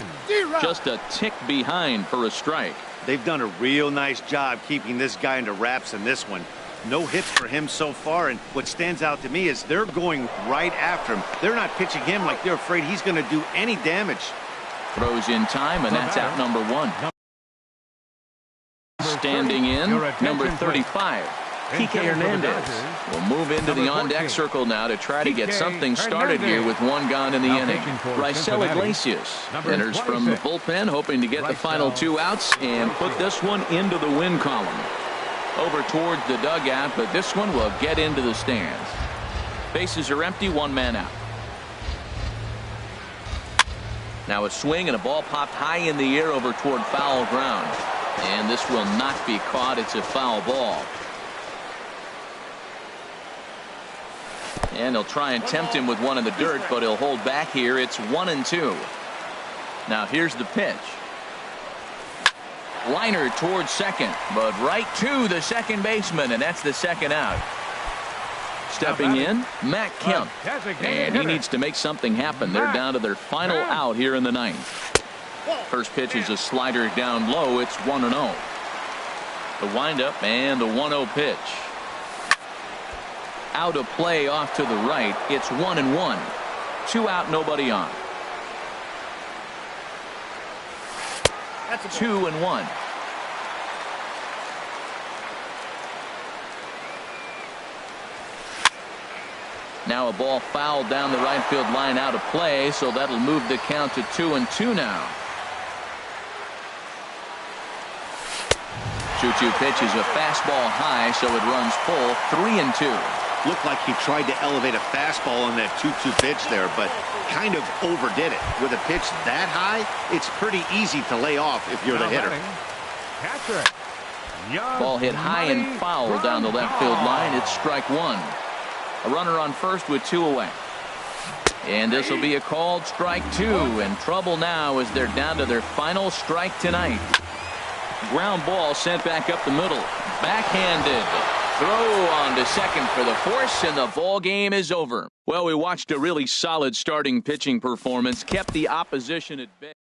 Just a tick behind for a strike. They've done a real nice job keeping this guy under wraps in this one. No hits for him so far, and what stands out to me is they're going right after him. They're not pitching him like they're afraid he's going to do any damage. Throws in time, and that's out number 1. Standing in, number 35. Kike Hernandez will move into the on-deck circle now to try to get something started here with 1 gone in the inning. Raisel Iglesias enters from the bullpen, hoping to get the final 2 outs and put this one into the win column. Over towards the dugout, but this one will get into the stands. Bases are empty, 1 man out. Now a swing and a ball popped high in the air over toward foul ground. And this will not be caught. It's a foul ball. And they'll try and tempt him with one in the dirt, but he'll hold back here. It's 1-2. Now here's the pitch. Liner towards second, but right to the second baseman, and that's the second out. Stepping in, Matt Kemp. And he needs to make something happen. They're down to their final out here in the 9th. First pitch is a slider down low. It's 1-0. The windup and the 1-0 pitch. Out of play off to the right. It's 1-1. 2 out, nobody on. 2-1. Now a ball fouled down the right field line out of play, so that'll move the count to 2-2 now. 2-2 pitch is a fastball high, so it runs full. 3-2. Looked like he tried to elevate a fastball on that 2-2 pitch there, but kind of overdid it. With a pitch that high, it's pretty easy to lay off if you're the hitter. Ball hit high and foul down the left field line. It's strike 1. A runner on first with 2 away. And this will be a called strike 2. And trouble now as they're down to their final strike tonight. Ground ball sent back up the middle. Backhanded. Throw on to second for the force, and the ball game is over. Well, we watched a really solid starting pitching performance. Kept the opposition at bay.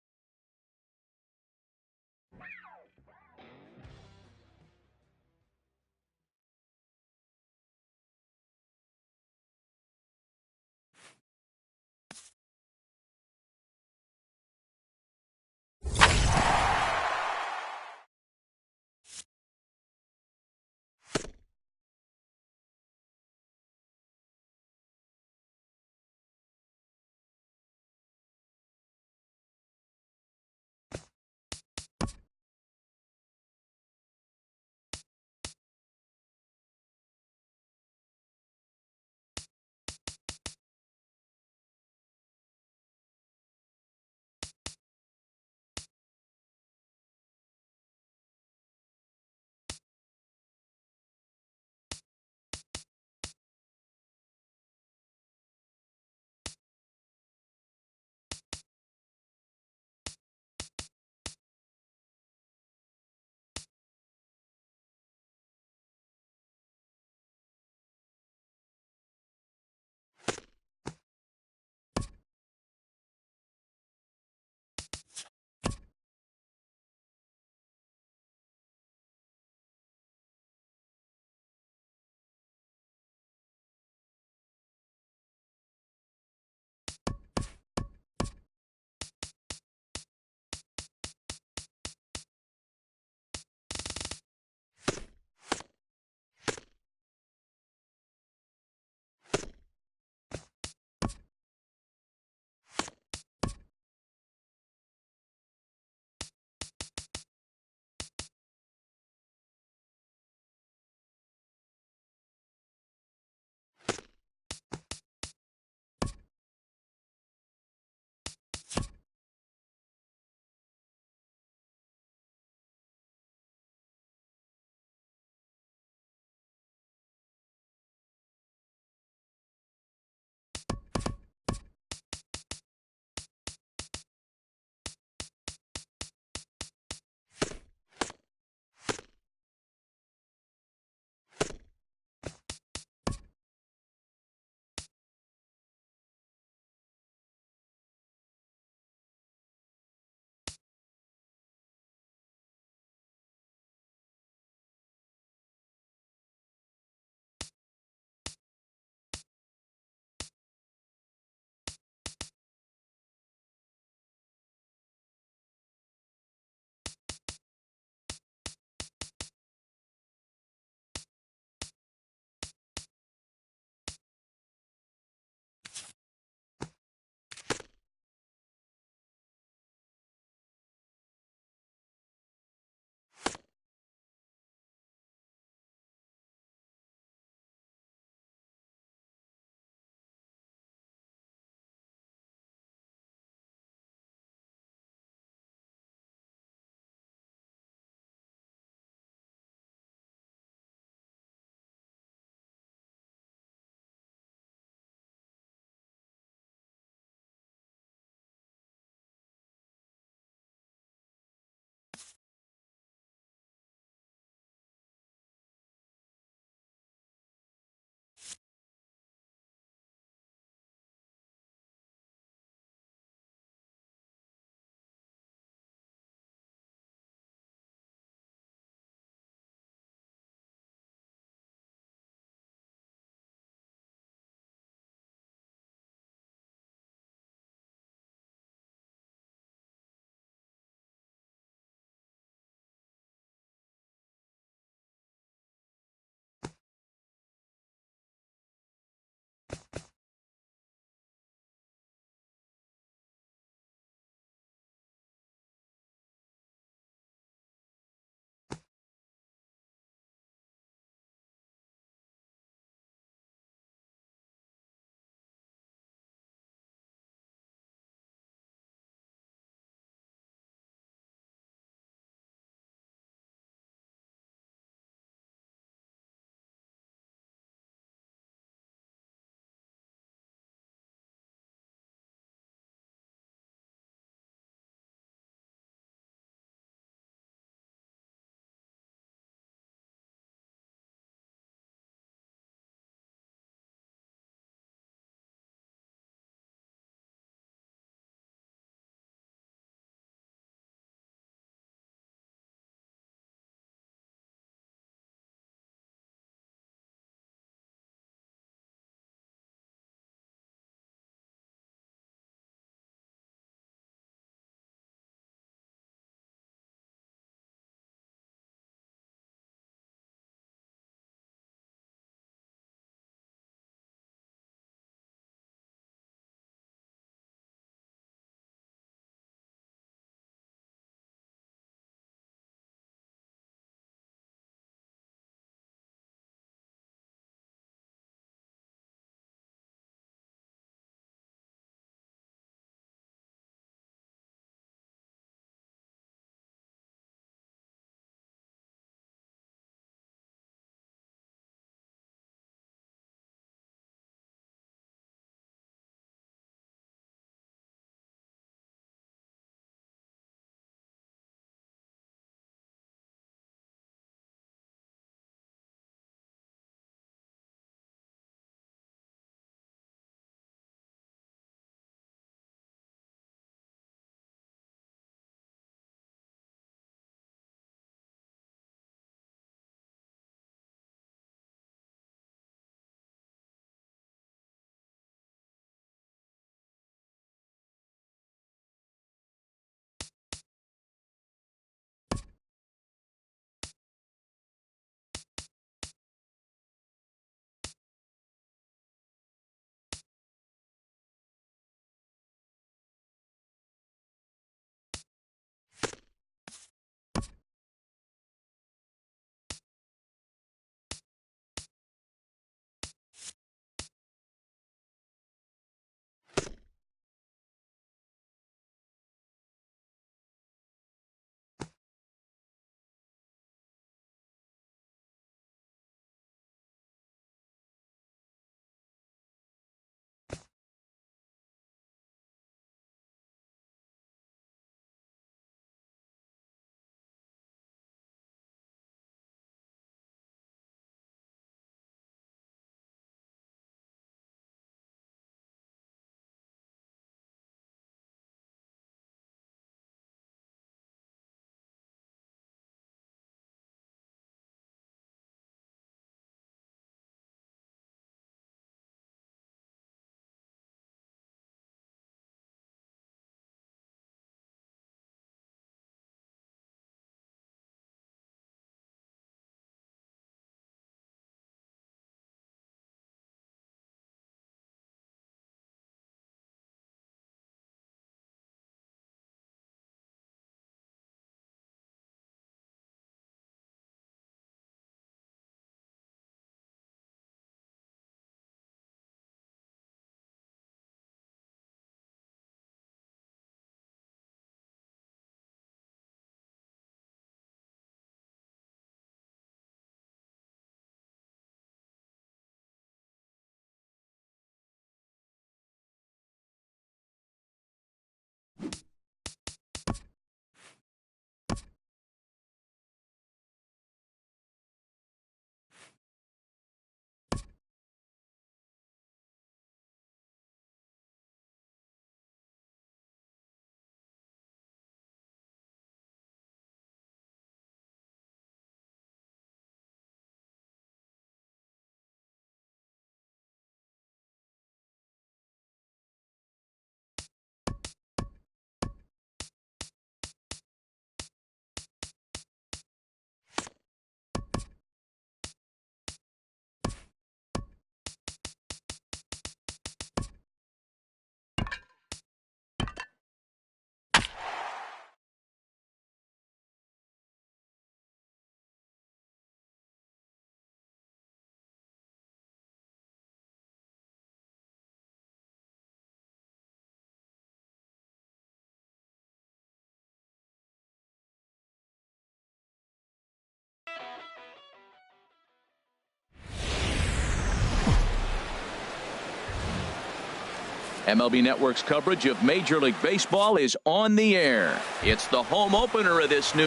MLB Network's coverage of Major League Baseball is on the air. It's the home opener of this new.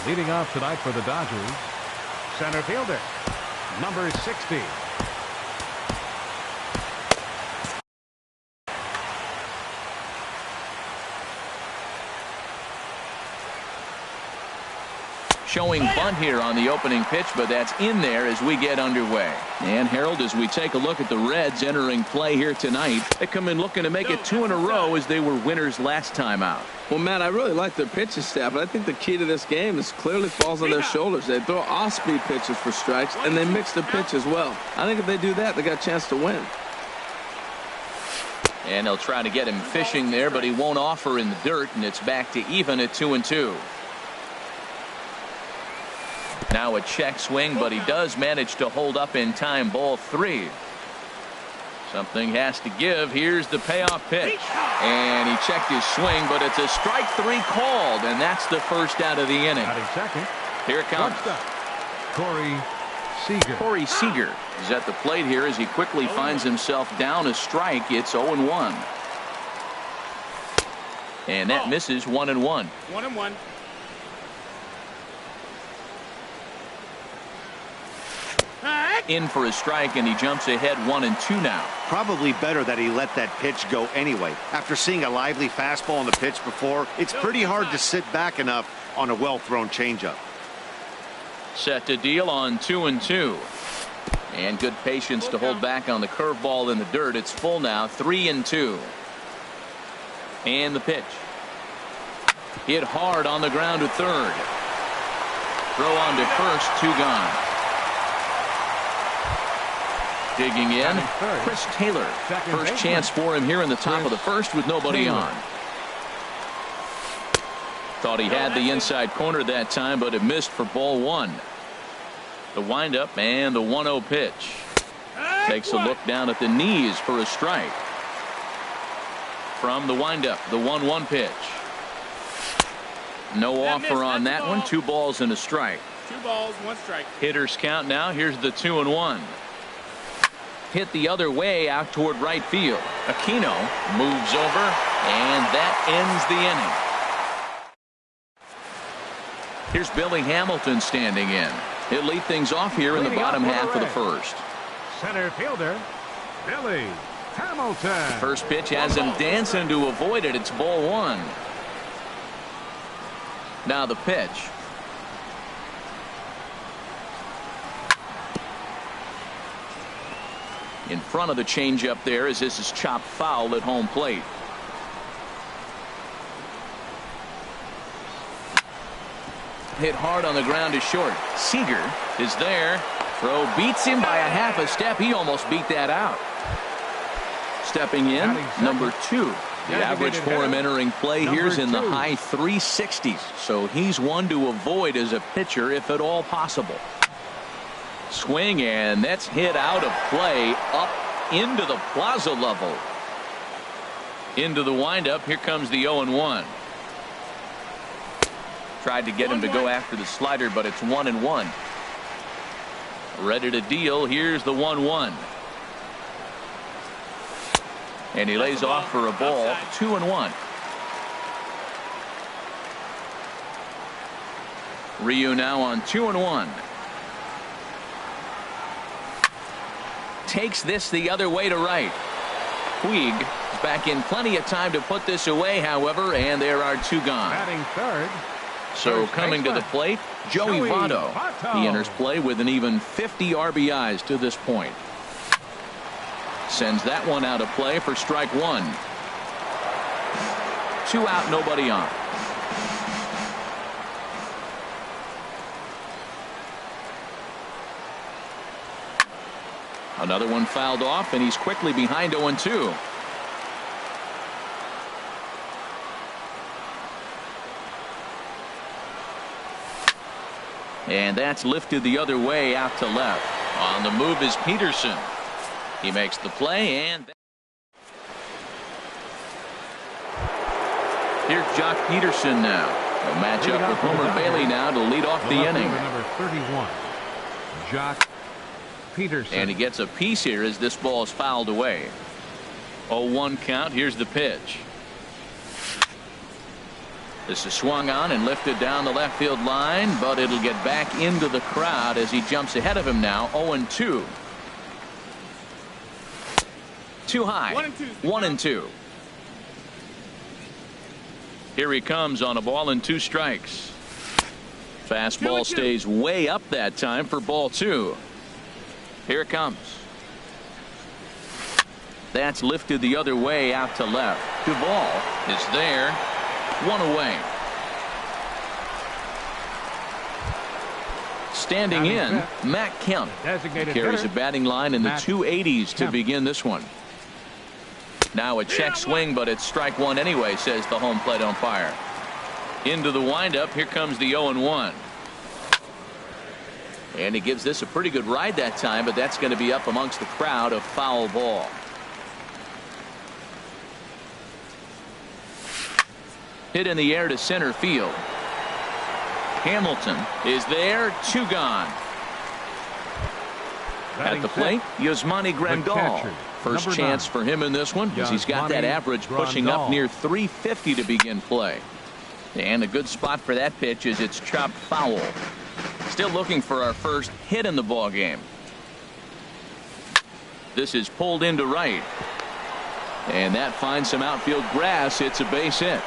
Leading off tonight for the Dodgers, center fielder, number 60. Showing bunt here on the opening pitch, but that's in there as we get underway. And Harold, as we take a look at the Reds entering play here tonight, they come in looking to make it 2 in a row as they were winners last time out. Well, Matt, I really like their pitching staff, but I think the key to this game is clearly falls on their shoulders. They throw off-speed pitches for strikes, and they mix the pitch as well. I think if they do that, they got a chance to win. And they'll try to get him fishing there, but he won't offer in the dirt, and it's back to even at 2-2. Now a check swing, but he does manage to hold up in time. Ball 3. Something has to give. Here's the payoff pitch. And he checked his swing, but it's a strike 3 called, and that's the first out of the inning. Second. Here it comes. Corey Seager is at the plate here as he quickly finds himself down a strike. It's 0-1. And that misses 1-1. 1-1. In for a strike, and he jumps ahead 1-2 now. Probably better that he let that pitch go anyway. After seeing a lively fastball on the pitch before, it's pretty hard to sit back enough on a well-thrown changeup. Set to deal on 2-2. And good patience to hold back on the curveball in the dirt. It's full now, 3-2. And the pitch. Hit hard on the ground to third. Throw on to first, 2 gone. Digging in, Chris Taylor. First chance for him here in the top of the first with nobody on. Thought he had the inside corner that time, but it missed for ball 1. The windup and the 1-0 pitch. Takes a look down at the knees for a strike. From the windup, the 1-1 pitch. No offer on that one. 2 balls and a strike. 2 balls, 1 strike. Hitters count now. Here's the 2-1. Hit the other way out toward right field. Aquino moves over, and that ends the inning. Here's Billy Hamilton standing in. He'll lead things off here in the bottom half of the first. Center fielder, Billy Hamilton. First pitch has him dancing to avoid it. It's ball 1. Now the pitch. In front of the changeup there as this is chopped foul at home plate. Hit hard on the ground to short. Seager is there. Throw beats him by a half a step. He almost beat that out. Stepping in, number 2. The average for him entering play here is in the high 360s. So he's one to avoid as a pitcher if at all possible. Swing, and that's hit out of play up into the plaza level. Into the windup. Here comes the 0-1. Tried to get him to go after the slider, but it's 1-1. Ready to deal. Here's the 1-1. And he lays off for a ball. 2-1. Ryu now on 2-1. Takes this the other way to right. Puig is back in plenty of time to put this away, however, and there are 2 gone. Batting third. So coming to the plate, Joey Votto. He enters play with an even 50 RBIs to this point. Sends that one out of play for strike 1. 2 out, nobody on. Another one fouled off, and he's quickly behind 0-2. And that's lifted the other way out to left. On the move is Peterson. He makes the play, and here's Jock Peterson now. A matchup with Homer Bailey now to lead off the inning. Number 31, Jock Peterson. And he gets a piece here as this ball is fouled away. 0-1 count. Here's the pitch. This is swung on and lifted down the left field line, but it'll get back into the crowd as he jumps ahead of him now. 0-2. Too high. 1-2. Here he comes on a ball and 2 strikes. Fastball stays way up that time for ball 2. Here it comes. That's lifted the other way out to left. Duvall is there. 1 away. Standing in, Matt Kemp carries a batting line in the 280s to begin this one. Now a check swing, but it's strike 1 anyway, says the home plate umpire. Into the windup. Here comes the 0-1. And he gives this a pretty good ride that time, but that's going to be up amongst the crowd. A foul ball. Hit in the air to center field. Hamilton is there. 2 gone. At the plate, Yasmani Grandal. First chance for him in this one, because he's got that average pushing up near 350 to begin play. And a good spot for that pitch is it's chopped foul. Still looking for our first hit in the ball game. This is pulled into right. And that finds some outfield grass. It's a base hit.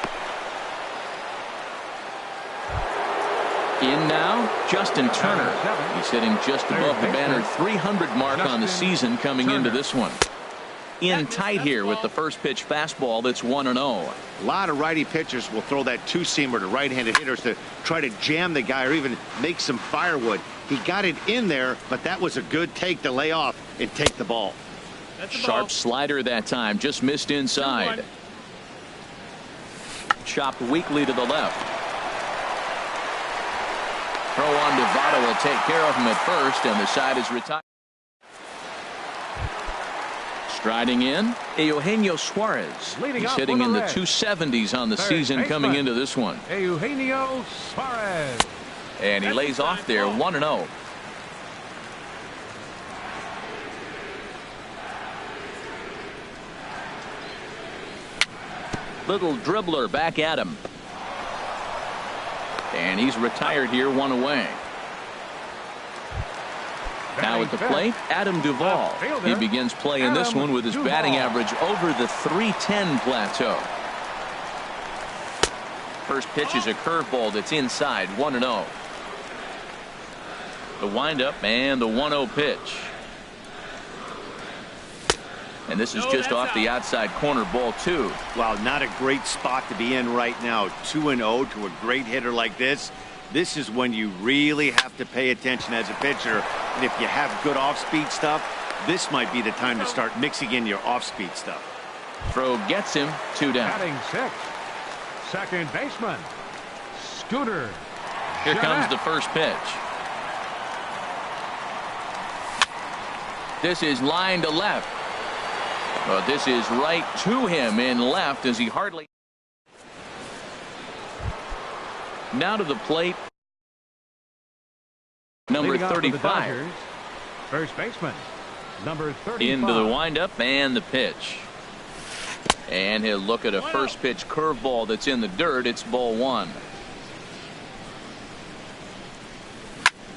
In now, Justin Turner. He's hitting just above the banner 300 mark on the season coming into this one. In tight here with the first pitch fastball that's 1-0. A lot of righty pitchers will throw that 2-seamer to right-handed hitters to try to jam the guy or even make some firewood. He got it in there, but that was a good take to lay off and take the ball. Sharp slider that time, just missed inside. Chopped weakly to the left. Throw on to Votto will take care of him at first, and the side is retired. Striding in, Eugenio Suarez. He's hitting in the 270s on the season coming into this one. Eugenio Suarez. And he lays off there 1-0. Little dribbler back at him. And he's retired here, 1 away. Now at the plate, Adam Duvall. He begins play in this one with his batting average over the 310 plateau. First pitch is a curveball that's inside, 1-0. The windup and the 1-0 pitch. And this is just off the outside corner, ball 2. Wow, not a great spot to be in right now. 2-0 to a great hitter like this. This is when you really have to pay attention as a pitcher. And if you have good off-speed stuff, this might be the time to start mixing in your off-speed stuff. Throw gets him, 2 down. Batting 6. Second baseman, Scooter. Here comes the first pitch. This is line to left. But this is right to him in left as he hardly. Now to the plate. Number 35. First baseman, number 35. Into the windup and the pitch. And he'll look at a first pitch curveball that's in the dirt. It's ball 1.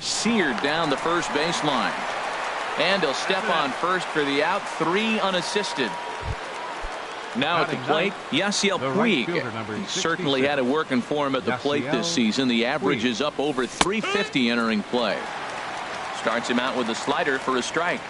Seared down the first baseline. And he'll step on first for the out. 3 unassisted. Now at the plate, Yasiel Puig. He certainly had it working for him at the plate this season. The average is up over 350 entering play. Starts him out with a slider for a strike.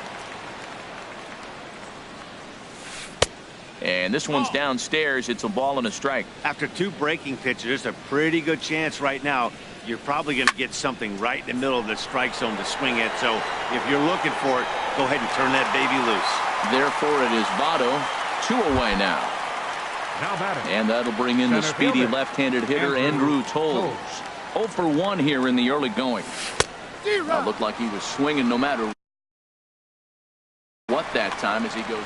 And this one's downstairs. It's a ball and a strike. After 2 breaking pitches, there's a pretty good chance right now you're probably going to get something right in the middle of the strike zone to swing at. So if you're looking for it, go ahead and turn that baby loose. Therefore, it is Votto, 2 away now. And that'll bring in the speedy left-handed hitter Andrew Toles. 0 for 1 here in the early going. Looked like he was swinging no matter what that time as he goes.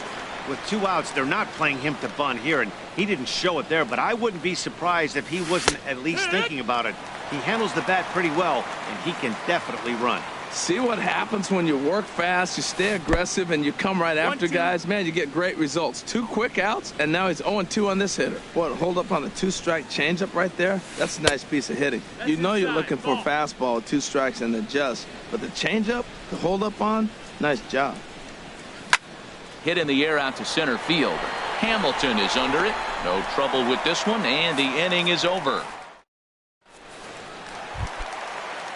With 2 outs, they're not playing him to bunt here, and he didn't show it there, but I wouldn't be surprised if he wasn't at least thinking about it. He handles the bat pretty well, and he can definitely run. See what happens when you work fast, you stay aggressive, and you come right after guys? Man, you get great results. 2 quick outs, and now he's 0-2 on this hitter. Boy, to hold up on the 2-strike changeup right there, that's a nice piece of hitting. You know you're looking for a fastball with 2 strikes and adjust, but the changeup to hold up on, nice job. Hit in the air out to center field. Hamilton is under it. No trouble with this one, and the inning is over.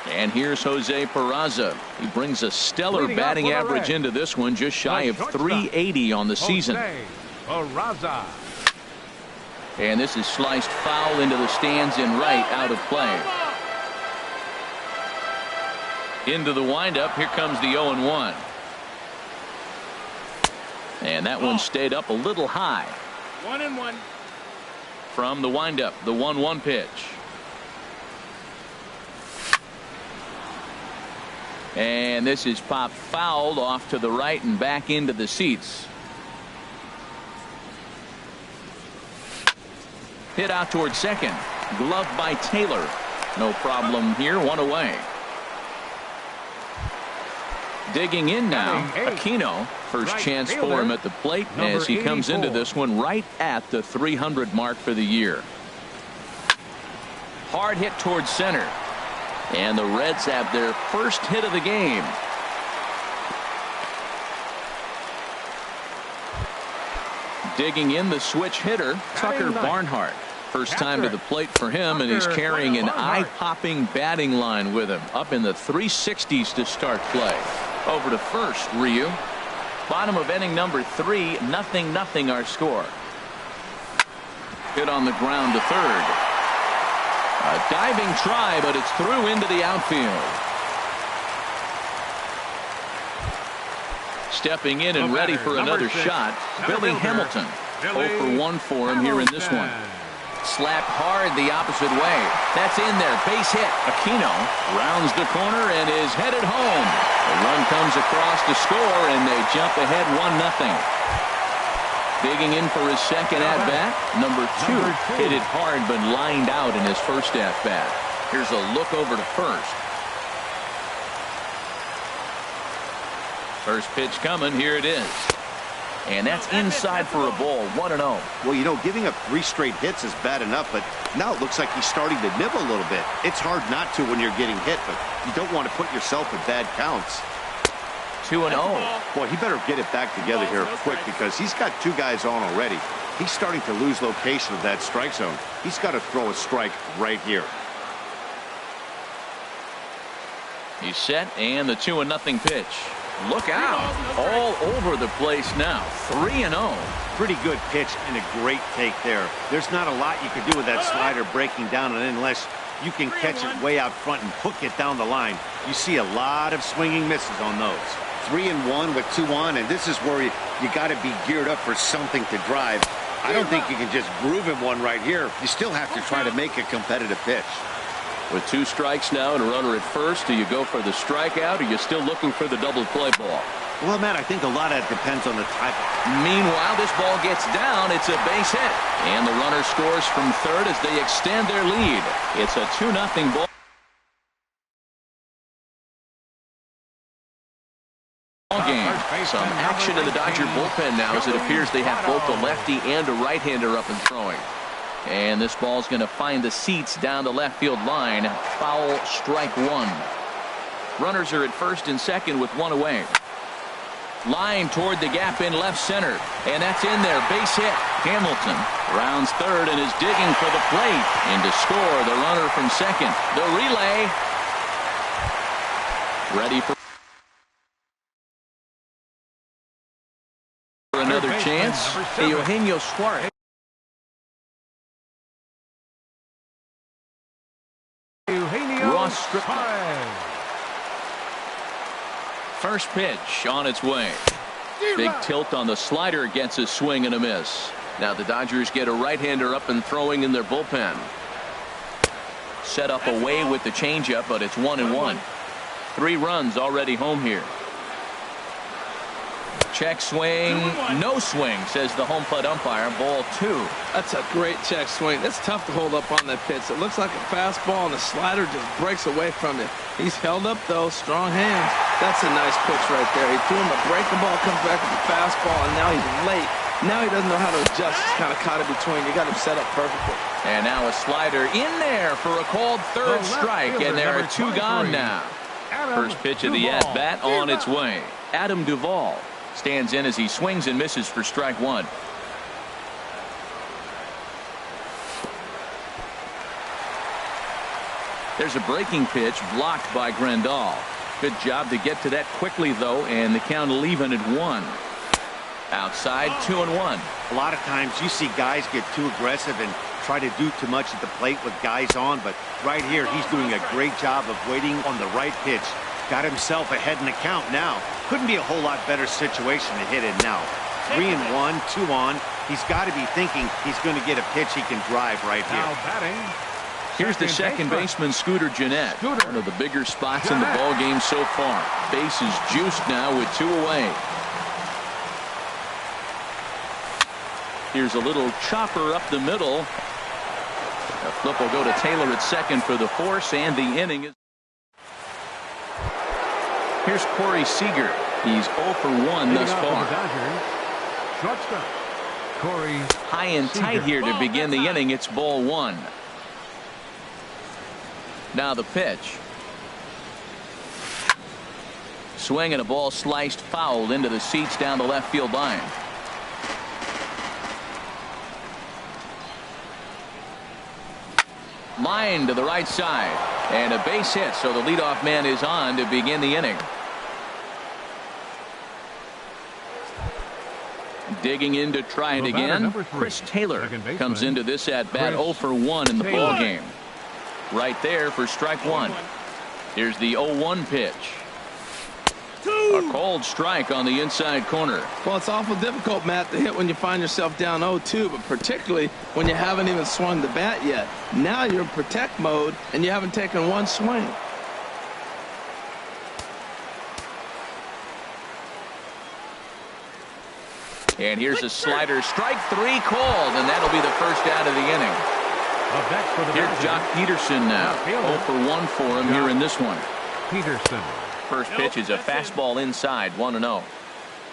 And here's Jose Peraza. He brings a stellar batting average into this one, just shy of 380 on the season. Peraza. And this is sliced foul into the stands in right, out of play. Into the windup. Here comes the 0-1. And that one stayed up a little high. 1-1. From the windup, the 1-1 pitch. And this is popped fouled off to the right and back into the seats. Hit out towards second. Gloved by Taylor. No problem here. 1 away. Digging in now, Aquino. First chance for him at the plate as he comes into this one right at the 300 mark for the year. Hard hit towards center. And the Reds have their first hit of the game. Digging in the switch hitter, Tucker Barnhart. First time to the plate for him, and he's carrying an eye-popping batting line with him. Up in the 360s to start play. Over to first, Ryu. Bottom of inning number 3, 0-0 our score. Hit on the ground to third. A diving try, but it's through into the outfield. Stepping in and ready for another shot, Billy Hamilton. 0 for 1 for him here in this one. Slapped hard the opposite way. That's in there. Base hit. Aquino rounds the corner and is headed home. The run comes across to score, and they jump ahead 1-0. Digging in for his second at-bat, number 2. Hit it hard but lined out in his first at-bat. Here's a look over to first. First pitch coming. Here it is. And that's inside for a ball. 1-0. Well, you know, giving up 3 straight hits is bad enough, but now it looks like he's starting to nibble a little bit. It's hard not to when you're getting hit, but you don't want to put yourself in bad counts. 2-0. Boy, he better get it back together here quick because he's got 2 guys on already. He's starting to lose location of that strike zone. He's got to throw a strike right here. He's set, and the 2-0 pitch. Look out. All over the place now. 3-0. Pretty good pitch and a great take there. There's not a lot you can do with that slider breaking down, and unless you can catch it way out front and hook it down the line, you see a lot of swinging misses on those. 3-1 with 2 on, and this is where you got to be geared up for something to drive. I don't think you can just groove him one right here. You still have to try to make a competitive pitch. With 2 strikes now and a runner at first, do you go for the strikeout, or are you still looking for the double play ball? Well, Matt, I think a lot of that depends on the type. Meanwhile, this ball gets down. It's a base hit. And the runner scores from third as they extend their lead. It's a 2-0 ball game. Some action in the Dodger bullpen now as it appears they have both a lefty and a right-hander up and throwing. And this ball's going to find the seats down the left field line. Foul, strike 1. Runners are at first and second with 1 away. Line toward the gap in left center. And that's in there. Base hit. Hamilton rounds third and is digging for the plate. And to score, the runner from second. The relay. Ready for another chance. Eugenio Suarez. Ross Strickland. First pitch on its way. Big tilt on the slider gets a swing and a miss. Now the Dodgers get a right-hander up and throwing in their bullpen. Set up away with the changeup, but it's 1-1. 3 runs already home here. Check swing, no swing, says the home plate umpire. Ball 2. That's a great check swing. It's tough to hold up on that pitch. It looks like a fastball, and the slider just breaks away from it. He's held up, though. Strong hands. That's a nice pitch right there. He threw him a breaking ball, comes back with a fastball, and now he's late. Now he doesn't know how to adjust. He's kind of caught in between. You got him set up perfectly. And now a slider in there for a called third strike, and there are 2 gone now. First pitch of the at-bat on its way. Adam Duvall stands in as he swings and misses for strike 1. There's a breaking pitch blocked by Grandal. Good job to get to that quickly, though, and the count will even at 1. Outside, 2-1. A lot of times you see guys get too aggressive and try to do too much at the plate with guys on, but right here he's doing a great job of waiting on the right pitch. Got himself ahead in the count now. Couldn't be a whole lot better situation to hit in now. 3-1, 2 on. He's got to be thinking he's going to get a pitch he can drive right here. Now batting. Here's the second baseman, Scooter Gennett. One of the bigger spots in the ball game so far. Base is juiced now with 2 away. Here's a little chopper up the middle. A flip will go to Taylor at second for the force, and the inning is. Here's Corey Seager. He's 0 for 1 thus far. Shortstop Corey. High and tight here to begin the inning. It's ball 1. Now the pitch. Swing and a ball sliced foul into the seats down the left field line. Line to the right side, and a base hit, so the leadoff man is on to begin the inning. Digging in to try it again. Chris Taylor comes into this at bat 0 for 1 in the ball game. Right there for strike 1. Here's the 0-1 pitch. A called strike on the inside corner. Well, it's awful difficult, Matt, to hit when you find yourself down 0-2, but particularly when you haven't even swung the bat yet. Now you're in protect mode, and you haven't taken 1 swing. And here's a slider. Strike 3 called, and that'll be the first out of the inning. Here's Jock Peterson now. 0 for 1 for him here in this one. Peterson. First pitch is a fastball inside, 1-0.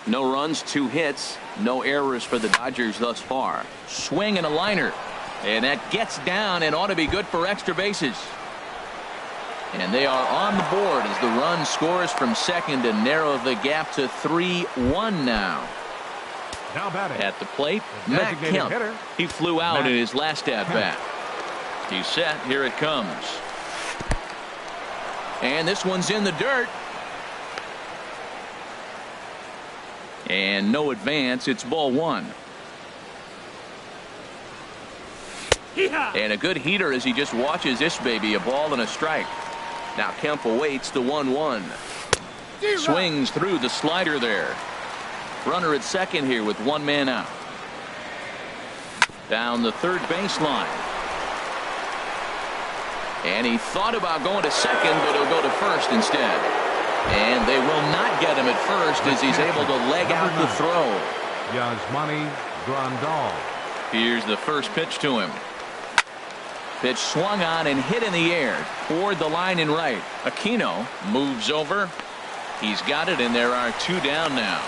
No runs, 2 hits, no errors for the Dodgers thus far. Swing and a liner, and that gets down and ought to be good for extra bases. And they are on the board as the run scores from second to narrow the gap to 3-1 now. Now batting. At the plate, Matt Kemp. He flew out in his last at-bat. He's set. Here it comes. And this one's in the dirt. And no advance. It's ball 1. And a good heater as he just watches this baby. A ball and a strike. Now Kemp awaits the 1-1. Swings through the slider there. Runner at second here with 1 man out. Down the third baseline. And he thought about going to second, but he'll go to first instead. And they will not get him at first as he's able to leg out the throw. Yasmani Grandal. Here's the first pitch to him. Pitch swung on and hit in the air toward the line and right. Aquino moves over. He's got it, and there are 2 down now.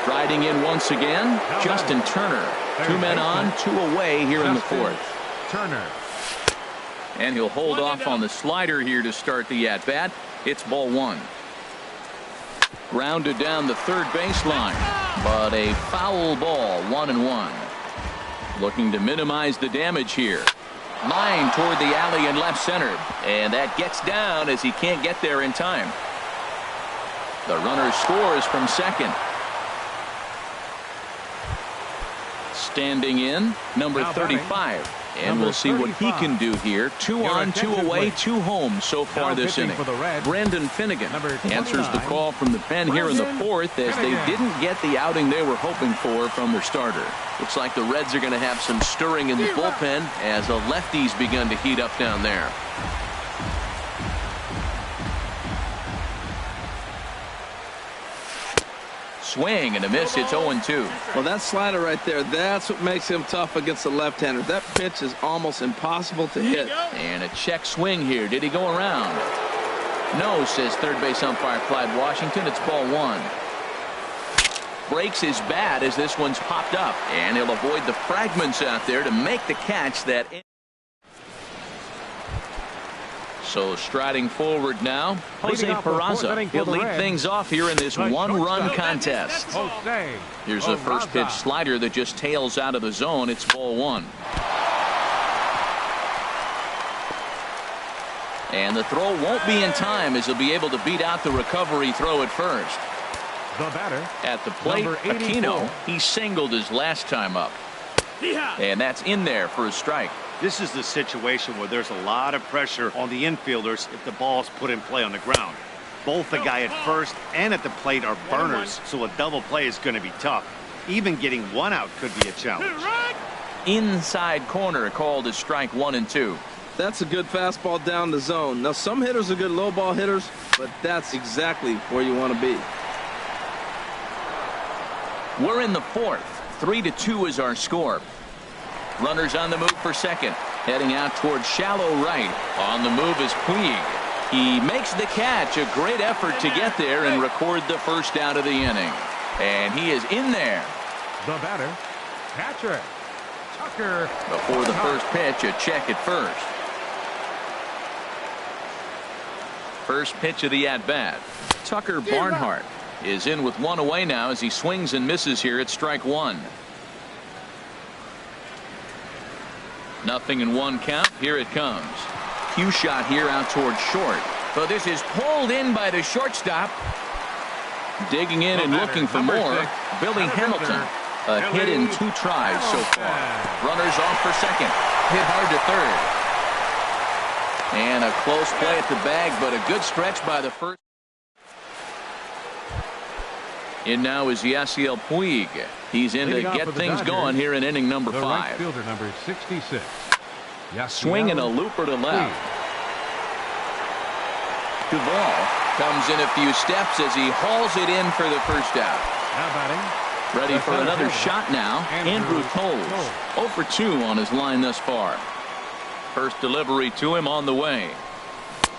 Striding in once again, Justin Turner. 2 men on, 2 away here in the 4th. Turner. And he'll hold off on the slider here to start the at-bat. It's ball 1. Grounded down the third baseline, but a foul ball, 1-1. Looking to minimize the damage here. Line toward the alley in left center, and that gets down as he can't get there in time. The runner scores from second. Standing in, number 35. And we'll see what he can do here. 2 on, 2 away, 2 home so far this inning. Brandon Finnegan answers the call from the pen here in the 4th as they didn't get the outing they were hoping for from their starter. Looks like the Reds are going to have some stirring in the bullpen as the lefties begun to heat up down there. swing and a miss. It's 0-2. Well, that slider right there, that's what makes him tough against the left-hander. That pitch is almost impossible to hit. And a check swing here. Did he go around? No, says third base umpire Clyde Washington. It's ball one. Breaks his bat as this one's popped up, and he'll avoid the fragments out there to make the catch. So striding forward now, Jose Peraza. He'll lead things off here in this one-run contest. Here's a first pitch slider that just tails out of the zone. It's ball one. And the throw won't be in time as he'll be able to beat out the recovery throw at first. The batter at the plate, Aquino. He singled his last time up. And that's in there for a strike. This is the situation where there's a lot of pressure on the infielders if the ball's put in play on the ground. Both the guy at first and at the plate are burners, so a double play is going to be tough. Even getting one out could be a challenge. Inside corner called as strike 1 and 2. That's a good fastball down the zone. Now, some hitters are good low ball hitters, but that's exactly where you want to be. We're in the fourth. 3-2 is our score. Runners on the move for second. Heading out towards shallow right. On the move is Puig. He makes the catch. A great effort to get there and record the first out of the inning. And he is in there. The batter, catcher, Tucker. Before the first pitch, a check at first. First pitch of the at-bat. Tucker Barnhart is in with one away now as he swings and misses here at strike one. Nothing in one count. Here it comes. Cue shot here out towards short. So this is pulled in by the shortstop. Digging in and looking for more. Billy Hamilton. A hit in 2 tries so far. Runners off for second. Hit hard to third. And a close play at the bag, but a good stretch by the first. In now is Yasiel Puig. He's in to get things going here in inning number 5. Right fielder number 66. Swinging a looper to left. Duvall comes in a few steps as he hauls it in for the first out. Now batting. Ready for another shot now. Andrew Toles. 0 for 2 on his line thus far. First delivery to him on the way.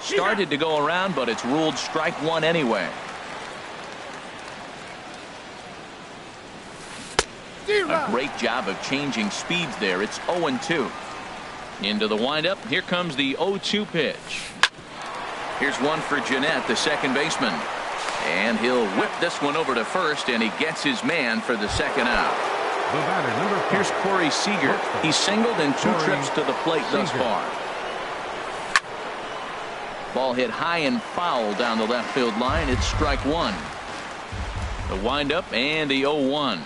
Started to go around, but it's ruled strike 1 anyway. A great job of changing speeds there. It's 0-2. Into the windup. Here comes the 0-2 pitch. Here's one for Jeanette, the second baseman. And he'll whip this one over to first, and he gets his man for the second out. The batter, number 4. Here's Corey Seager. He singled in 2 trips to the plate thus far. Ball hit high and foul down the left field line. It's strike 1. The windup and the 0-1.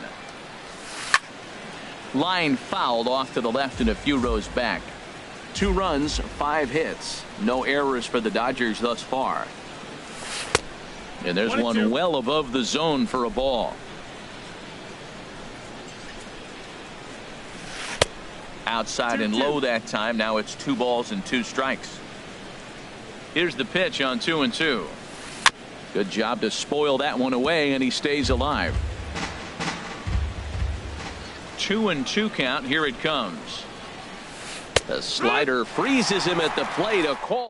Line fouled off to the left and a few rows back. 2 runs, 5 hits. No errors for the Dodgers thus far. And there's one well above the zone for a ball. Outside and low that time. Now it's 2 balls and 2 strikes. Here's the pitch on 2-2. Good job to spoil that one away, and he stays alive. 2-2 count. Here it comes. The slider freezes him at the plate. A call.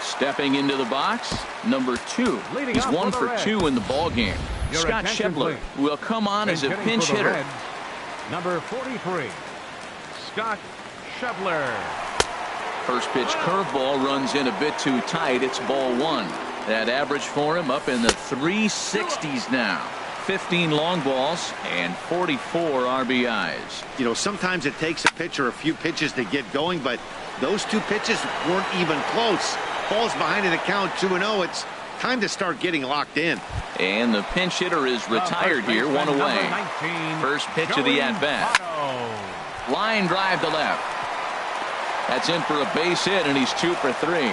Stepping into the box, number 2. He's 1 for 2 in the ball game. Scott Schebler will come on as a pinch hitter. Reds, number 43, Scott Schebler. First pitch curveball runs in a bit too tight. It's ball 1. That average for him up in the 360s now. 15 long balls and 44 RBIs. You know, sometimes it takes a pitcher a few pitches to get going, but those 2 pitches weren't even close. Falls behind in the count 2-0. It's time to start getting locked in. And the pinch hitter is retired here, 1 away. 19, First pitch of the at-bat. Line drive to left. That's in for a base hit, and he's 2 for 3.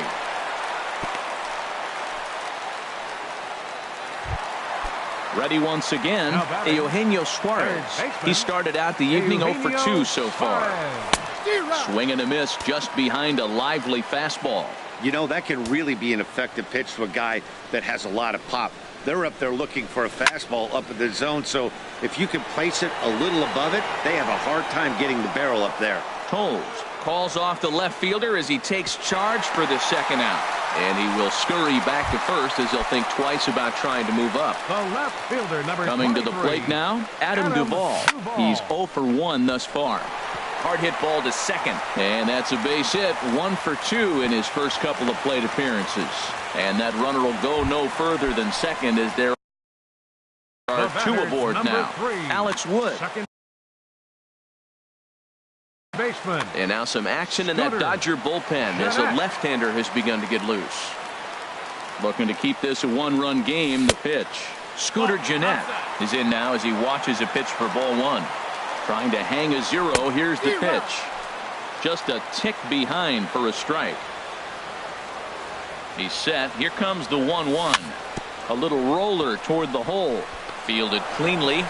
Ready once again, Eugenio Suarez. He started out the evening 0 for 2 so far. Swing and a miss just behind a lively fastball. You know, that can really be an effective pitch to a guy that has a lot of pop. they're up there looking for a fastball up in the zone. So if you can place it a little above it, they have a hard time getting the barrel up there. Toles calls off the left fielder as he takes charge for the second out. And he will scurry back to first as he'll think twice about trying to move up. The left fielder, number Coming 23. to the plate now, Adam Duvall. He's 0 for 1 thus far. Hard hit ball to second. And that's a base hit. 1 for 2 in his first couple of plate appearances. And that runner will go no further than second as there are 2 aboard now. 3. Alex Wood. Second baseman. And now some action in that Dodger bullpen as a left-hander has begun to get loose. Looking to keep this a 1-run game. The pitch. Scooter Gennett is in now as he watches a pitch for ball 1. Trying to hang a 0. Here's the pitch. Just a tick behind for a strike. He's set. Here comes the 1-1. A little roller toward the hole. Fielded cleanly.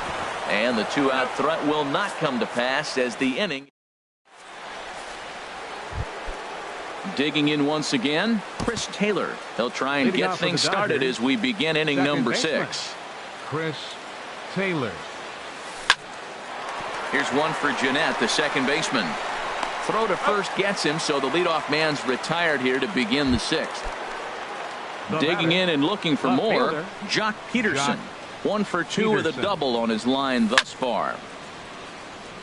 And the 2-out threat will not come to pass as the inning. Digging in once again, Chris Taylor. He'll try and get things started as we begin inning number 6. Chris Taylor. Here's one for Gennett, the second baseman. Throw to first gets him, so the leadoff man's retired here to begin the 6th. Digging in and looking for more, Jock Peterson. 1 for 2 with a double on his line thus far.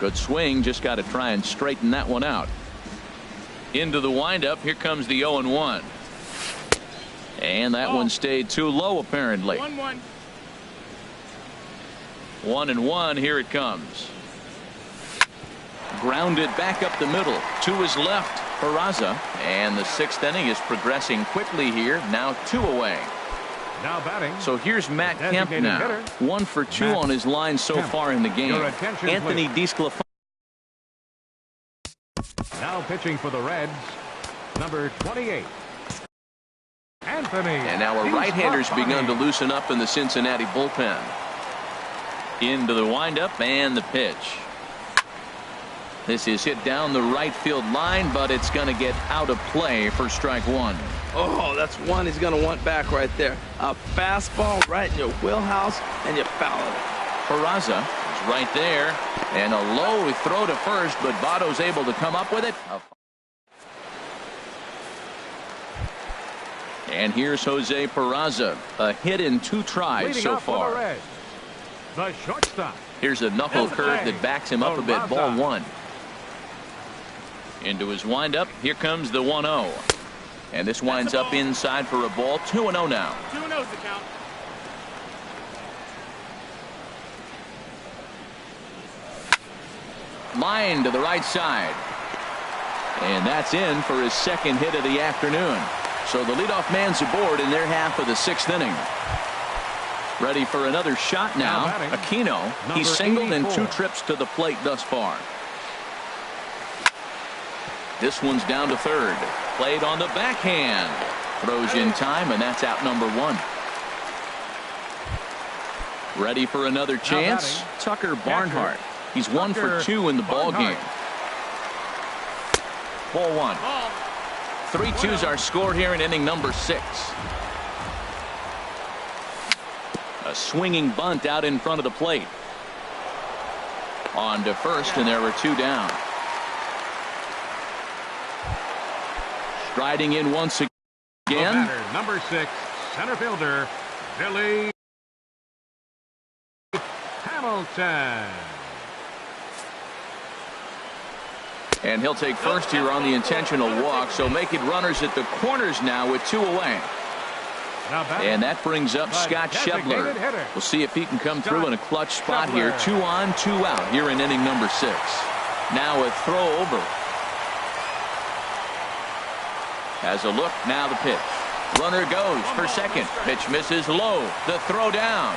Good swing, just got to try and straighten that one out. Into the windup, here comes the 0-1. And that one stayed too low apparently. 1-1. 1-1, here it comes. Grounded back up the middle to his left. Peraza, and the 6th inning is progressing quickly here. Now 2 away. Now batting. So here's Matt Kemp now. Hitter. 1 for 2 on his line so far in the game. Anthony DeSclafani. Now pitching for the Reds, number 28. Anthony. And now a right-hander's begun to loosen up in the Cincinnati bullpen. Into the windup and the pitch. This is hit down the right field line, but it's going to get out of play for strike 1. Oh, that's one he's going to want back right there. A fastball right in your wheelhouse, and you foul it. Peraza is right there. And a low throw to first, but Votto's able to come up with it. And here's Jose Peraza. A hit in 2 tries so far. The shortstop. Here's a knuckle curve that backs him up a bit. Ball 1. Into his windup. Here comes the 1-0. And this winds up inside for a ball. 2-0 now. 2-0's the count. Line to the right side. And that's in for his second hit of the afternoon. So the leadoff man's aboard in their half of the 6th inning. Ready for another shot now. Aquino. He's singled in 2 trips to the plate thus far. This one's down to third. Played on the backhand. Throws in time, and that's out number 1. Ready for another chance. Tucker Barnhart. He's 1 for 2 in the ball game. Ball 1. 3-2's our score here in inning number 6. A swinging bunt out in front of the plate. On to first, and there are 2 down. Striding in once again. Number 6, center fielder, Billy Hamilton. And he'll take first here on the intentional walk, so making runners at the corners now with 2 away. And that brings up Scott Schebler. We'll see if he can come through in a clutch spot here. 2 on, 2 out here in inning number 6. Now a throw over. Has a look, now the pitch. Runner goes for second. Pitch misses low. The throw down.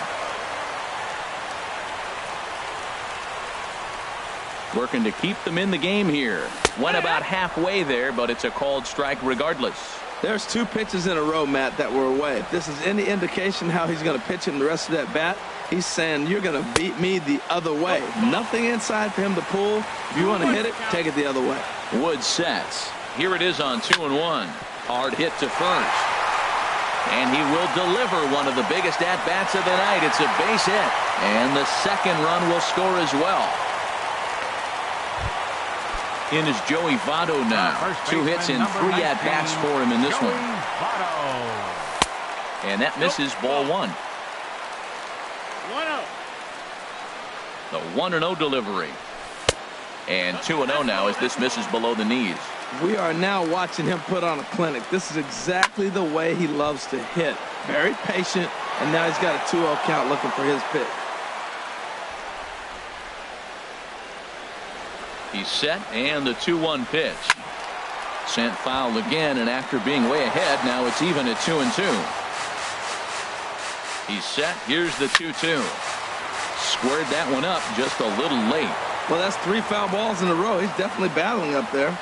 Working to keep them in the game here. Went about halfway there, but it's a called strike regardless. There's 2 pitches in a row, Matt, that were away. If this is any indication how he's going to pitch in the rest of that bat, he's saying you're going to beat me the other way. Nothing inside for him to pull. If you want to hit it, take it the other way. Wood sets. Here it is on 2-1. Hard hit to first. And he will deliver one of the biggest at-bats of the night. It's a base hit. And the second run will score as well. In is Joey Votto now. 2 hits and 3 at-bats for him in this one. And that misses ball 1. 1-0. The 1-0 delivery. And 2-0 now as this misses below the knees. We are now watching him put on a clinic. This is exactly the way he loves to hit. Very patient, and now he's got a 2-0 count looking for his pitch. He's set, and the 2-1 pitch. Sent foul again, and after being way ahead, now it's even at 2-2. He's set. Here's the 2-2. Squared that one up just a little late. Well, that's 3 foul balls in a row. He's definitely battling up there.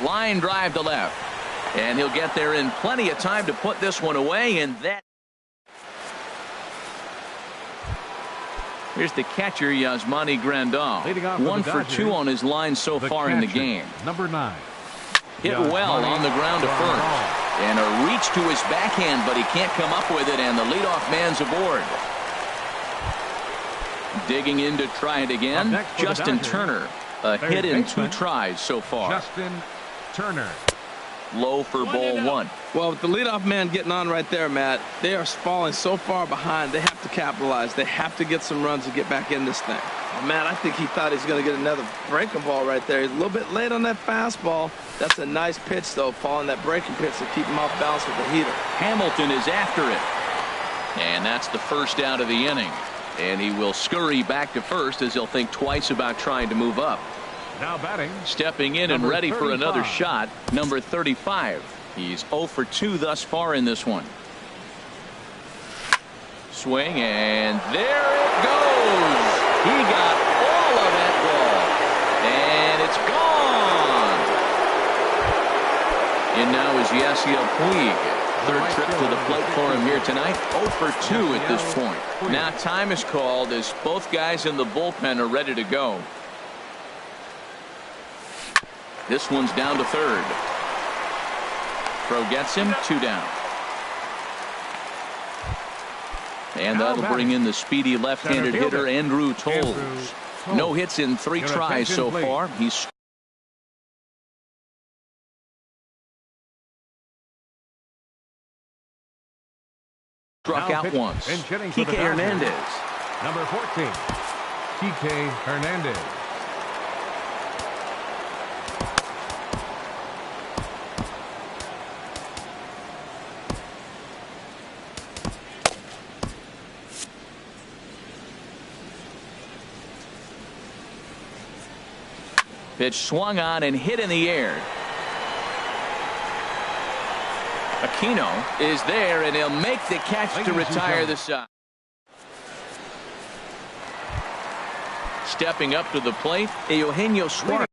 Line drive to left. And he'll get there in plenty of time to put this one away, and that. Here's the catcher, Yasmani Grandal. 1 for 2 on his line so far in the game. Number 9. Hit well on the ground to first. And a reach to his backhand, but he can't come up with it, and the leadoff man's aboard. Digging in to try it again, Justin Turner. A hit in 2 tries so far. Justin Turner. Low for ball 1. Well, with the leadoff man getting on right there, Matt, they are falling so far behind. They have to capitalize. They have to get some runs to get back in this thing. Oh, man, I think he thought he was going to get another breaking ball right there. He's a little bit late on that fastball. That's a nice pitch, though, following that breaking pitch to keep him off balance with the heater. Hamilton is after it. And that's the first out of the inning. And he will scurry back to first as he'll think twice about trying to move up. Now batting. Stepping in and ready for another shot, number 35. He's 0 for 2 thus far in this one. Swing, and there it goes. He got all of that ball. And it's gone. And now is Yasiel Puig. 3rd trip to the plate for him here tonight. 0 for 2 at this point. Now time is called as both guys in the bullpen are ready to go. This one's down to 3rd. Throw gets him, 2 down. And that'll bring in the speedy left-handed hitter Andrew Toles. No hits in 3 tries so far. He's struck out once. Kike Hernandez. Number 14. Kike Hernandez. Pitch swung on and hit in the air. Aquino is there, and he'll make the catch to retire the side. Stepping up to the plate, Eugenio Suarez.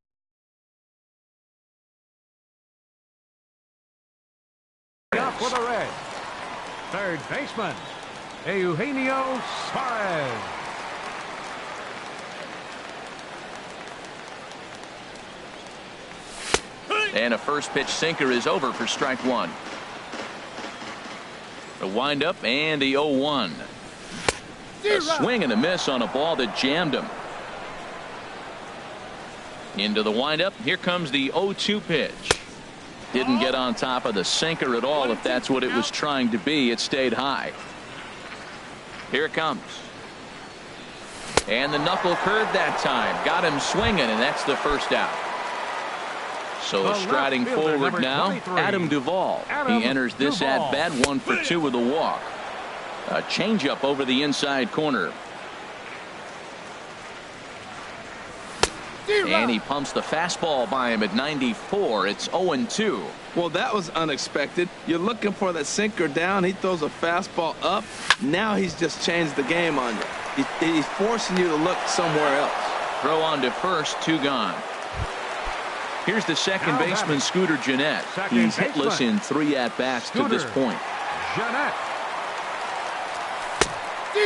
Up for the Reds. 3rd baseman, Eugenio Suarez. And a first pitch sinker is over for strike 1. A windup and the 0-1. A swing and a miss on a ball that jammed him. Into the windup. Here comes the 0-2 pitch. Didn't get on top of the sinker at all. If that's what it was trying to be, it stayed high. Here it comes. And the knuckle curve that time. Got him swinging, and that's the first out. So striding forward now, Adam Duvall. He enters this at bat 1 for 2 with a walk. A changeup over the inside corner. And he pumps the fastball by him at 94. It's 0-2. Well, that was unexpected. You're looking for that sinker down. He throws a fastball up. Now he's just changed the game on you. He's forcing you to look somewhere else. Throw on to first, 2 gone. Here's the second baseman, Scooter Gennett. He's hitless in 3 at-bats to this point. Gennett.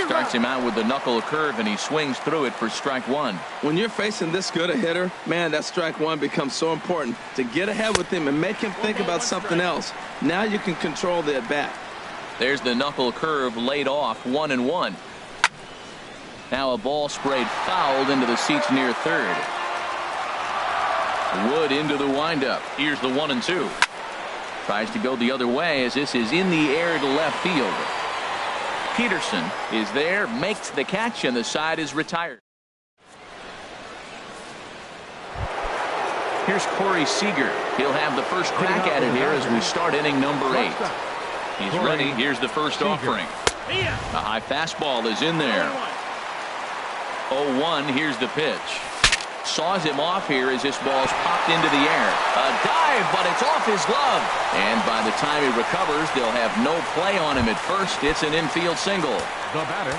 Starts him out with the knuckle curve, and he swings through it for strike one. When you're facing this good a hitter, man, that strike one becomes so important to get ahead with him and make him think about something else. Now you can control the at-bat. There's the knuckle curve laid off, 1-1. Now a ball sprayed fouled into the seats near third. Wood into the windup. Here's the 1-2. Tries to go the other way as this is in the air to left field. Peterson is there, makes the catch, and the side is retired. Here's Corey Seager. He'll have the first crack at it here as we start inning number 8. He's ready. Here's the first offering. A high fastball is in there. 0-1. Here's the pitch. Saws him off here as this ball's popped into the air. A dive, but it's off his glove. And by the time he recovers, they'll have no play on him at first. It's an infield single. The batter,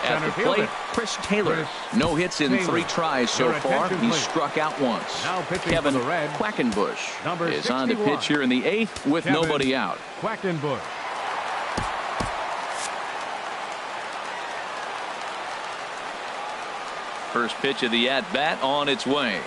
at the plate, Chris Taylor. No hits in 3 tries so far. He's struck out once. Now pitching Kevin for the Reds, Quackenbush is on to pitch here in the 8th with nobody out. Quackenbush. First pitch of the at-bat on its way.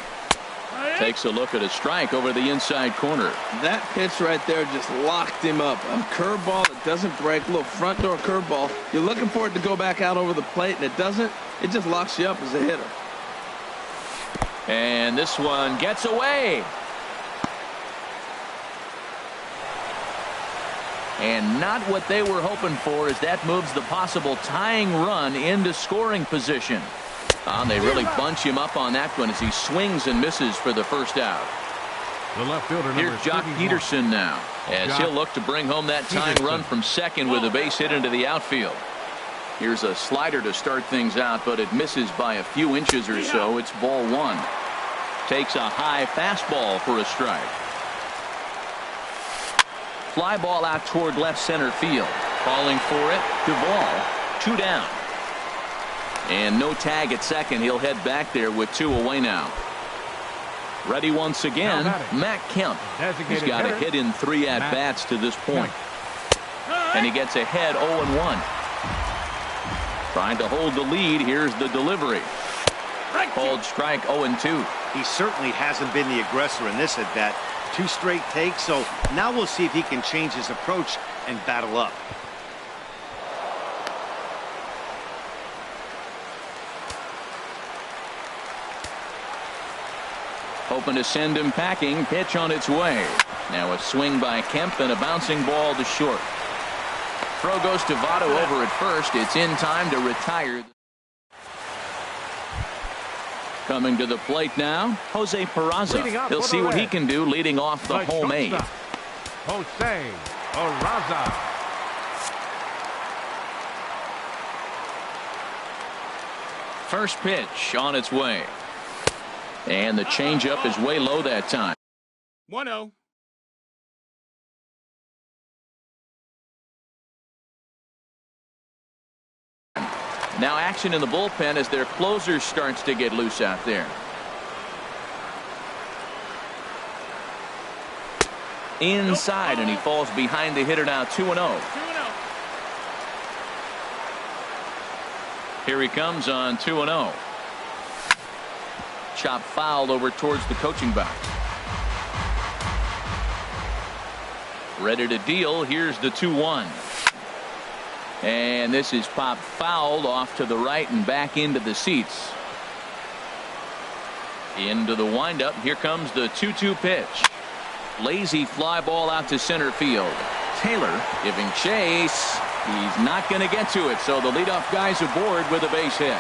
Takes a look at a strike over the inside corner. That pitch right there just locked him up. A curveball that doesn't break, a little front door curveball. You're looking for it to go back out over the plate, and it doesn't. It just locks you up as a hitter. And this one gets away. And not what they were hoping for, as that moves the possible tying run into scoring position. They really bunch him up on that one as he swings and misses for the first out. The left fielder, here's Jock Peterson now, as he'll look to bring home that tying run from second with a base hit into the outfield. Here's a slider to start things out, but it misses by a few inches or so. It's ball 1. Takes a high fastball for a strike. Fly ball out toward left center field. Calling for it, Duvall. 2 down. And no tag at second. He'll head back there with 2 away now. Ready once again, Matt Kemp. He's got a hit in 3 at-bats to this point. And he gets ahead 0-1. Trying to hold the lead. Here's the delivery. Called strike 0-2. He certainly hasn't been the aggressor in this at-bat. 2 straight takes, so now we'll see if he can change his approach and battle up. Hoping to send him packing. Pitch on its way. Now a swing by Kemp and a bouncing ball to short. Throw goes to Votto over at first. It's in time to retire. Coming to the plate now, Jose Peraza. He'll see what he can do leading off the home 8. Jose Peraza. First pitch on its way. And the changeup is way low that time. 1-0. Now action in the bullpen as their closer starts to get loose out there. Inside, and he falls behind the hitter now. 2-0. Here he comes on 2-0. Chop fouled over towards the coaching box. Ready to deal. Here's the 2-1. And this is popped fouled off to the right and back into the seats. Into the windup. Here comes the 2-2 pitch. Lazy fly ball out to center field. Taylor giving chase. He's not going to get to it, so the leadoff guy's aboard with a base hit.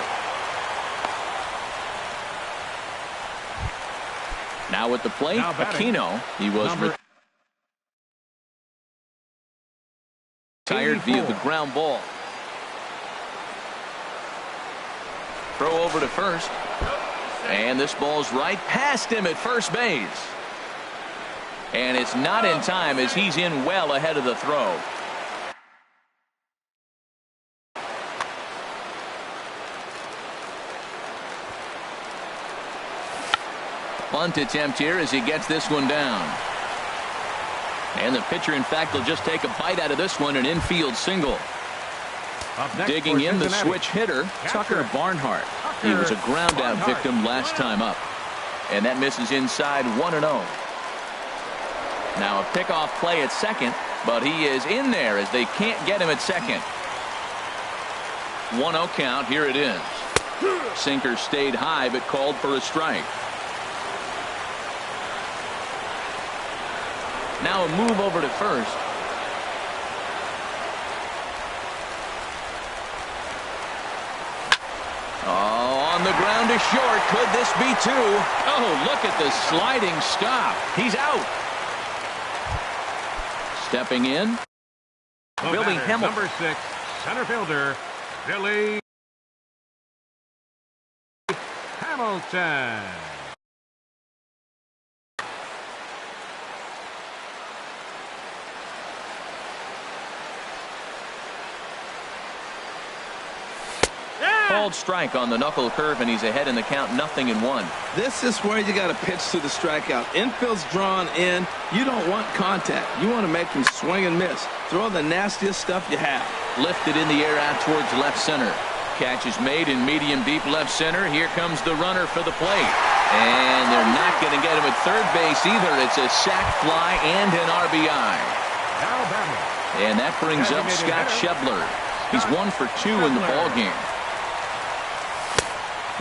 Now at the plate, Aquino. He was retired via the ground ball. Throw over to first. And this ball's right past him at first base. And it's not in time as he's in well ahead of the throw. Bunt attempt here as he gets this one down. And the pitcher, in fact, will just take a bite out of this one, an infield single. Up next Digging for in the Cincinnati, switch hitter, Tucker Barnhart. He was a ground out victim last time up. And that misses inside 1-0. Now a pickoff play at second, but he is in there as they can't get him at second. 1-0 count. Here it is. Sinker stayed high but called for a strike. Now a move over to first. Oh, on the ground to short. Could this be two? Oh, look at the sliding stop. He's out. Stepping in, Billy Hamilton. Number 6, center fielder, Billy Hamilton. Called strike on the knuckle curve, and he's ahead in the count, 0-1. This is where you got to pitch to the strikeout. Infield's drawn in. You don't want contact. You want to make him swing and miss. Throw the nastiest stuff you have. Lifted in the air out towards left center. Catch is made in medium deep left center. Here comes the runner for the plate. And they're not going to get him at third base either. It's a sac fly and an RBI. And that brings up Scott Schebler. He's 1 for 2 in the ball game.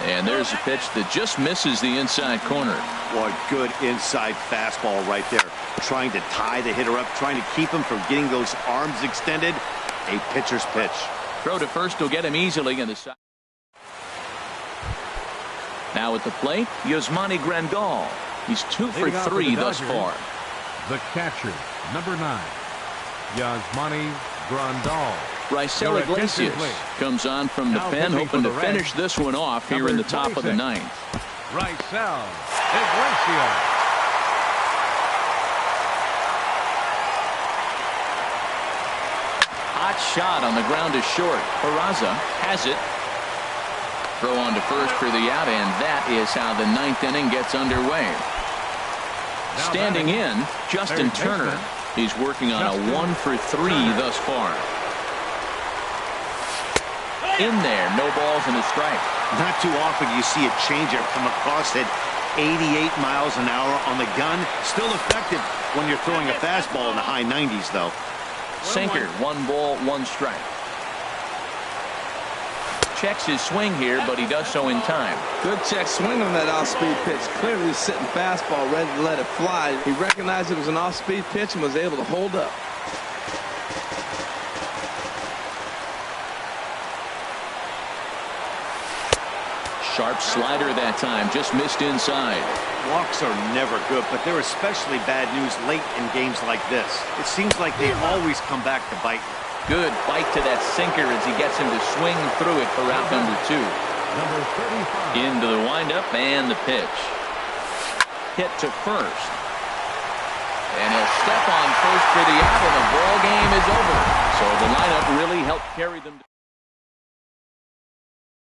And there's a pitch that just misses the inside corner. Boy, good inside fastball right there. Trying to tie the hitter up, trying to keep him from getting those arms extended. A pitcher's pitch. Throw to first will get him easily in the side. Now at the plate, Yasmani Grandal. He's 2 for 3 thus far. The catcher, number 9, Yasmani Grandal. Raisel Iglesias comes on from the pen, hoping to finish this one off here in the top of the 9th. Raisel Iglesias. Hot shot on the ground is short. Peraza has it. Throw on to first for the out, and that is how the 9th inning gets underway. Standing in, Justin Turner. He's working on a 1 for 3 thus far. In there, no balls and a strike. Not too often you see a changeup come across at 88 miles an hour on the gun. Still effective when you're throwing a fastball in the high 90s, though. Sinker, 1 ball, 1 strike. Checks his swing here, but he does so in time. Good check swing on that off-speed pitch. Clearly sitting fastball, ready to let it fly. He recognized it was an off-speed pitch and was able to hold up. Sharp slider that time, just missed inside. Walks are never good, but they're especially bad news late in games like this. It seems like they always come back to bite. Good bite to that sinker as he gets him to swing through it for out number 2. Number 35. Into the windup and the pitch. Hit to first. And he'll step on first for the out, and the ball game is over. So the lineup really helped carry them.